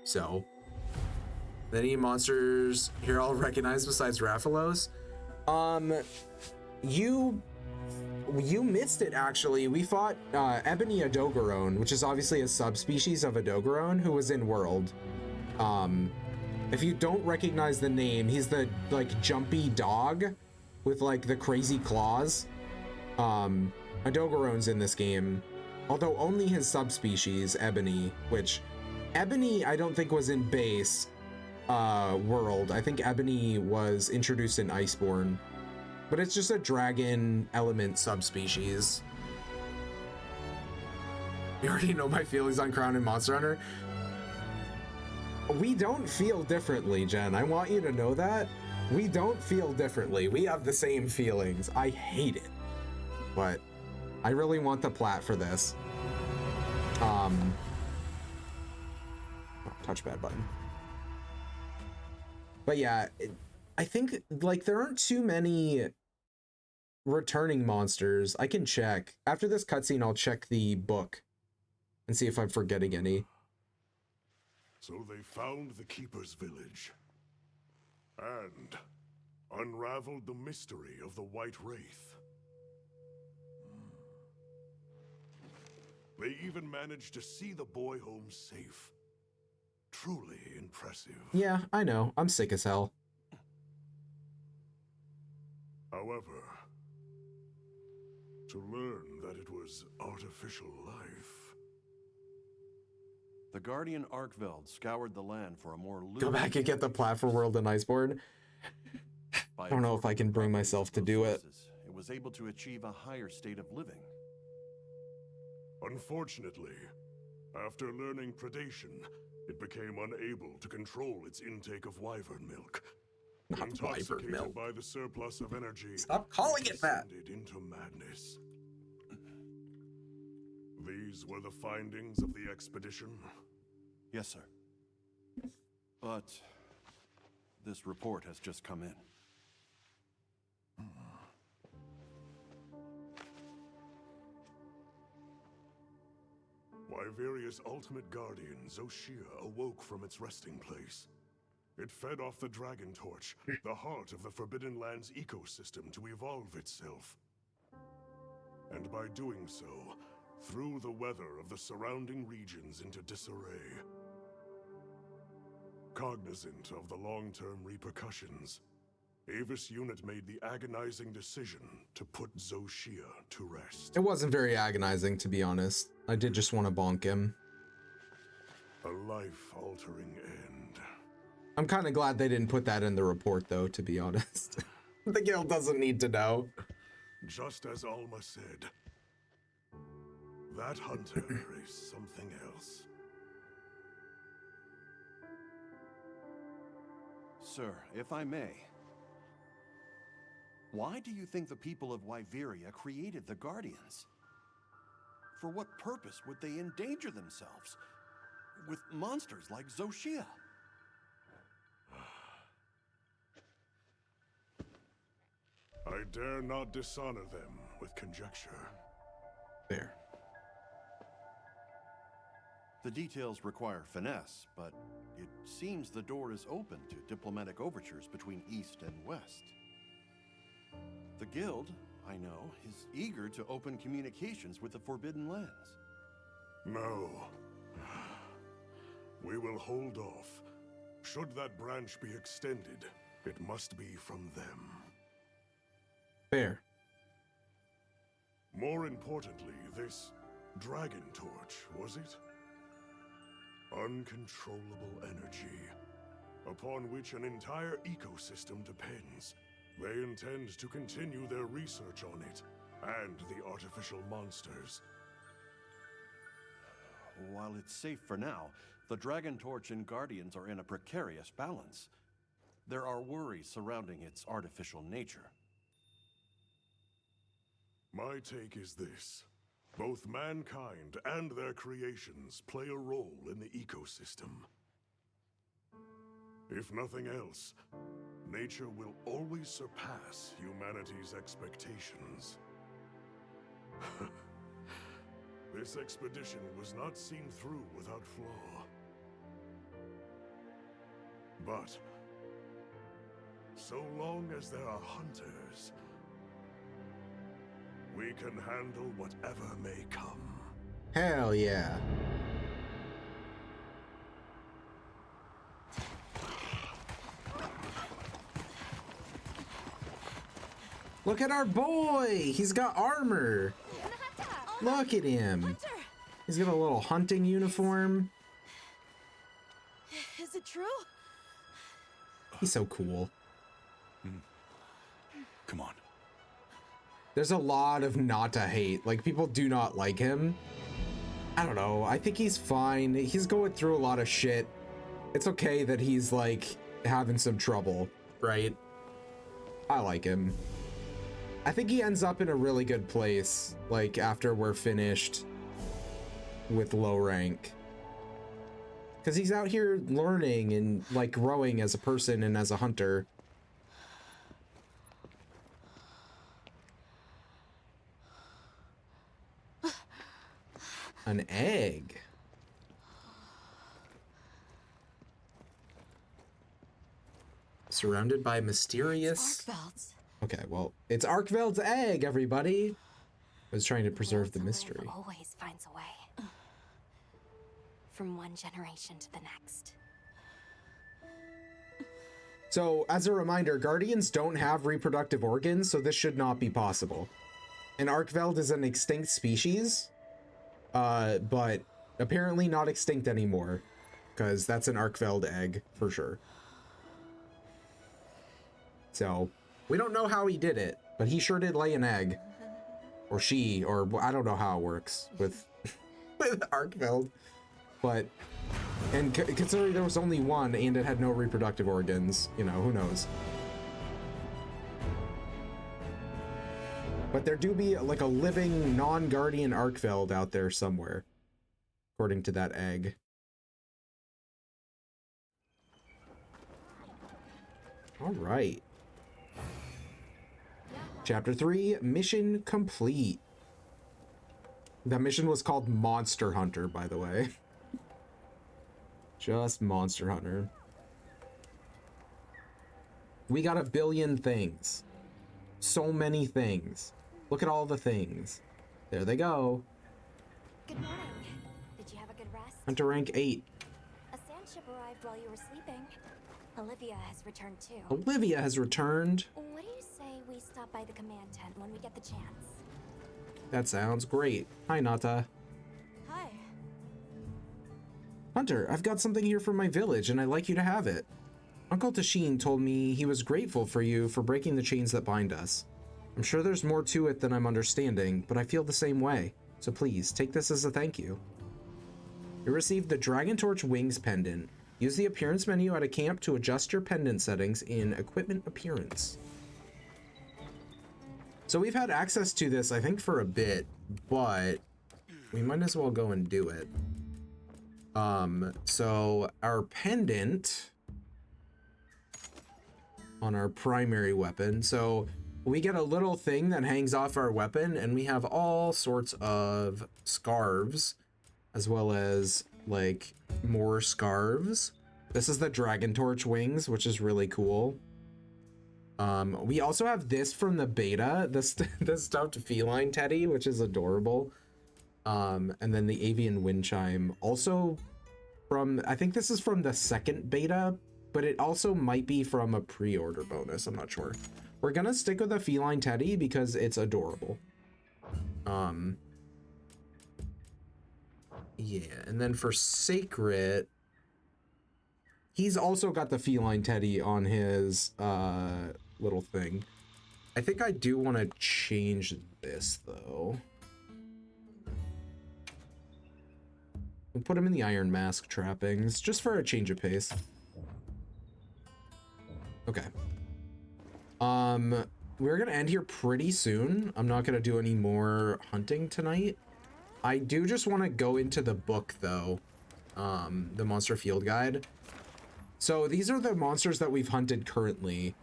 So, any monsters here I'll recognize besides Rathalos? You missed it actually. We fought Ebony Adogarone, which is obviously a subspecies of Adogarone who was in World. If you don't recognize the name, he's the like jumpy dog with like the crazy claws. Adogarone's in this game, although only his subspecies, Ebony, which Ebony I don't think was in base World. I think Ebony was introduced in Iceborne, but it's just a dragon element subspecies. You already know my feelings on Crown and Monster Hunter. We don't feel differently, Jen. I want you to know that. We don't feel differently. We have the same feelings. I hate it, but I really want the plat for this. Touchpad button. But yeah, I think like there aren't too many returning monsters. I can check. After this cutscene, I'll check the book and see if I'm forgetting any. So they found the Keeper's village and unraveled the mystery of the White Wraith. They even managed to see the boy home safe. Truly impressive. Yeah, I know. I'm sick as hell. However, to learn that it was artificial life. The Guardian Arkveld scoured the land for a more Go back and get the plat for World and Iceborne. I don't know if I can bring myself to do it. It was able to achieve a higher state of living. Unfortunately, after learning predation, it became unable to control its intake of wyvern milk. Not wyvern milk. By the surplus of energy, stop calling it that. Into madness. These were the findings of the expedition? Yes, sir. But this report has just come in. Wyveria's ultimate guardian, Zoshia, awoke from its resting place. It fed off the Dragon Torch, the heart of the Forbidden Lands ecosystem, to evolve itself. And by doing so, threw the weather of the surrounding regions into disarray. Cognizant of the long-term repercussions, Avis unit made the agonizing decision to put Zoshia to rest. It wasn't very agonizing, to be honest. I did just want to bonk him. A life-altering end. I'm kind of glad they didn't put that in the report, though, to be honest. The guild doesn't need to know. Just as Alma said, that hunter is something else. Sir, if I may, why do you think the people of Wyveria created the Guardians? For what purpose would they endanger themselves with monsters like Zoshia? I dare not dishonor them with conjecture. There. The details require finesse, but it seems the door is open to diplomatic overtures between East and West. The Guild, I know, is eager to open communications with the Forbidden Lands. No. We will hold off. Should that branch be extended, it must be from them. Fair. More importantly, this dragon torch, was it? Uncontrollable energy, upon which an entire ecosystem depends. They intend to continue their research on it, and the artificial monsters. While it's safe for now, the Dragon Torch and Guardians are in a precarious balance. There are worries surrounding its artificial nature. My take is this. Both mankind and their creations play a role in the ecosystem. If nothing else, nature will always surpass humanity's expectations. This expedition was not seen through without flaw. But so long as there are hunters, we can handle whatever may come. Hell yeah. Look at our boy! He's got armor! Look at him! He's got a little hunting uniform. Is it true? He's so cool. Come on. There's a lot of not to hate. Like, people do not like him. I don't know. I think he's fine. He's going through a lot of shit. It's okay that he's, like, having some trouble, right? I like him. I think he ends up in a really good place, like, after we're finished with low rank. Because he's out here learning and, like, growing as a person and as a hunter. An egg. Surrounded by mysterious... Arkveld's. Okay, well, it's Arkveld's egg, everybody. I was trying to preserve the Live mystery. always finds a way. From one generation to the next. So, as a reminder, Guardians don't have reproductive organs, so this should not be possible. And Arkveld is an extinct species, but apparently not extinct anymore, because that's an Arkveld egg, for sure. So, we don't know how he did it, but he sure did lay an egg. Or she, or I don't know how it works with, with Arkveld. But, and considering there was only one and it had no reproductive organs, you know, who knows. But there do be like a living non-guardian Arkveld out there somewhere, according to that egg. All right. Chapter 3, mission complete. That mission was called Monster Hunter, by the way. Just Monster Hunter. We got a billion things. So many things. Look at all the things. There they go. Good morning. Did you have a good rest? Hunter rank 8. A sand ship arrived while you were sleeping. Olivia has returned too. Olivia has returned. What do you say we stop by the command tent when we get the chance? That sounds great. Hi, Nata. Hi. Hunter, I've got something here from my village and I'd like you to have it. Uncle Tashin told me he was grateful for you for breaking the chains that bind us. I'm sure there's more to it than I'm understanding, but I feel the same way. So please, take this as a thank you. You received the Dragon Torch Wings pendant. Use the appearance menu at a camp to adjust your pendant settings in equipment appearance. So we've had access to this, I think, for a bit, but we might as well go and do it. So our pendant on our primary weapon. So we get a little thing that hangs off our weapon, and we have all sorts of scarves, as well as like more scarves. This is the Dragon Torch Wings, which is really cool. We also have this from the beta, the stuffed feline teddy, which is adorable. And then the avian wind chime, also from, I think this is from the second beta, but it also might be from a pre-order bonus. I'm not sure. We're gonna stick with the feline teddy because it's adorable. Yeah, and then for Sacred, he's also got the feline teddy on his little thing. I think I do want to change this though. We'll put him in the Iron Mask trappings just for a change of pace. Okay. We're gonna end here pretty soon. I'm not gonna do any more hunting tonight. I do just want to go into the book though, the Monster Field Guide. So these are the monsters that we've hunted currently,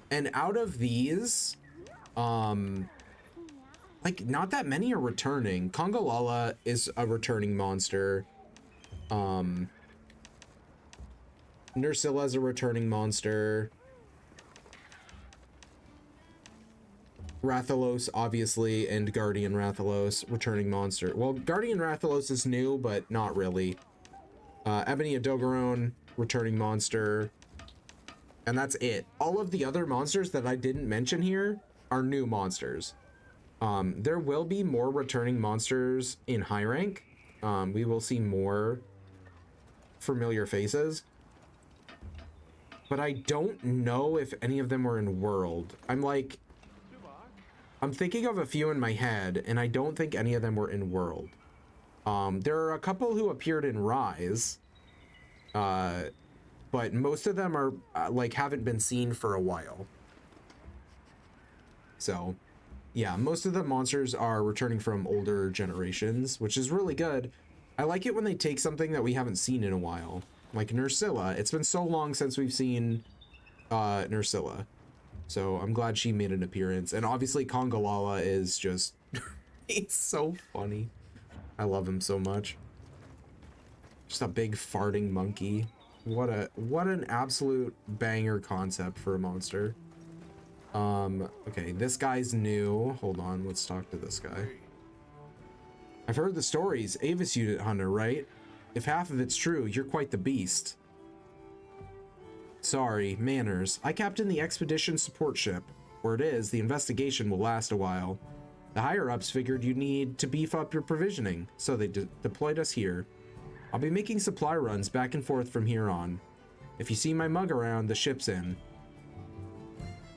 and out of these, like not that many are returning. Kongolala is a returning monster. Nursilla is a returning monster. Rathalos, obviously, and Guardian Rathalos, returning monster. Well, Guardian Rathalos is new, but not really. Ebony Adogaron, returning monster. And that's it. All of the other monsters that I didn't mention here are new monsters. There will be more returning monsters in high rank. We will see more familiar faces. But I don't know if any of them were in World. I'm thinking of a few in my head, and I don't think any of them were in World. There are a couple who appeared in Rise, but most of them are haven't been seen for a while. So, yeah, most of the monsters are returning from older generations, which is really good. I like it when they take something that we haven't seen in a while, like Nursilla. It's been so long since we've seen Nursilla. So I'm glad she made an appearance. And obviously Kongolala is just, he's so funny. I love him so much. Just a big farting monkey. What an absolute banger concept for a monster. Okay, this guy's new. Hold on, let's talk to this guy. I've heard the stories. Avis unit hunter, right? If half of it's true, you're quite the beast. Sorry, manners. I captain the expedition support ship. Where it is, the investigation will last a while. The higher-ups figured you need to beef up your provisioning, so they deployed us here. I'll be making supply runs back and forth from here on. If you see my mug around, the ship's in.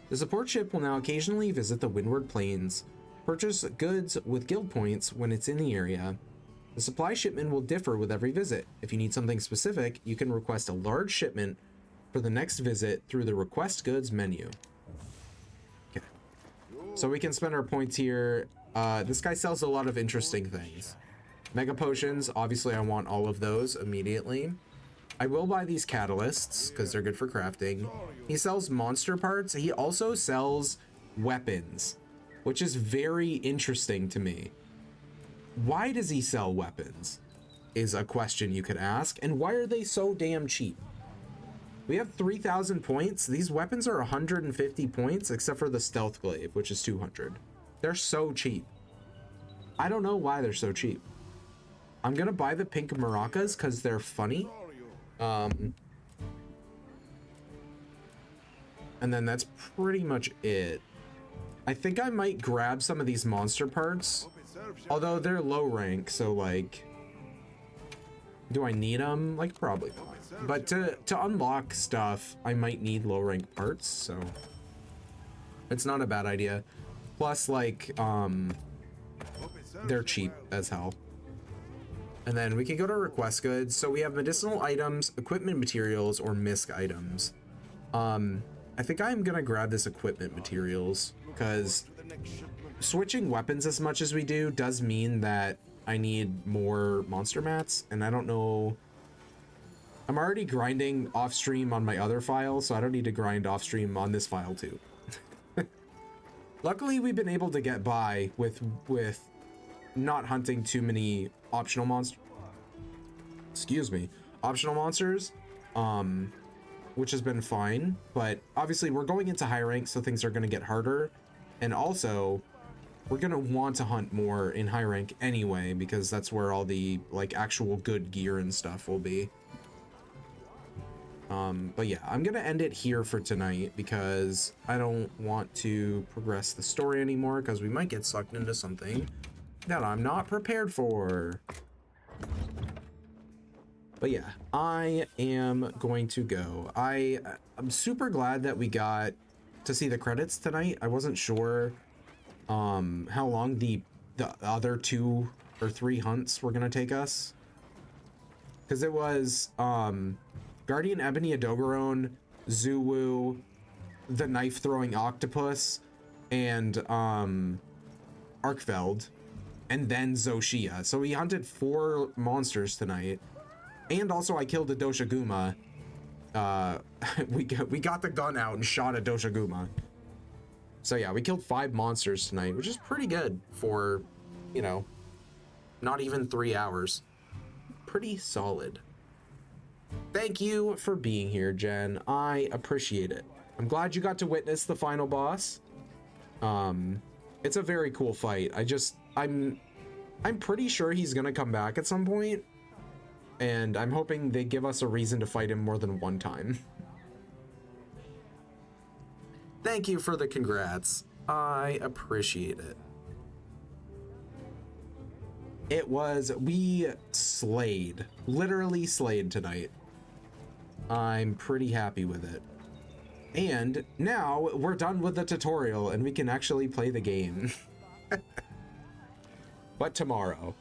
The support ship will now occasionally visit the Windward Plains. Purchase goods with guild points when it's in the area. The supply shipment will differ with every visit. If you need something specific, you can request a large shipment for the next visit through the request goods menu. Okay, so we can spend our points here. This guy sells a lot of interesting things. Mega potions, obviously I want all of those immediately. I will buy these catalysts because they're good for crafting. He sells monster parts. He also sells weapons, which is very interesting to me. Why does he sell weapons is a question you could ask, and why are they so damn cheap? We have 3,000 points. These weapons are 150 points, except for the Stealth Glaive, which is 200. They're so cheap. I don't know why they're so cheap. I'm gonna buy the pink maracas because they're funny. And then that's pretty much it. I think I might grab some of these monster parts, although they're low rank, so like, do I need them? Like, probably not. But to unlock stuff, I might need low rank parts, so it's not a bad idea. Plus, like, they're cheap as hell. And then we can go to request goods. So we have medicinal items, equipment materials, or misc items. I think I'm gonna grab this equipment materials because switching weapons as much as we do does mean that I need more monster mats, and I don't know. I'm already grinding off stream on my other file, so I don't need to grind off stream on this file too. Luckily, we've been able to get by with not hunting too many optional monsters. Excuse me, optional monsters, which has been fine. But obviously, we're going into high rank, so things are going to get harder, and also we're going to want to hunt more in high rank anyway, because that's where all the like actual good gear and stuff will be. But yeah, I'm gonna end it here for tonight because I don't want to progress the story anymore because we might get sucked into something that I'm not prepared for. But yeah, I am going to go. I'm super glad that we got to see the credits tonight. I wasn't sure how long the other 2 or 3 hunts were gonna take us, because it was Guardian Ebony Adogaron, Zuwu, the knife-throwing octopus, and Arkfeld, and then Zoshia. So we hunted 4 monsters tonight, and also I killed a Doshaguma. We got the gun out and shot a Doshaguma. So yeah, we killed 5 monsters tonight, which is pretty good for, you know, not even 3 hours. Pretty solid. Thank you for being here, Jen. I appreciate it. I'm glad you got to witness the final boss. It's a very cool fight. I'm pretty sure he's gonna come back at some point, and I'm hoping they give us a reason to fight him more than one time. Thank you for the congrats. I appreciate it. We slayed, literally slayed tonight. I'm pretty happy with it. And now we're done with the tutorial and we can actually play the game. But tomorrow.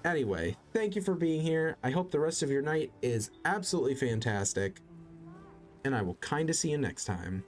Anyway, thank you for being here. I hope the rest of your night is absolutely fantastic. And I will kind of see you next time.